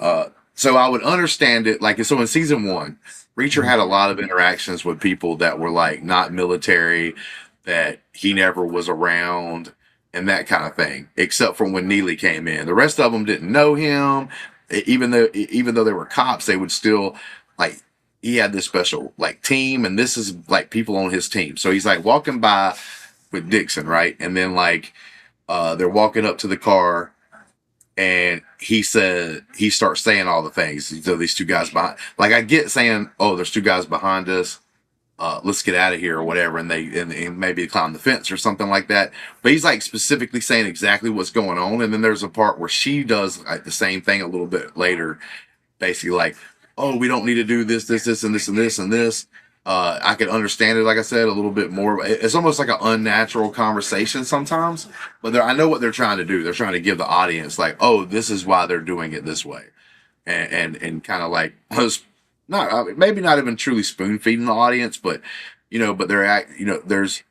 so I would understand it. Like, so in season one, Reacher had a lot of interactions with people that were like not military, that he never was around and that kind of thing, except for when Neely came in. The rest of them didn't know him. Even though they were cops, they would still like he had this special like team, and this is like people on his team. So he's like walking by with Dixon, right? And then like they're walking up to the car, and he starts saying all the things. So these two guys behind, like I get saying, oh, there's two guys behind us. Let's get out of here or whatever, and and maybe climb the fence or something like that. But he's like specifically saying exactly what's going on. And then there's a part where she does like the same thing a little bit later, basically like, oh, we don't need to do this, and this, and this, and this. I can understand it, like I said, a little bit more. It's almost like an unnatural conversation sometimes, but I know what they're trying to do. They're trying to give the audience like, oh, this is why they're doing it this way, and kind of like not maybe not even truly spoon feeding the audience, but but there's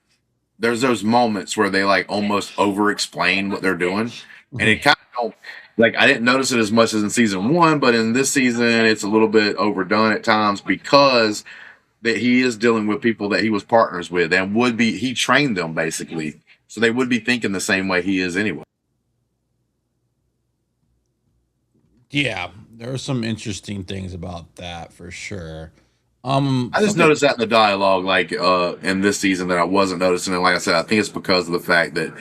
those moments where they like almost over explain what they're doing, and it kind of don't like I didn't notice it as much as in season one, but in this season it's a little bit overdone at times because that he is dealing with people that he was partners with and he trained them basically, so they would be thinking the same way he is anyway. Yeah, there are some interesting things about that for sure. I just Something. noticed that in the dialogue, like in this season, that I wasn't noticing. And like I said, I think it's because of the fact that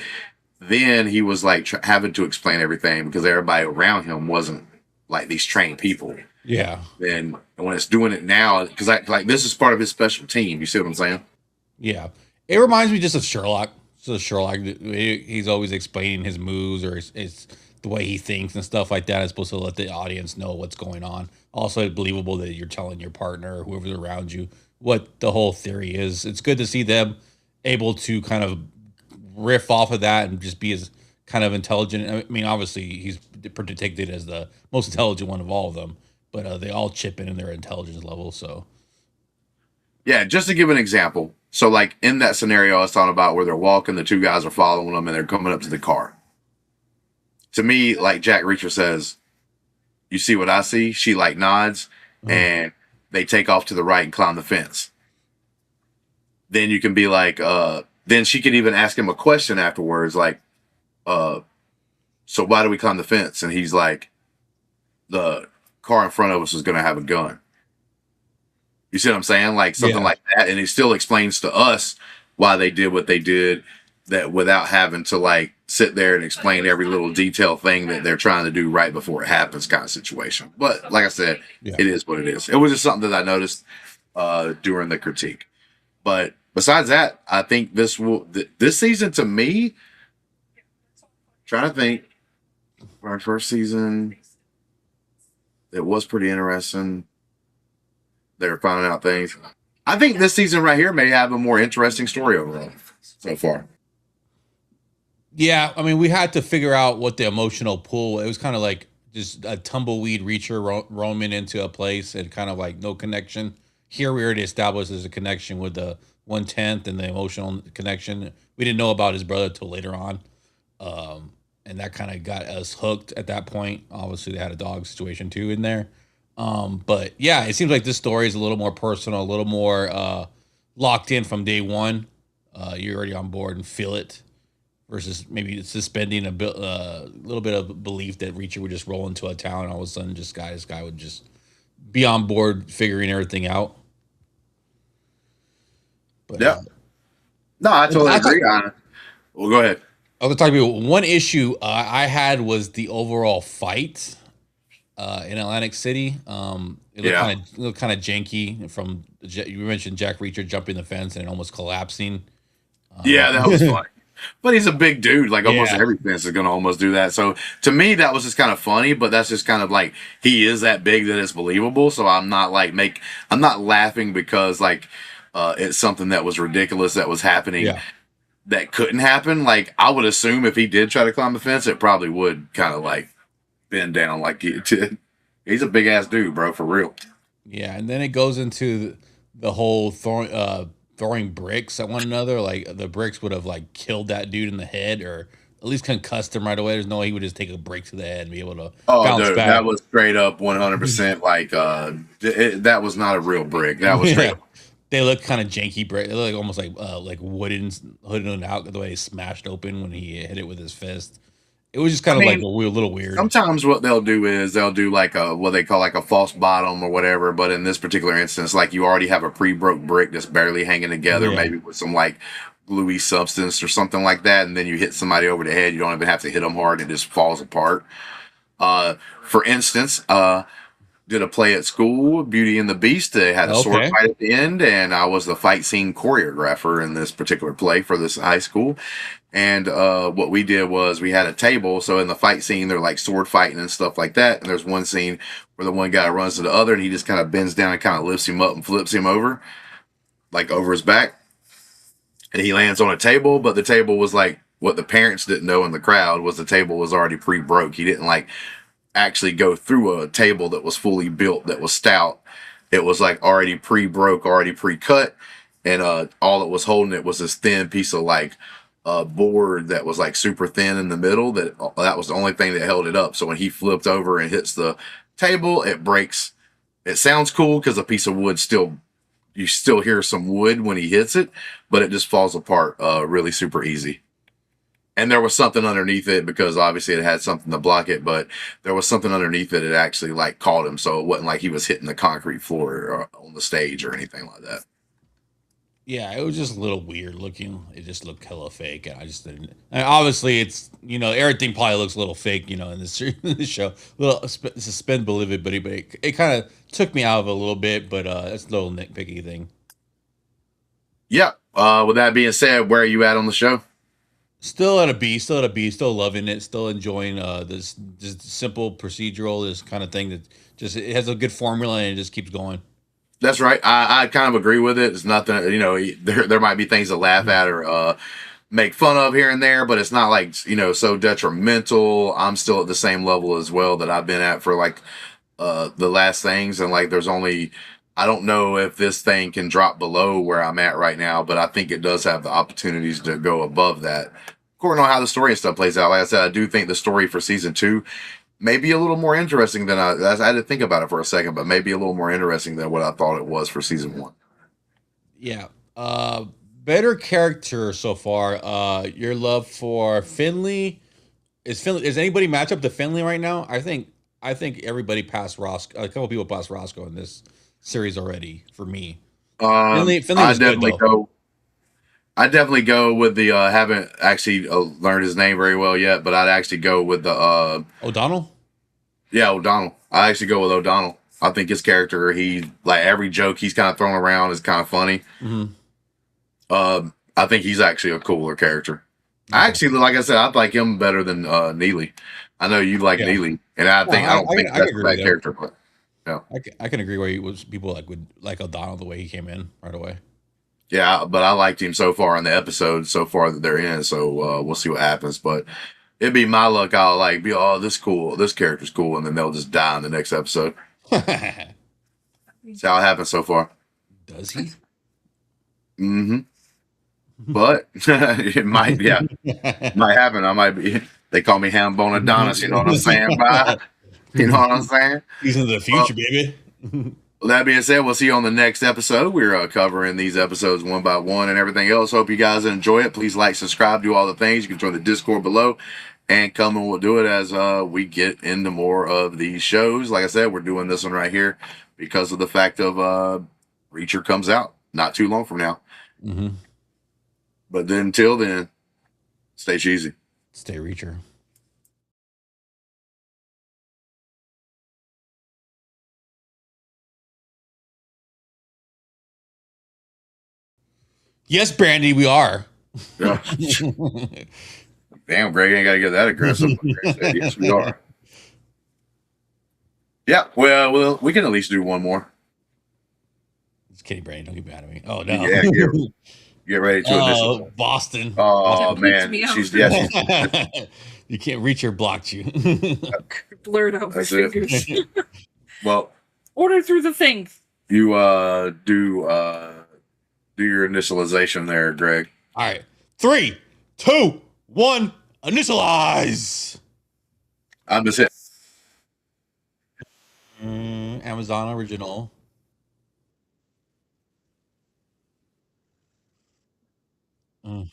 then he was like having to explain everything because everybody around him wasn't like these trained people. Yeah, And when it's doing it now, because like this is part of his special team. You see what I'm saying? yeah. It reminds me just of Sherlock. So Sherlock, he's always explaining his moves or his the way he thinks and stuff like that. It's supposed to let the audience know what's going on. Also, it's believable that you're telling your partner or whoever's around you what the whole theory is. It's good to see them able to kind of riff off of that and just be as kind of intelligent. I mean, obviously, he's predicted as the most intelligent one of all of them, but they all chip in their intelligence level. So, Yeah. Just to give an example, so like in that scenario I was talking about where they're walking, the two guys are following them, and they're coming up to the car. To me, like Jack Reacher says, "You see what I see?" She like nods, and they take off to the right and climb the fence. Then you can be like, then she can even ask him a question afterwards, like, uh, so why do we climb the fence? And he's like, the car in front of us is going to have a gun. You see what I'm saying? Like something yeah, like that. And he still explains to us why they did what they did, that without having to like sit there and explain every little detail thing that they're trying to do right before it happens kind of situation. But like I said, yeah. it is what it is. It was just something that I noticed during the critique. But besides that, I think this season to me, trying to think, for our first season, it was pretty interesting. They were finding out things. I think this season right here may have a more interesting story overall so far. Yeah, I mean, we had to figure out what the emotional pull. It was kind of like just a tumbleweed reacher roaming into a place and kind of like no connection. Here we already established there's a connection with the 1/10 and the emotional connection. We didn't know about his brother till later on, and that kind of got us hooked at that point. Obviously, they had a dog situation too in there, but yeah, it seems like this story is a little more personal, a little more locked in from day one. You're already on board and feel it versus maybe suspending little bit of belief that Reacher would just roll into a town and all of a sudden this guy would just be on board figuring everything out. But Yeah. No, I totally I thought agree on it. Well, go ahead. I was talking about one issue I had was the overall fight in Atlantic City. It Yeah. looked kind of janky you mentioned Jack Reacher jumping the fence and almost collapsing. Yeah, that was funny. But he's a big dude. Like almost Yeah. every fence is going to almost do that. So to me, that was just kind of funny. But that's just kind of like he is that big that it's believable. So I'm not I'm not laughing because like it's something that was ridiculous that was happening Yeah. that couldn't happen. Like I would assume if he did try to climb the fence, it probably would kind of like bend down like he did. He's a big ass dude, bro, for real. Yeah, and then it goes into the whole throwing bricks at one another. Like the bricks would have like killed that dude in the head, or at least concussed him right away. There's no way he would just take a brick to the head and be able to Oh, bounce dude, back. that was straight up 100% like that was not a real brick. That was straight Yeah, up. they look kind of janky brick. They look almost like wooden, hooded out the way he smashed open when he hit it with his fist. It was just I kind of like mean, a little weird. sometimes what they'll do is they'll do like a what they call like a false bottom or whatever. But in this particular instance, like you already have a pre-broke brick that's barely hanging together, Yeah. maybe with some like gluey substance or something like that, and then you hit somebody over the head. You don't even have to hit them hard; it just falls apart. For instance, did a play at school, Beauty and the Beast. They had a sword Okay. fight at the end, and I was the fight scene choreographer in this particular play for this high school. And what we did was we had a table. So in the fight scene, they're like sword fighting and stuff like that. And there's one scene where the one guy runs to the other, and he just kind of bends down and kind of lifts him up and flips him over, like over his back. And he lands on a table, but the table was like what the parents didn't know in the crowd was the table was already pre-broke. He didn't like actually go through a table that was fully built that was stout. It was like already pre-broke, already pre-cut, and all it was holding it was this thin piece of like board that was like super thin in the middle. That was the only thing that held it up. So when he flipped over and hits the table, it breaks. It sounds cool because a piece of wood still you still hear some wood when he hits it, but it just falls apart really super easy. And there was something underneath it because obviously it had something to block it, but there was something underneath it that actually like caught him, so it wasn't like he was hitting the concrete floor or on the stage or anything like that. Yeah, it was just a little weird looking. It just looked hella fake, and I just didn't. And obviously, it's everything probably looks a little fake, in this in this show. Little suspend believability, but it kind of took me out of it a little bit. But that's a little nitpicky thing. Yeah. With that being said, where are you at on the show? Still at a B, still at a B, still loving it, still enjoying this simple procedural, this kind of thing that just it has a good formula and it just keeps going. That's right. I kind of agree with it. It's nothing, there might be things to laugh at or make fun of here and there, but it's not like, so detrimental. I'm still at the same level as well that I've been at for like the last things. And like, I don't know if this thing can drop below where I'm at right now, but I think it does have the opportunities to go above that. According on how the story and stuff plays out. Like I said, I do think the story for season 2 maybe a little more interesting than I had to think about it for a second, but maybe a little more interesting than what I thought it was for season 1. Yeah. Better character so far. Your love for Finley is anybody match up to Finley right now? I think everybody passed Roscoe. A couple people passed Roscoe in this series already for me. Finley I was good definitely though. go. I definitely go with the. Haven't actually learned his name very well yet, but I'd actually go with the. O'Donnell. Yeah, O'Donnell. I actually go with O'Donnell. I think his character, he like every joke he's kind of thrown around is kind of funny. Mm-hmm. I think he's actually a cooler character. I Okay. actually, like I said, I like him better than Neely. I know you like Yeah. Neely, and No, I don't think I can that's a agree with bad you. character, but yeah, I can agree where he was. People would like O'Donnell the way he came in right away. yeah. But I liked him so far in the episode so far that they're in. So we'll see what happens. But it'd be my luck. I'll like be this cool, this character's cool, and then they'll just die in the next episode. That's how it happens so far. Does he? Mm-hmm. But it might, yeah, might happen. I might be. They call me Ham Bone Adonis. You know what I'm saying? Bye. You know what I'm saying? He's into the Well, future, baby. that being said, we'll see you on the next episode. We're covering these episodes one by one and everything else. Hope you guys enjoy it. Please like, subscribe, do all the things. You can join the Discord below and come and we'll do it as we get into more of these shows. Like I said, we're doing this one right here because of the fact of Reacher comes out not too long from now. Mm-hmm. But then until then, stay cheesy. Stay Reacher. Yes, Brandy, we are. Yeah. Damn, Greg ain't got to get that aggressive. Yes, we are. Yeah, well, we can at least do one more. It's Kitty Brain. Don't get mad at me. Oh no. Yeah, get ready to initial. Boston. Oh That creeps man, me out. she's You can't reach her. Blocked you. Blurred out my That's it. fingers. Well, Order through the thing. you do your initialization there, Greg. All right. 3, 2, 1. Initialize. I'm just hitting. Amazon original. Mm.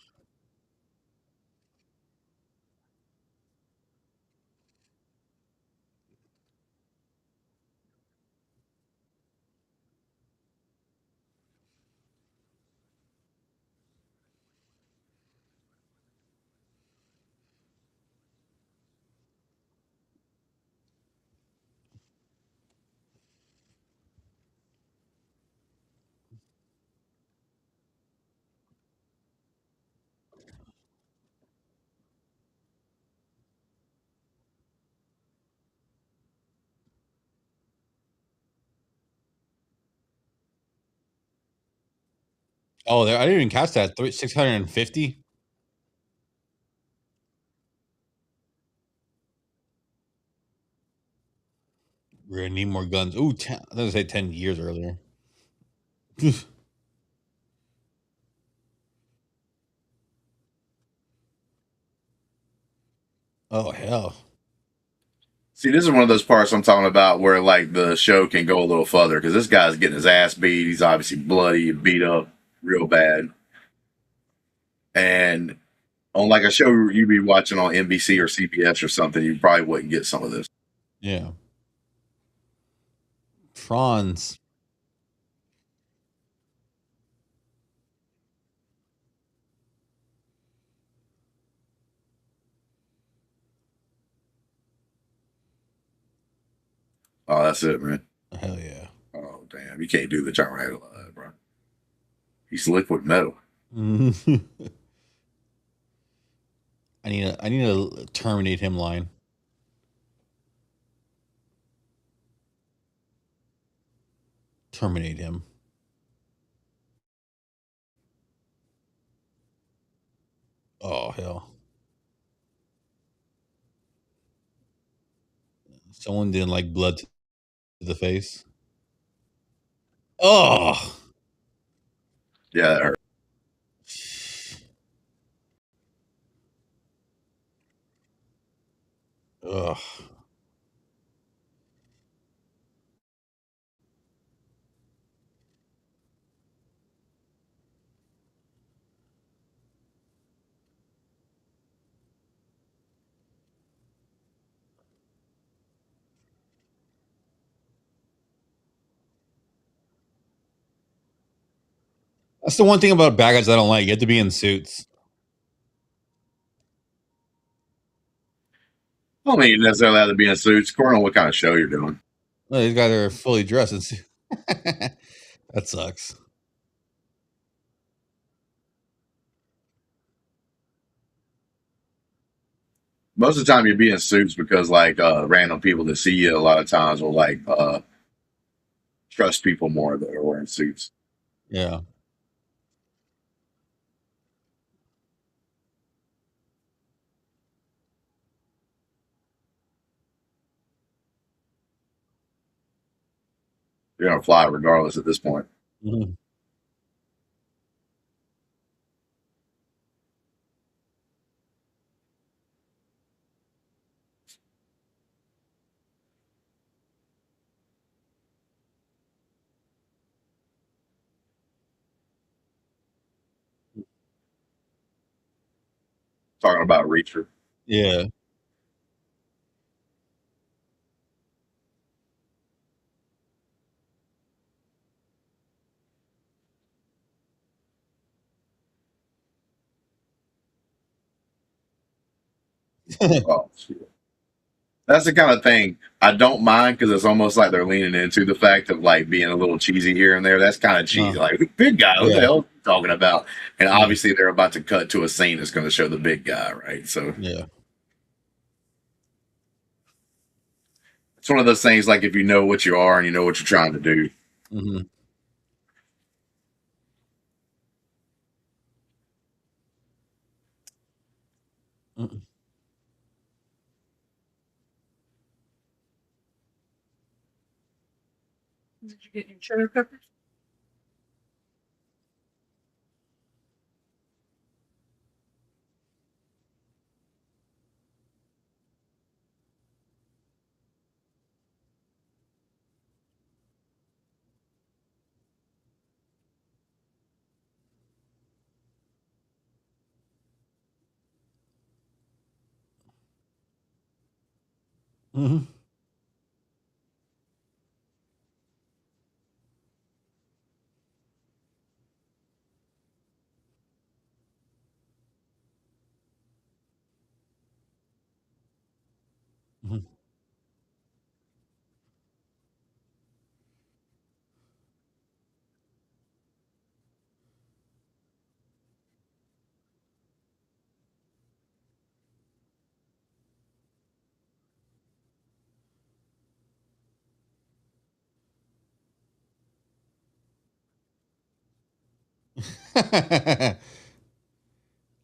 Oh, there. I didn't even catch that. 650. We're gonna need more guns. Ooh, 10, I was gonna say 10 years earlier. Oh hell. See, this is one of those parts I'm talking about where like the show can go a little further because this guy's getting his ass beat. He's obviously bloody and beat up real bad. And on like a show you'd be watching on NBC or CBS or something, you probably wouldn't get some of this. Yeah. Franz. Oh, that's it, man. Hell yeah. Oh, damn. You can't do the Terminator like that, bro. He's liquid metal. I need to terminate him line. Terminate him. Oh hell. Someone didn't like blood to the face. Oh. Yeah, that hurt. Ugh. That's the one thing about bad guys I don't like. You have to be in suits. I don't mean necessarily have to be in suits. According on what kind of show you're doing. No, these guys are fully dressed. That sucks. Most of the time, you'd be in suits because like random people that see you a lot of times will like trust people more that are wearing suits. Yeah. You're gonna fly regardless at this point. Mhm. Talking about Reacher. Yeah. Oh, shit. That's the kind of thing I don't mind because it's almost like they're leaning into the fact of like being a little cheesy here and there. That's kind of cheesy. Like big guy, what the Yeah. hell are you talking about? And Yeah. obviously they're about to cut to a scene that's going to show the big guy, right? So Yeah. it's one of those things like if you know what you are and you know what you're trying to do. Mm-hmm. Mm-hmm. Did you get your cheddar peppers? Mm-hmm.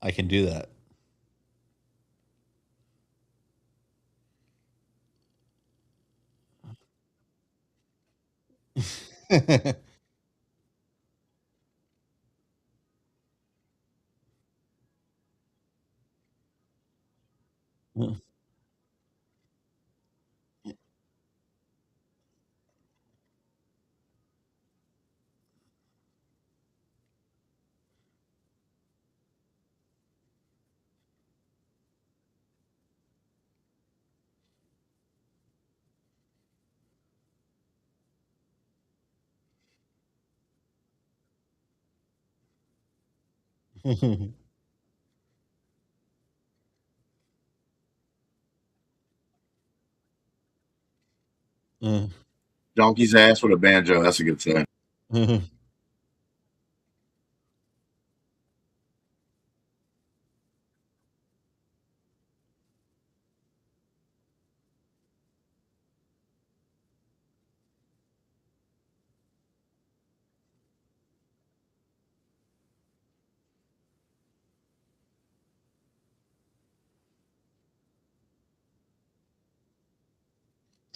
I can do that. Donkey's ass with a banjo. That's a good thing.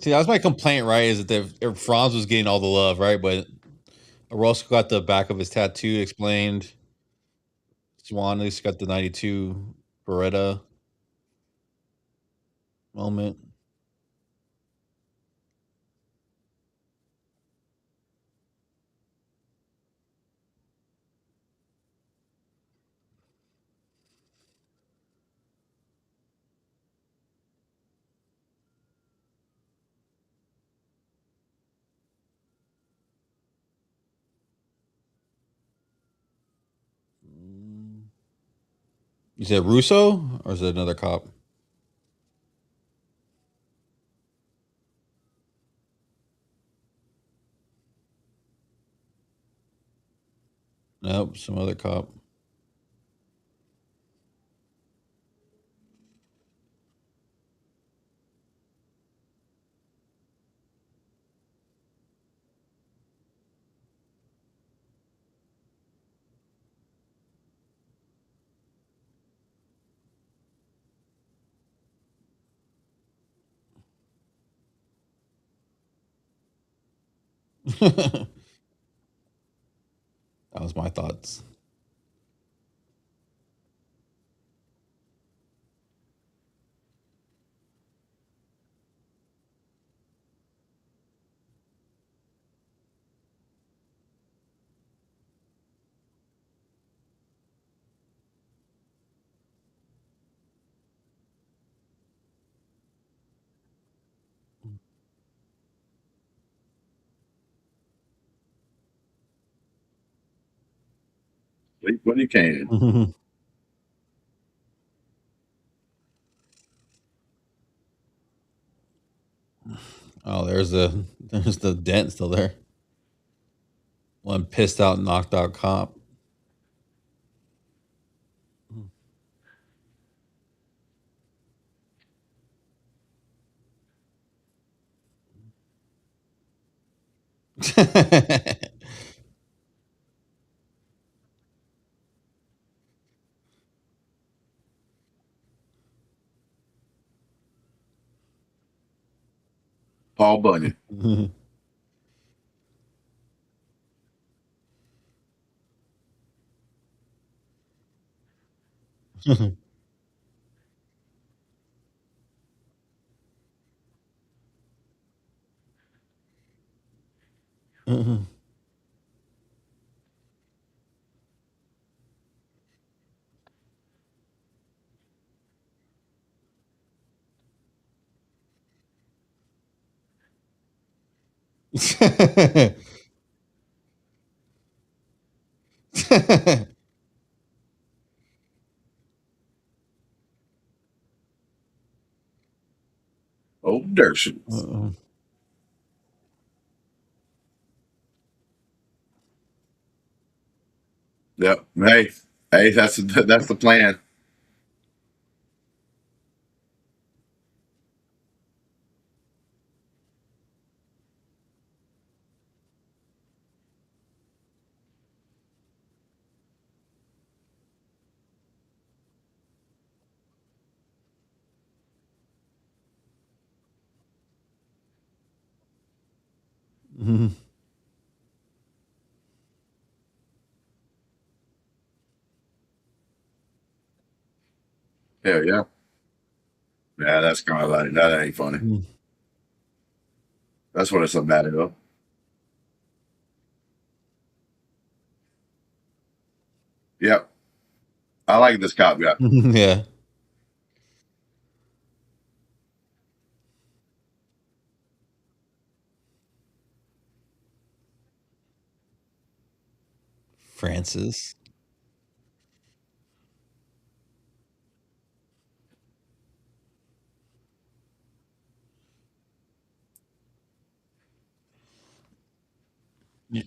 See, that was my complaint, right? Is that Franz was getting all the love, right? But Orozco got the back of his tattoo explained. Swan at least got the 92 Beretta moment. You said Russo or is it another cop? Nope, some other cop. That was my thoughts. Sleep when you can. Oh, there's the dent still there. One pissed out, knocked out cop. Paul Bunyan. Oh, Dershon. Yep. Hey, that's the plan. Hell yeah. Yeah, that's kind of like that ain't funny. That's what it's about, though. Yep. I like this cop guy. Yeah. Francis. Yeah.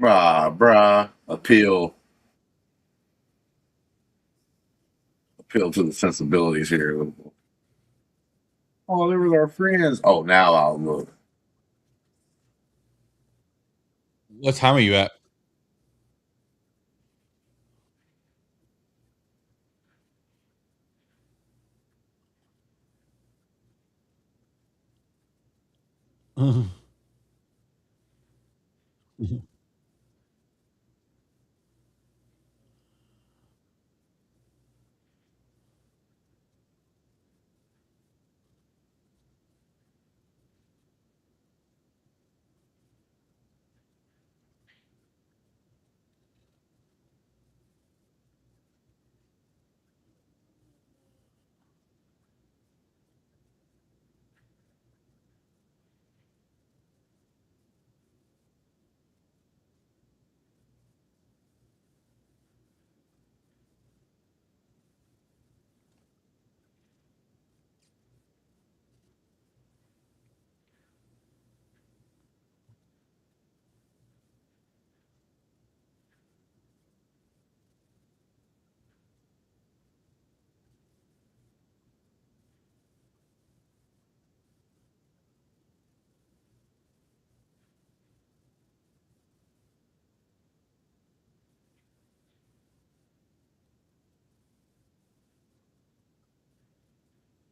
Bruh. Appeal to the sensibilities here. Oh, they were our friends. Oh, now I'll look. What time are you at?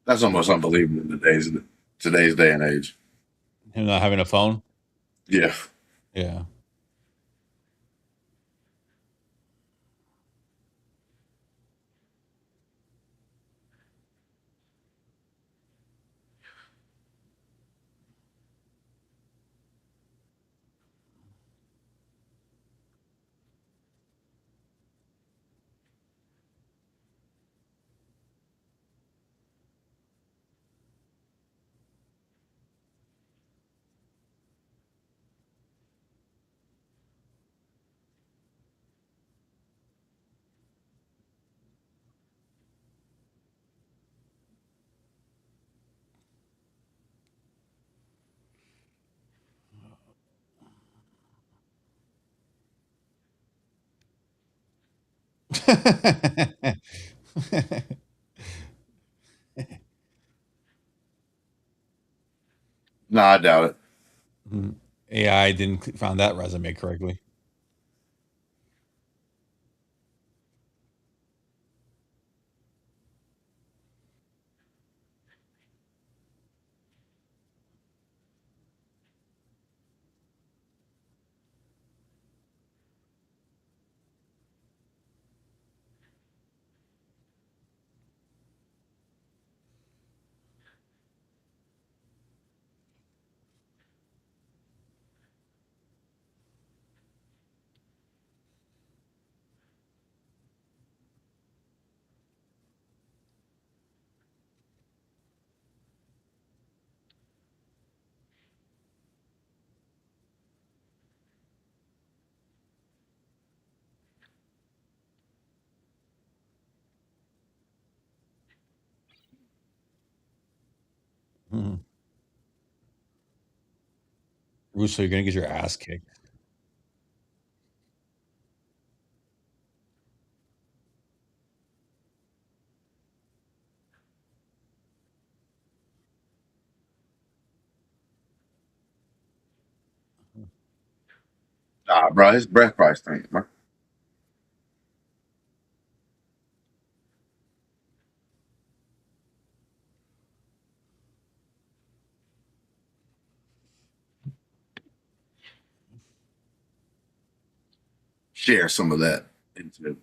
That's almost unbelievable in today's day and age. Him not having a phone? Yeah. Yeah. No, I doubt it. AI didn't found that resume correctly. Mhm. Russo, you're gonna get your ass kicked. Nah, bro, his breath probably stinks, bro. Share some of that into.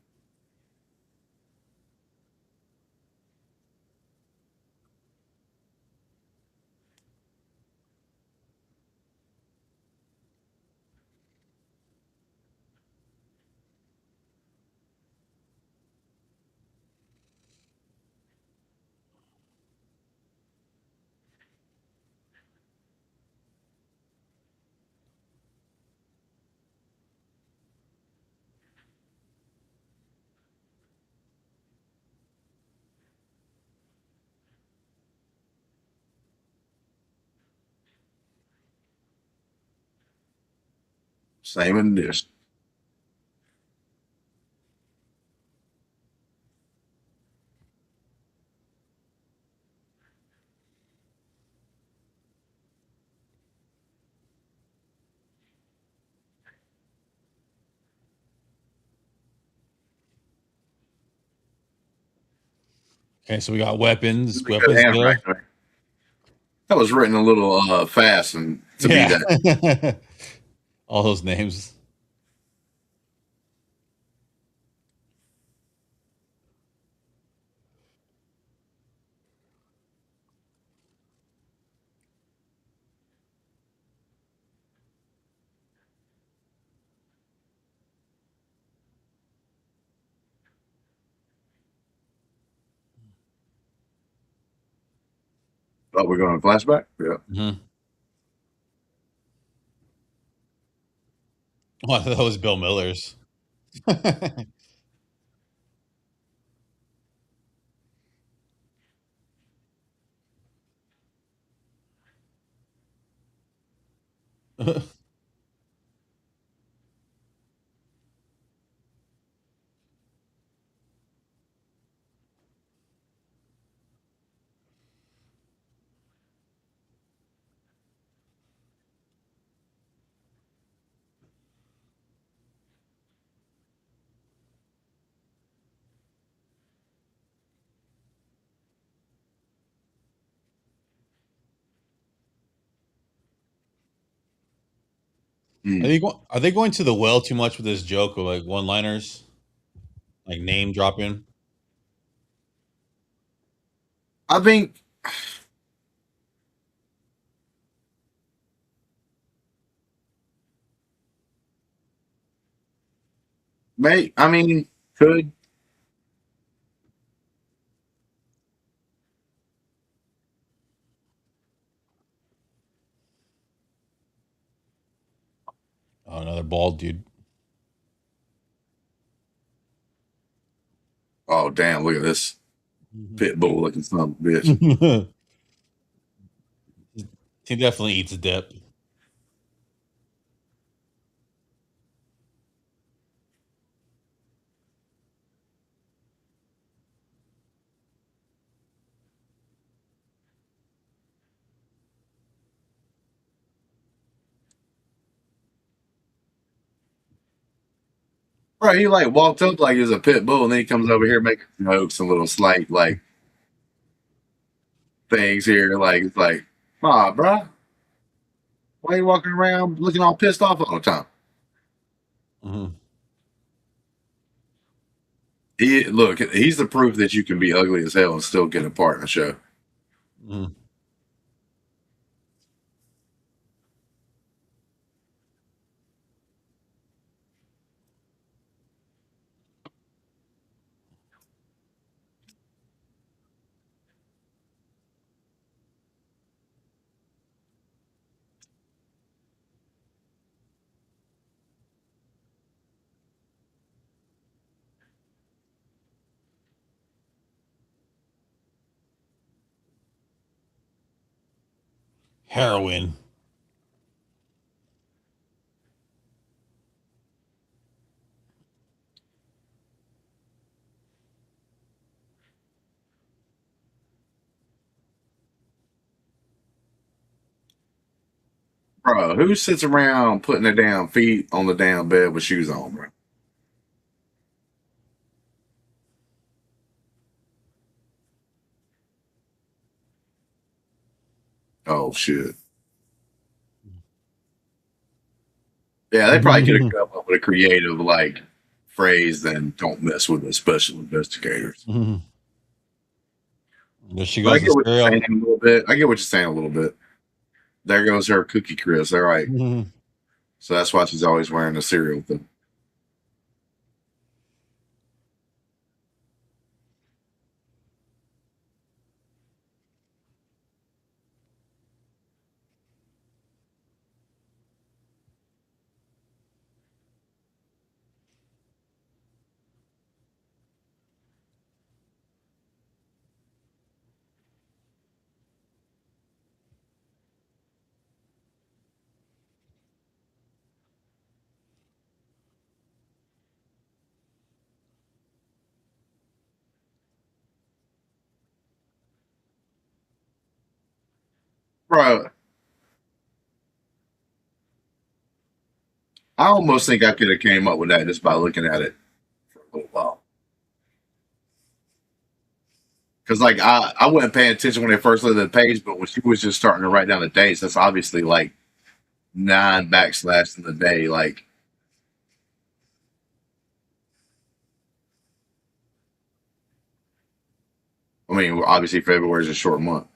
Same in this. Okay, so we got weapons. Really good Weapons handwriting. there. Right? That was written a little fast and to be Yeah. that. All those names. Oh, we're going to flashback. Yeah. Mm-hmm. Oh, that was Bill Miller's. Mm. Are they going to the well too much with this joke or like one liners, like name dropping? I think, may I mean, could Oh, another bald dude. oh damn, look at this pit bull looking son of a bitch. He definitely eats dip. Bro, he like walked up like he was a pit bull, and then he comes over here making jokes and little slight like things here. Like it's like, ah, bro, why you walking around looking all pissed off all the time? Mhm. He's the proof that you can be ugly as hell and still get a part in the show. Mhm. Heroin. Bro, who sits around putting their damn feet on the damn bed with shoes on, bro? Oh shit. Yeah, they probably could have come up with a creative like phrase then don't mess with the special investigators. Mhm. There she But I goes, the get what you're cereal. saying a little bit. I get what you're saying a little bit. There goes her cookie Chris. All right. Mhm. So that's why she's always wearing the cereal thing. Bro, I almost think I could have came up with that just by looking at it for a little while. Because like I wasn't paying attention when they first looked at the page, but when she was just starting to write down the dates, that's obviously like 9 backslash in the day. Like, I mean, obviously February is a short month.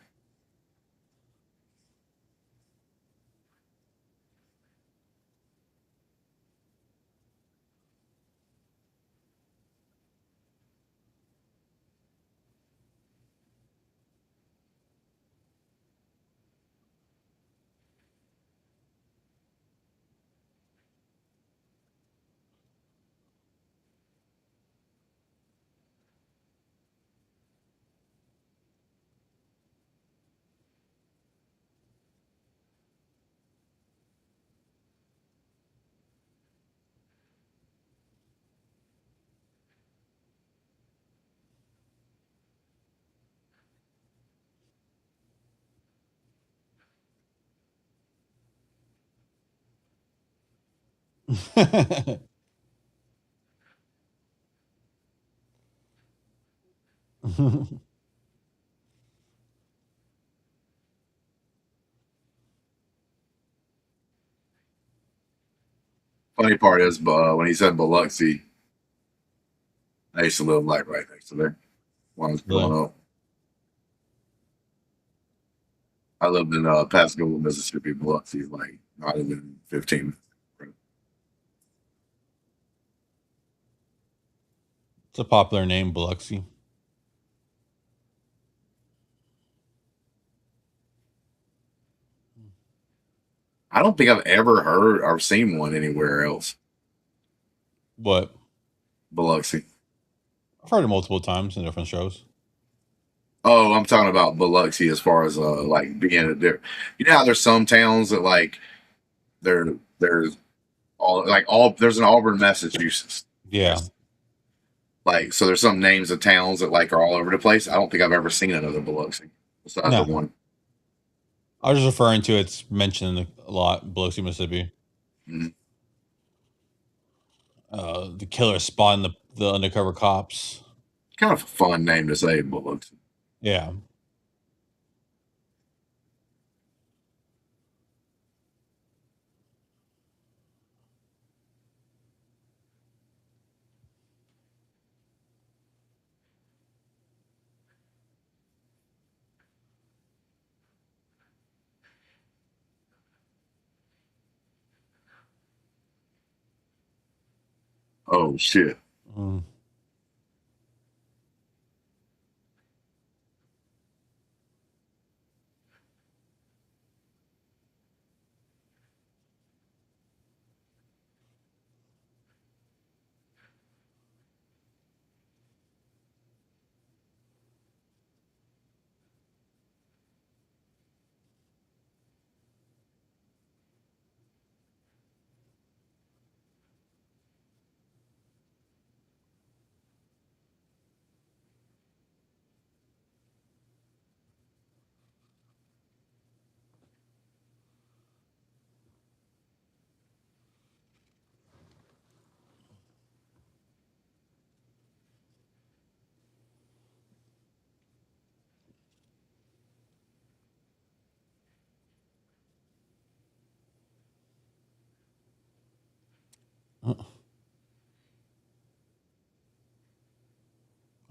Funny part is, when he said Biloxi, I used to live like right next to there when I was Yeah. growing up. I lived in Pascagoula, Mississippi, Biloxi, like not even 15 minutes. It's a popular name, Biloxi. I don't think I've ever heard or seen one anywhere else. But Biloxi. I've heard it multiple times in different shows. Oh, I'm talking about Biloxi as far as like being a different. You know how there's some towns that like there's all there's an Auburn, Massachusetts. Yeah. Like so there's some names of towns that like are all over the place. I don't think I've ever seen another Biloxi besides the No. one. I was just referring to it's mentioned a lot, Biloxi, Mississippi. Mhm. The killer spotting the undercover cops. Kind of a fun name to say, but Yeah. oh shit. Mm.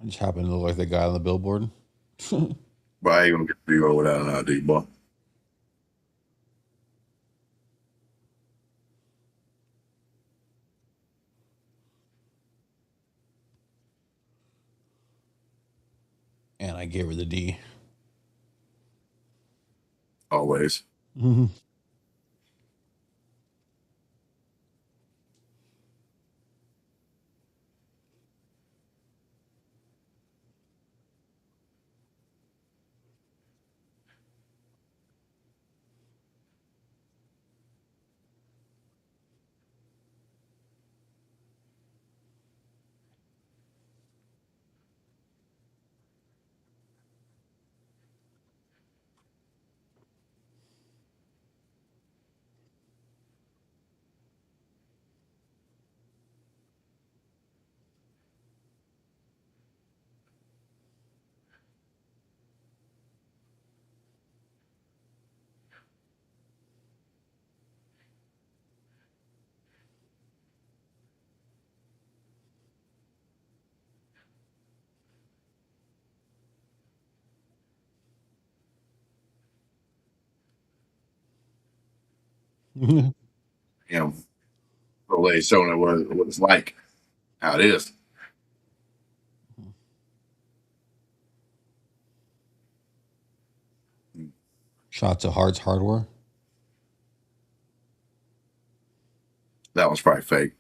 I just happened to look like the guy on the billboard. But I ain't gonna get to do it without an ID, boy. And I gave her the D. Always. Mm-hmm. You know, really showing it what it's like, how it is. Shots of Hearts Hardware. That was probably fake.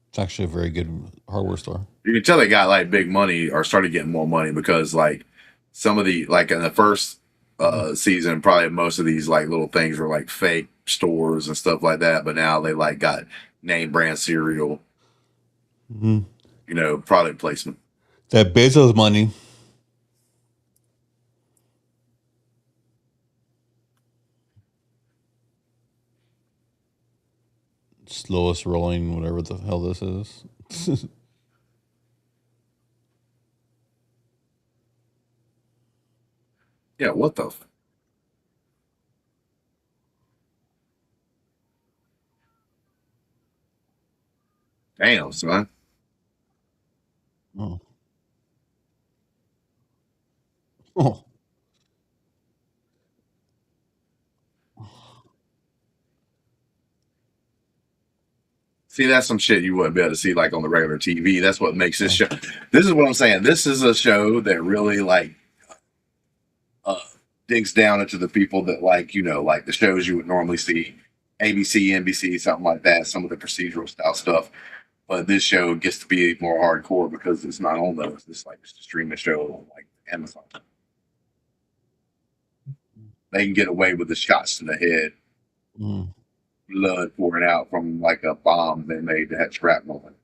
It's actually a very good hardware store. You can tell they got like big money or started getting more money because like some of the like in the first season, probably most of these like little things were like fake stores and stuff like that. But now they like got name brand cereal, Mm-hmm. product placement. That Bezos money. Slowest rolling, whatever the hell this is. Yeah, what the damn, son. Oh. Oh. See, that's some shit you wouldn't be able to see like on the regular TV. That's what makes this Oh. show. This is what I'm saying. This is a show that really like uh, digs down into the people that like the shows you would normally see, ABC, NBC, something like that. Some of the procedural style stuff. But this show gets to be more hardcore because it's not on those. It's like it's a streaming show on like Amazon. They can get away with the shots to the head, Mm. blood pouring out from like a bomb they made that had shrapnel in it.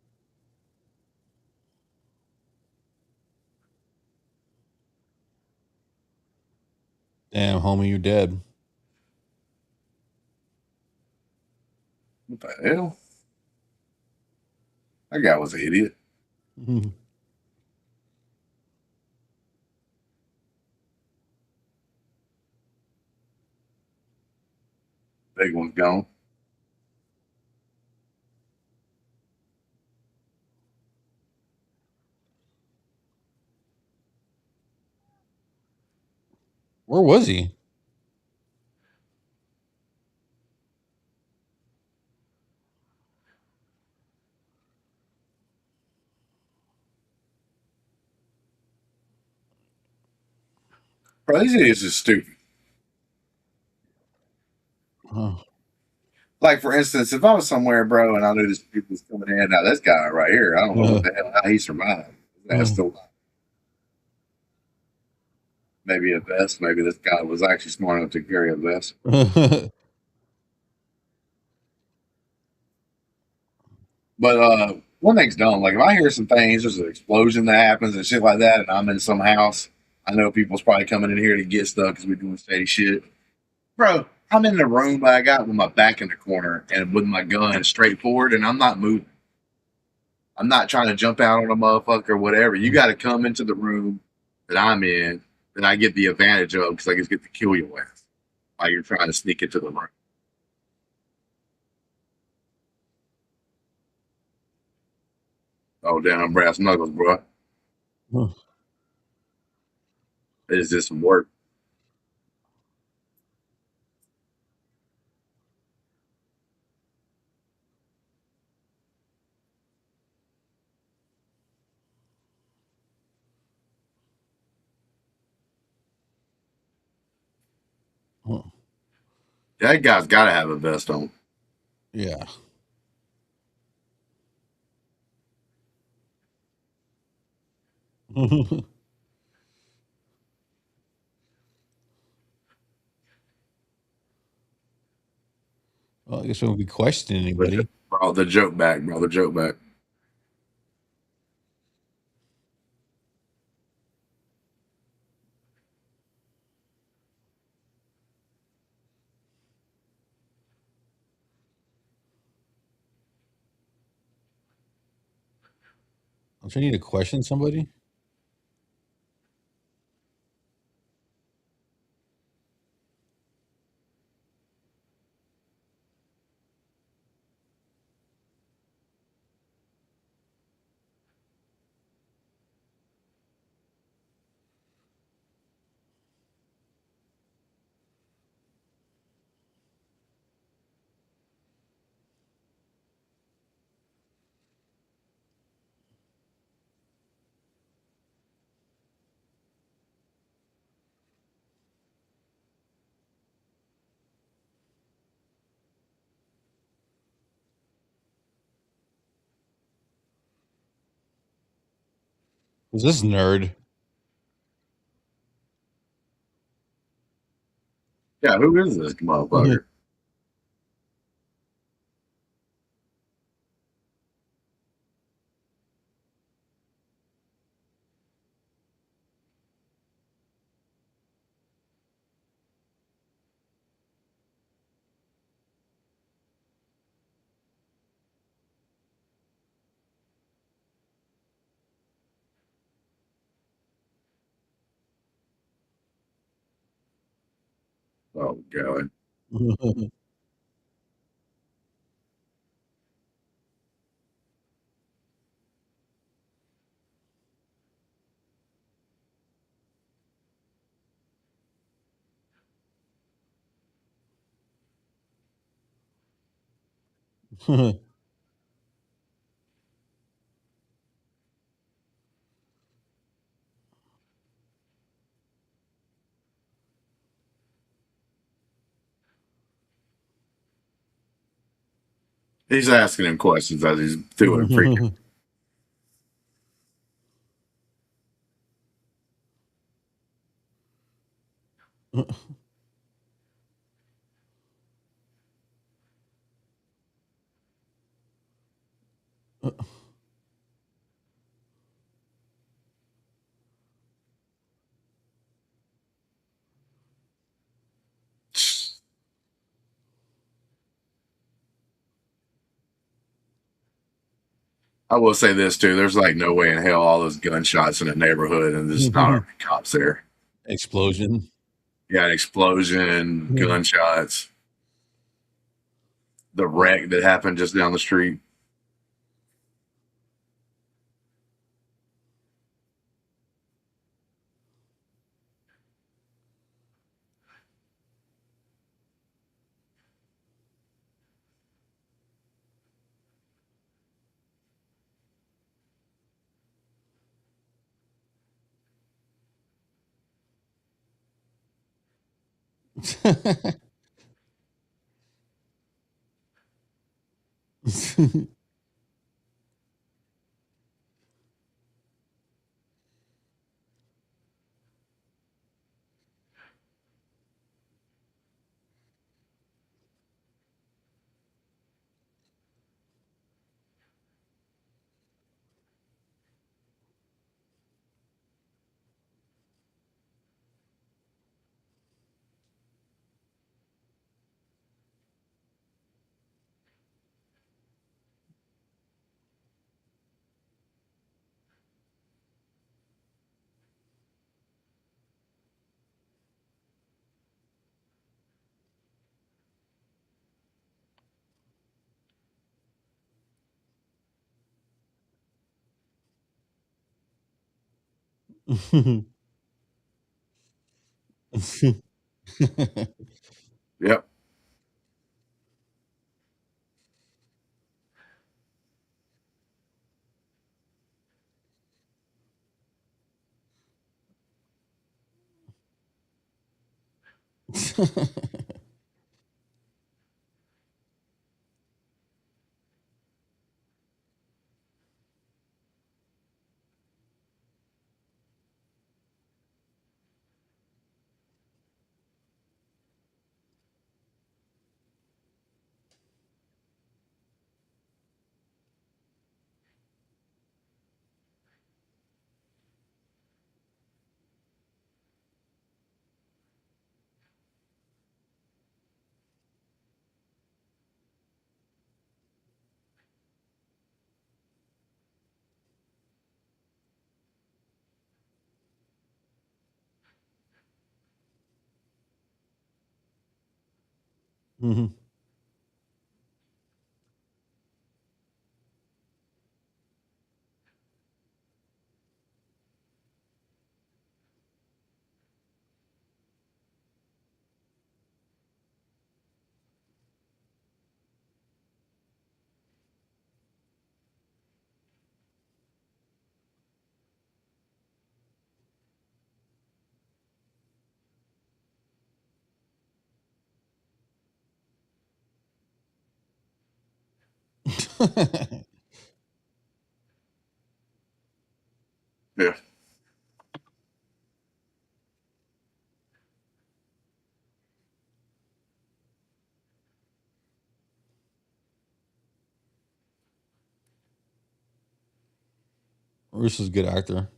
Damn, homie, you're dead. What the hell? That guy was an idiot. Big one's gone. Where was he? Bro, these idiots are stupid. Oh. Like, for instance, if I was somewhere, bro, and I knew this dude was coming in, now this guy right here, I don't know what the hell, how he survived. That's still maybe a vest. Maybe this guy was actually smart enough to carry a vest. But one thing's dumb. Like, if I hear some things, there's an explosion that happens and shit like that, and I'm in some house, I know people's probably coming in here to get stuff because we're doing steady shit. Bro, I'm in the room I got with my back in the corner and with my gun straight forward, and I'm not moving. I'm not trying to jump out on a motherfucker or whatever. You got to come into the room that I'm in that I get the advantage of because I just get to kill your ass while you're trying to sneak into the room. Oh, damn, brass knuckles, bro. It is just some work. That guy's got to have a vest on. Yeah. Well, I guess we won't be questioning anybody. Bro, the joke back, bro. The joke back. Don't you need to question somebody? Who's this nerd? Yeah, who is this motherfucker? Oh, God. He's asking him questions as he's doing freaking. I will say this too. There's like no way in hell all those gunshots in a neighborhood and there's not already cops there. Explosion. Yeah, an explosion, gunshots, the wreck that happened just down the street. Yep. Mhm. Yeah. Russo's a good actor.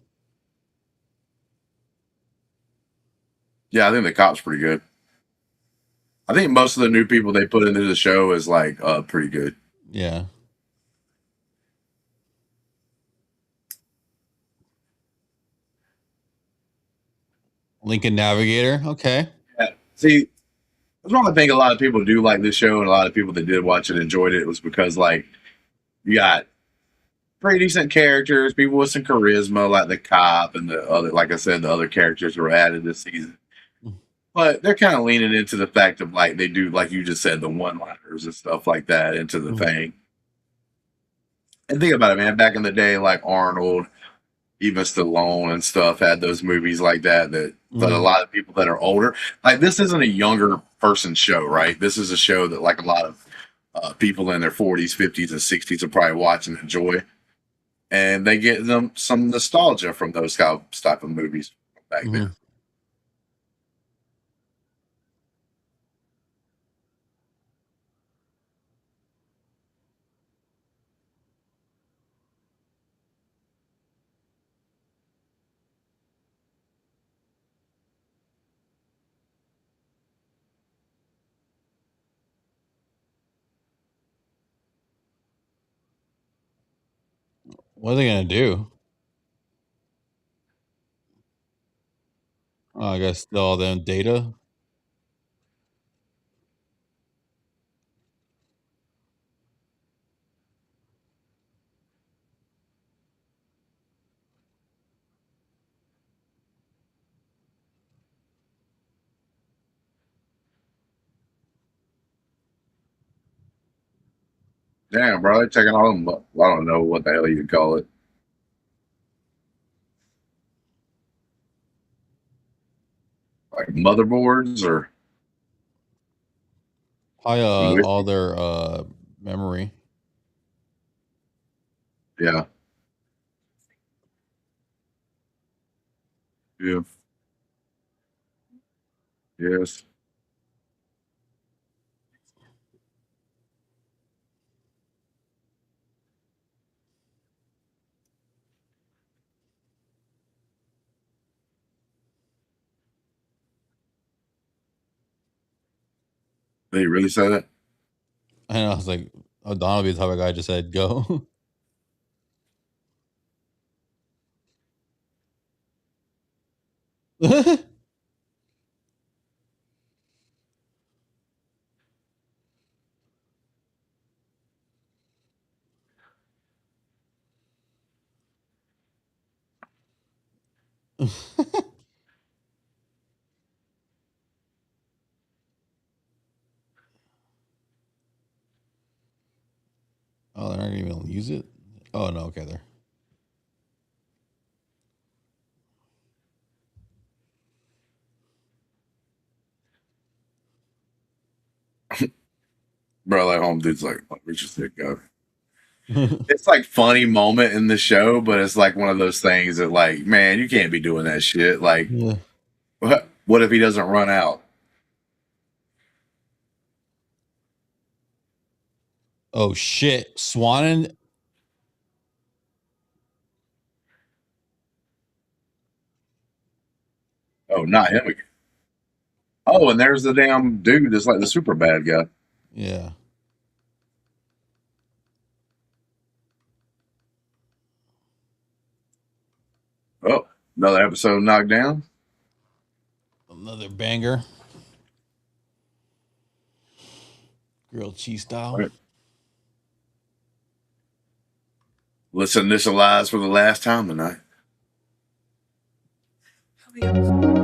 Yeah, I think the cop's pretty good. I think most of the new people they put into the show is like pretty good. Yeah. Lincoln Navigator. Okay. Yeah. See, that's why I think a lot of people do like this show, and a lot of people that did watch it enjoyed it. Was because like you got pretty decent characters, people with some charisma, like the cop and the other. Like I said, the other characters were added this season, but they're kind of leaning into the fact of like they do, like you just said, the one-liners and stuff like that into the Mhm. thing. And think about it, man. Back in the day, like Arnold, even Stallone and stuff had those movies like that. That a Mhm. lot of people that are older, like this isn't a younger person show, right? This is a show that like a lot of people in their 40s, 50s, and 60s will probably watch and enjoy, and they get them some nostalgia from those type of movies back then. Mhm. What are they gonna do? Oh, I guess all them data. Damn, bro, they're taking all them. I don't know what the hell you call it, like motherboards or Probably with. all their memory. Yeah, yeah, yes. They really say that. And I was like, oh, Donald be the type of guy just said go. Oh, they're not gonna even use it. Oh no, okay, there. Bro, that home dude's like, oh, we just did go. It's like funny moment in the show, but it's like one of those things that like, man, you can't be doing that shit. Like, Yeah. what if he doesn't run out? Oh shit, Swannon. Oh, not him again. Oh, and there's the damn dude that's like the super bad guy. Yeah. Oh, another episode knocked down. Another banger. Grilled cheese All style. right. Listen, this lies for the last time tonight. How many episodes?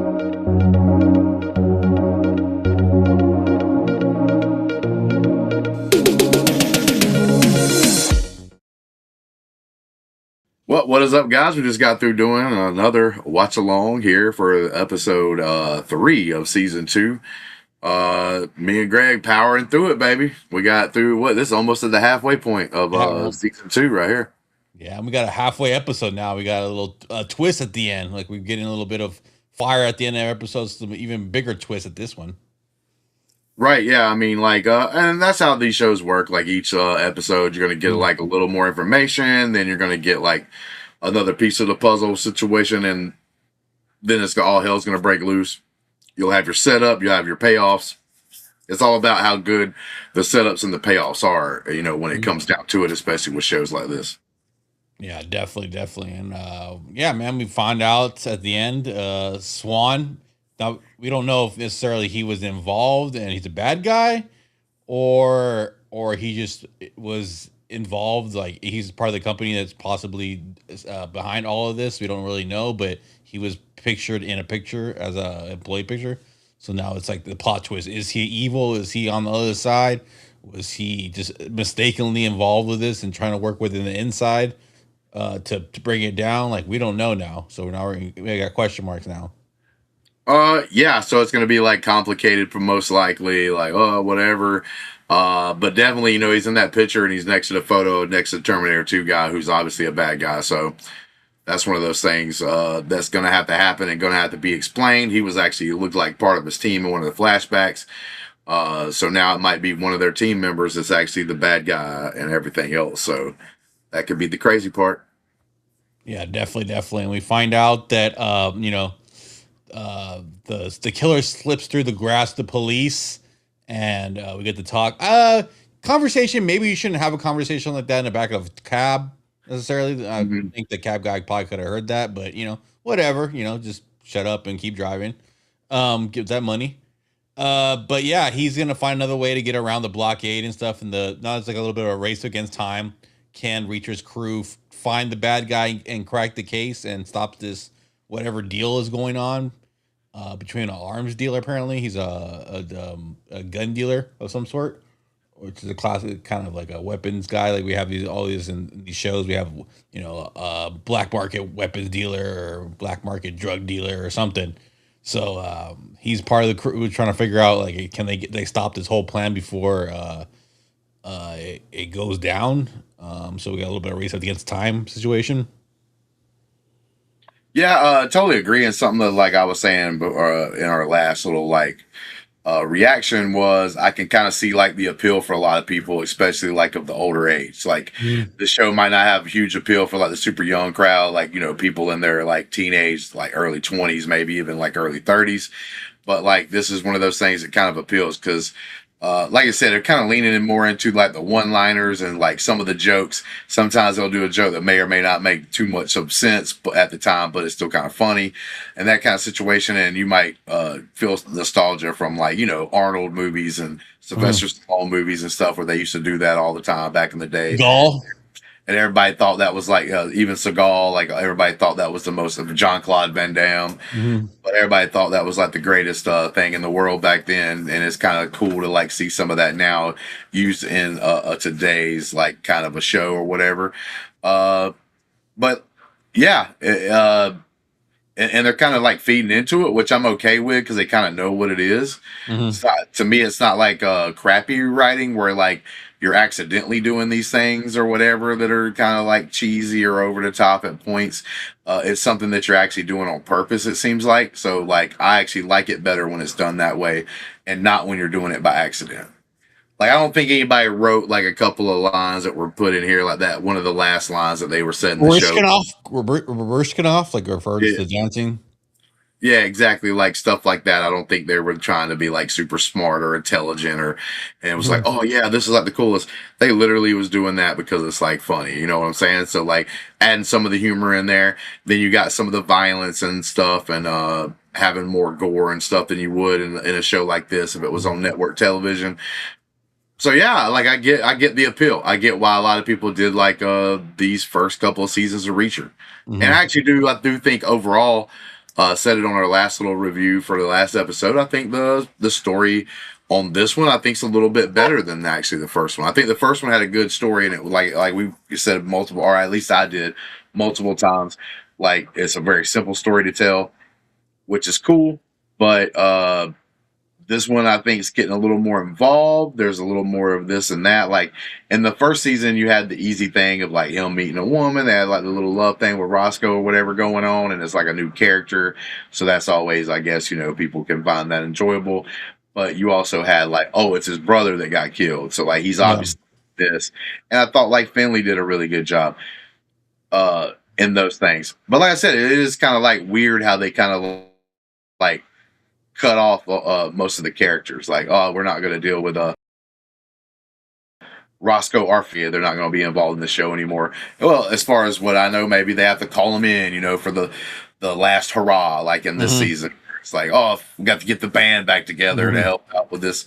Well, what is up, guys? We just got through doing another watch along here for episode 3 of season 2. Me and Greg powering through it, baby. We got through what? This is almost at the halfway point of Yeah, man. season 2 right here. Yeah, and we got a halfway episode now. We got a little twist at the end. Like we're getting a little bit of fire at the end of episodes. Some even bigger twist at this one. Right, yeah. I mean, like, and that's how these shows work. Like each episode, you're gonna get Mm. like a little more information, then you're gonna get like another piece of the puzzle situation, and then it's all hell's gonna break loose. You'll have your setup, you'll have your payoffs. It's all about how good the setups and the payoffs are, you know, when it comes down to it, especially with shows like this. Yeah, definitely, definitely. And yeah, man, we find out at the end, Swan. Now we don't know if necessarily he was involved and he's a bad guy, or he just was involved. Like he's part of the company that's possibly behind all of this. We don't really know, but he was pictured in a picture as a employee picture. So now it's like the plot twist: is he evil? Is he on the other side? Was he just mistakenly involved with this and trying to work within the inside? To bring it down. Like we don't know now, so now we got question marks now. Yeah, so it's gonna be like complicated for most likely, like, oh, whatever. But definitely, you know, he's in that picture and he's next to the photo next to the Terminator 2 guy who's obviously a bad guy. So that's one of those things that's gonna have to happen and gonna have to be explained. He was actually looked like part of his team in one of the flashbacks. So now it might be one of their team members that's actually the bad guy and everything else. So that could be the crazy part. Yeah, definitely, definitely. And we find out that the killer slips through the grass to police, and we get to talk. Conversation. Maybe you shouldn't have a conversation like that in the back of a cab. necessarily. I Mhm. think the cab guy probably could have heard that, but whatever. Just shut up and keep driving. Give that money. But yeah, he's gonna find another way to get around the blockade and stuff. And now it's like a little bit of a race against time. Can Reacher's crew find the bad guy and crack the case and stop this whatever deal is going on between an arms dealer? Apparently, he's a gun dealer of some sort, which is a classic kind of like a weapons guy. Like we have all these in these shows. We have a black market weapons dealer or black market drug dealer or something. So he's part of the crew trying to figure out like can they stop this whole plan before it goes down. So we got a little bit of race against time situation. Yeah, totally agree. And something that, like I was saying, in our last little reaction was I can kind of see like the appeal for a lot of people, especially like of the older age. Like Mhm. the show might not have huge appeal for like the super young crowd, like people in their like teenage, like early 20s, maybe even like early 30s. But like this is one of those things that kind of appeals because like I said, they're kind of leaning in more into like the one-liners and like some of the jokes. Sometimes they'll do a joke that may or may not make too much of sense, but at the time, but it's still kind of funny, and that kind of situation. And you might feel nostalgia from like Arnold movies and Mhm. Sylvester Stallone movies and stuff where they used to do that all the time back in the day, Gall. and everybody thought that was like even Seagal, like everybody thought that was the most of John Claude Van Damme, Mhm. but everybody thought that was like the greatest thing in the world back then, and it's kind of cool to like see some of that now used in today's like kind of a show or whatever. Uh, but yeah, and they're kind of like feeding into it, which I'm okay with because they kind of know what it is. Mhm. It's not, to me, it's not like crappy writing where like you're accidentally doing these things or whatever that are kind of like cheesy or over the top at points. It's something that you're actually doing on purpose, it seems like. So like I actually like it better when it's done that way and not when you're doing it by accident. Like I don't think anybody wrote like a couple of lines that were put in here like that. One of the last lines that they were said in the show. Reverse like referred to dancing. Yeah, exactly. Like stuff like that. I don't think they were trying to be like super smart or intelligent and it was like, Mhm. oh yeah, this is like the coolest. They literally was doing that because it's like funny. You know what I'm saying? So like adding some of the humor in there, then you got some of the violence and stuff and having more gore and stuff than you would in a show like this if it was on network television. So yeah, like I get the appeal. I get why a lot of people did like these first couple of seasons of Reacher. And Mhm. I do think overall, said it on our last little review for the last episode. I think the story on this one I think's a little bit better than actually the first one. I think the first one had a good story and it was like we said multiple, or at least I did multiple times. Like it's a very simple story to tell, which is cool. But this one I think is getting a little more involved. There's a little more of this and that. Like in the first season, you had the easy thing of like him meeting a woman. They had like the little love thing with Roscoe or whatever going on, and it's like a new character. So that's always, I guess, people can find that enjoyable. But you also had like, oh, it's his brother that got killed. So like he's Yeah. obviously this. And I thought like Finley did a really good job in those things. But like I said, it is kind of like weird how they kind of like cut off most of the characters. Like, oh, we're not going to deal with Roscoe Arfia. They're not going to be involved in the show anymore. Well, as far as what I know, maybe they have to call him in, for the last hurrah, like in this Mhm. season. It's like, oh, we got to get the band back together to Mhm. help out with this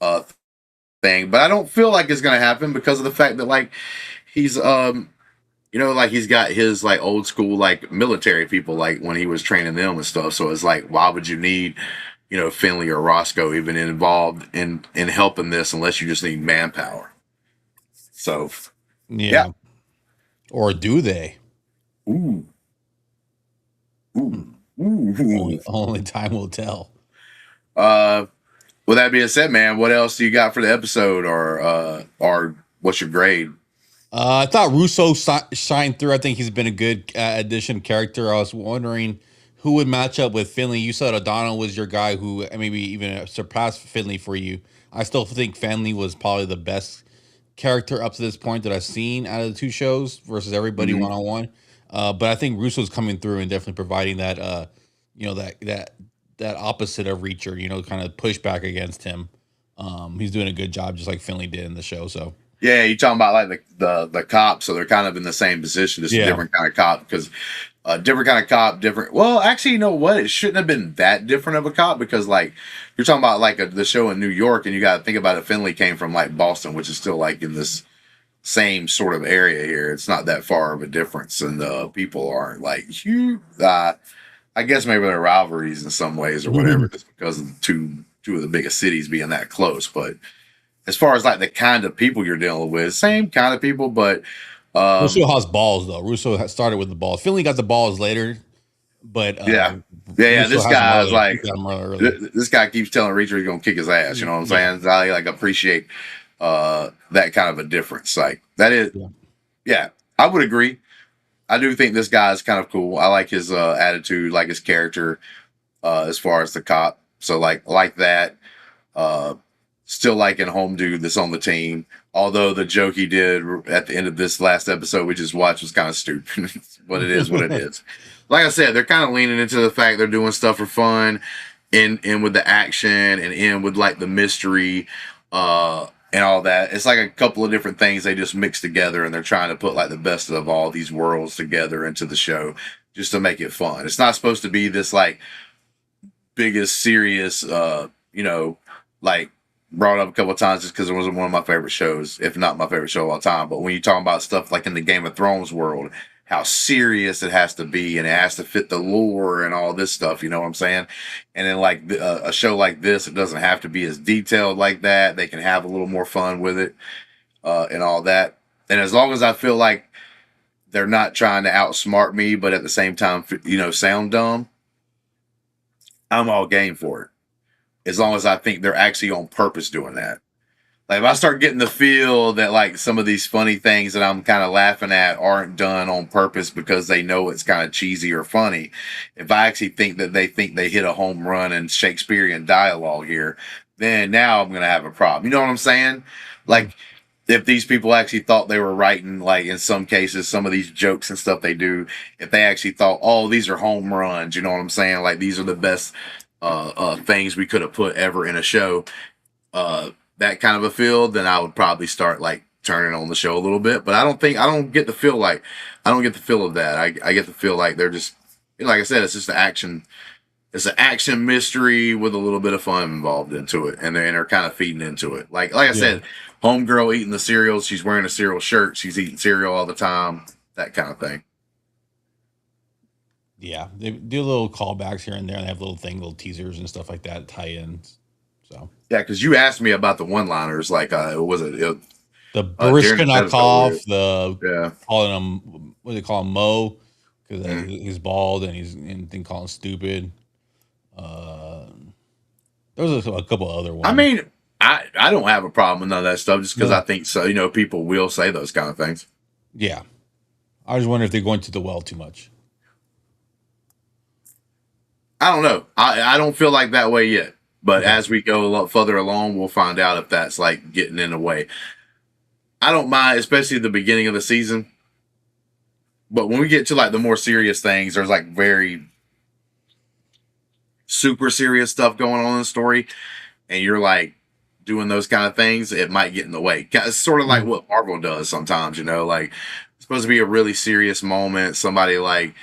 uh, thing. But I don't feel like it's going to happen because of the fact that like he's like he's got his like old school like military people like when he was training them and stuff. So it's like, why would you need Finley or Roscoe even involved in helping this unless you just need manpower. So yeah. Yeah. Or do they? Ooh. Ooh. Hmm. Ooh. Only time will tell. Uh with that being said, man, what else do you got for the episode or what's your grade? I thought Russo shined through. I think he's been a good addition character. I was wondering who would match up with Finley. You said O'Donnell was your guy who maybe even surpassed Finley for you. I still think Finley was probably the best character up to this point that I've seen out of the two shows versus everybody Mhm. one on one. But I think Russo's coming through and definitely providing that, that opposite of Reacher, kind of pushback against him. He's doing a good job, just like Finley did in the show. So Yeah, you talking about like the cop, so they're kind of in the same position, just a different kind of cop because different kind of cop, different. Well, actually, you know what? It shouldn't have been that different of a cop because like you're talking about like the show in New York, and you got to think about it. Finley came from like Boston, which is still like in this same sort of area here. It's not that far of a difference, and people aren't like huge. I guess maybe they're rivalries in some ways or whatever, just because of two of the biggest cities being that close. But as far as like the kind of people you're dealing with, same kind of people, but Russo has balls though. Russo started with the balls. Finley got the balls later, but yeah. Russo This has them guy's early. like He got them early. this guy keeps telling Reacher he's gonna kick his ass. You know what I'm saying? I like appreciate that kind of a difference. Like that is, yeah, I would agree. I do think this guy is kind of cool. I like his attitude, like his character, as far as the cop. So like that. Still liking home dude that's on the team. Although the joke he did at the end of this last episode we just watched was kind of stupid. But it is what it is. Like I said, they're kind of leaning into the fact they're doing stuff for fun, in with the action and in with like the mystery, and all that. It's like a couple of different things they just mix together, and they're trying to put like the best of all these worlds together into the show just to make it fun. It's not supposed to be this like biggest serious, like brought up a couple of times just because it wasn't one of my favorite shows, if not my favorite show of all time. But when you talk about stuff like in the Game of Thrones world, how serious it has to be and it has to fit the lore and all this stuff, you know what I'm saying? And then like a show like this, it doesn't have to be as detailed like that. They can have a little more fun with it, and all that. And as long as I feel like they're not trying to outsmart me, but at the same time, sound dumb, I'm all game for it. As long as I think they're actually on purpose doing that. Like if I start getting the feel that like some of these funny things that I'm kind of laughing at aren't done on purpose because they know it's kind of cheesy or funny. If I actually think they hit a home run in Shakespearean dialogue here, then now I'm going to have a problem. You know what I'm saying? Like if these people actually thought they were writing, like in some cases, some of these jokes and stuff they do, if they actually thought, oh, these are home runs, you know what I'm saying? Like these are the best things we could have put ever in a show, that kind of a feel, then I would probably start like turning on the show a little bit. But I don't get the feel of that. I get the feel like they're just, like I said, it's just it's an action mystery with a little bit of fun involved into it, and they're kind of feeding into it. Like I said, homegirl eating the cereal, she's wearing a cereal shirt, she's eating cereal all the time, that kind of thing. Yeah, they do little callbacks here and there. And they have little teasers and stuff like that, tie-ins. So yeah, because you asked me about the one-liners, like was it the Barishkanakov, calling him, what do they call him, Mo, because he's bald and they call him stupid. There was a couple other ones. I mean, I don't have a problem with none of that stuff just because I think so. People will say those kind of things. Yeah, I just wonder if they're going to the well too much. I don't know. I don't feel like that way yet. But as we go a lot further along, we'll find out if that's like getting in the way. I don't mind, especially at the beginning of the season. But when we get to like the more serious things, there's like very super serious stuff going on in the story, and you're like doing those kind of things, it might get in the way. It's sort of like what Marvel does sometimes, like it's supposed to be a really serious moment. Somebody like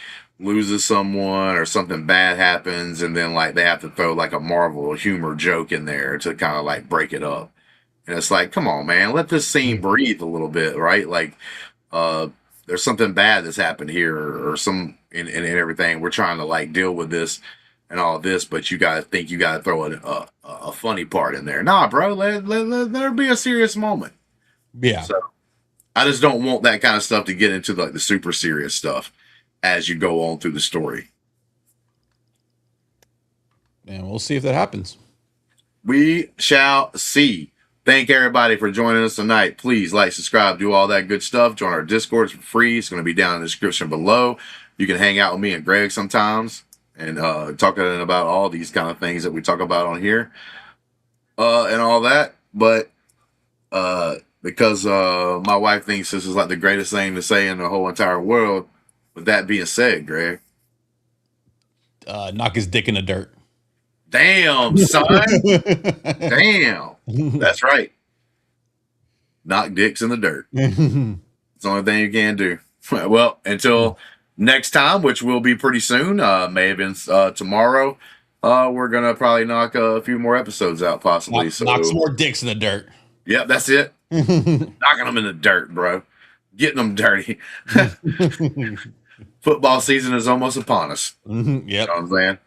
loses someone or something bad happens, and then like they have to throw like a Marvel humor joke in there to kind of like break it up. And it's like, come on, man, let this scene breathe a little bit, right? Like there's something bad that's happened here, or some and everything. We're trying to like deal with this and all this, but you gotta throw a funny part in there. Nah, bro, let there be a serious moment. Yeah. So I just don't want that kind of stuff to get into like the super serious stuff as you go on through the story. And we'll see if that happens. We shall see. Thank everybody for joining us tonight. Please like, subscribe, do all that good stuff. Join our Discord. It's for free. It's going to be down in the description below. You can hang out with me and Greg sometimes and talk about all these kind of things that we talk about on here, and all that. But because my wife thinks this is like the greatest thing to say in the whole entire world, with that being said, Greg, knock his dick in the dirt. Damn, son. Damn. That's right. knock dicks in the dirt. It's the only thing you can do. Well, until next time, which will be pretty soon, may have been tomorrow, we're going to probably knock a few more episodes out, possibly. Knock some more dicks in the dirt. Yep, that's it. Knocking them in the dirt, bro. Getting them dirty. Football season is almost upon us. Yep. You know what I'm saying?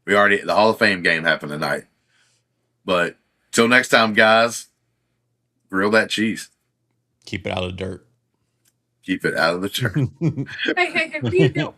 The Hall of Fame game happened tonight. But till next time, guys, grill that cheese. Keep it out of the dirt. Keep it out of the dirt. Hey, what are you doing?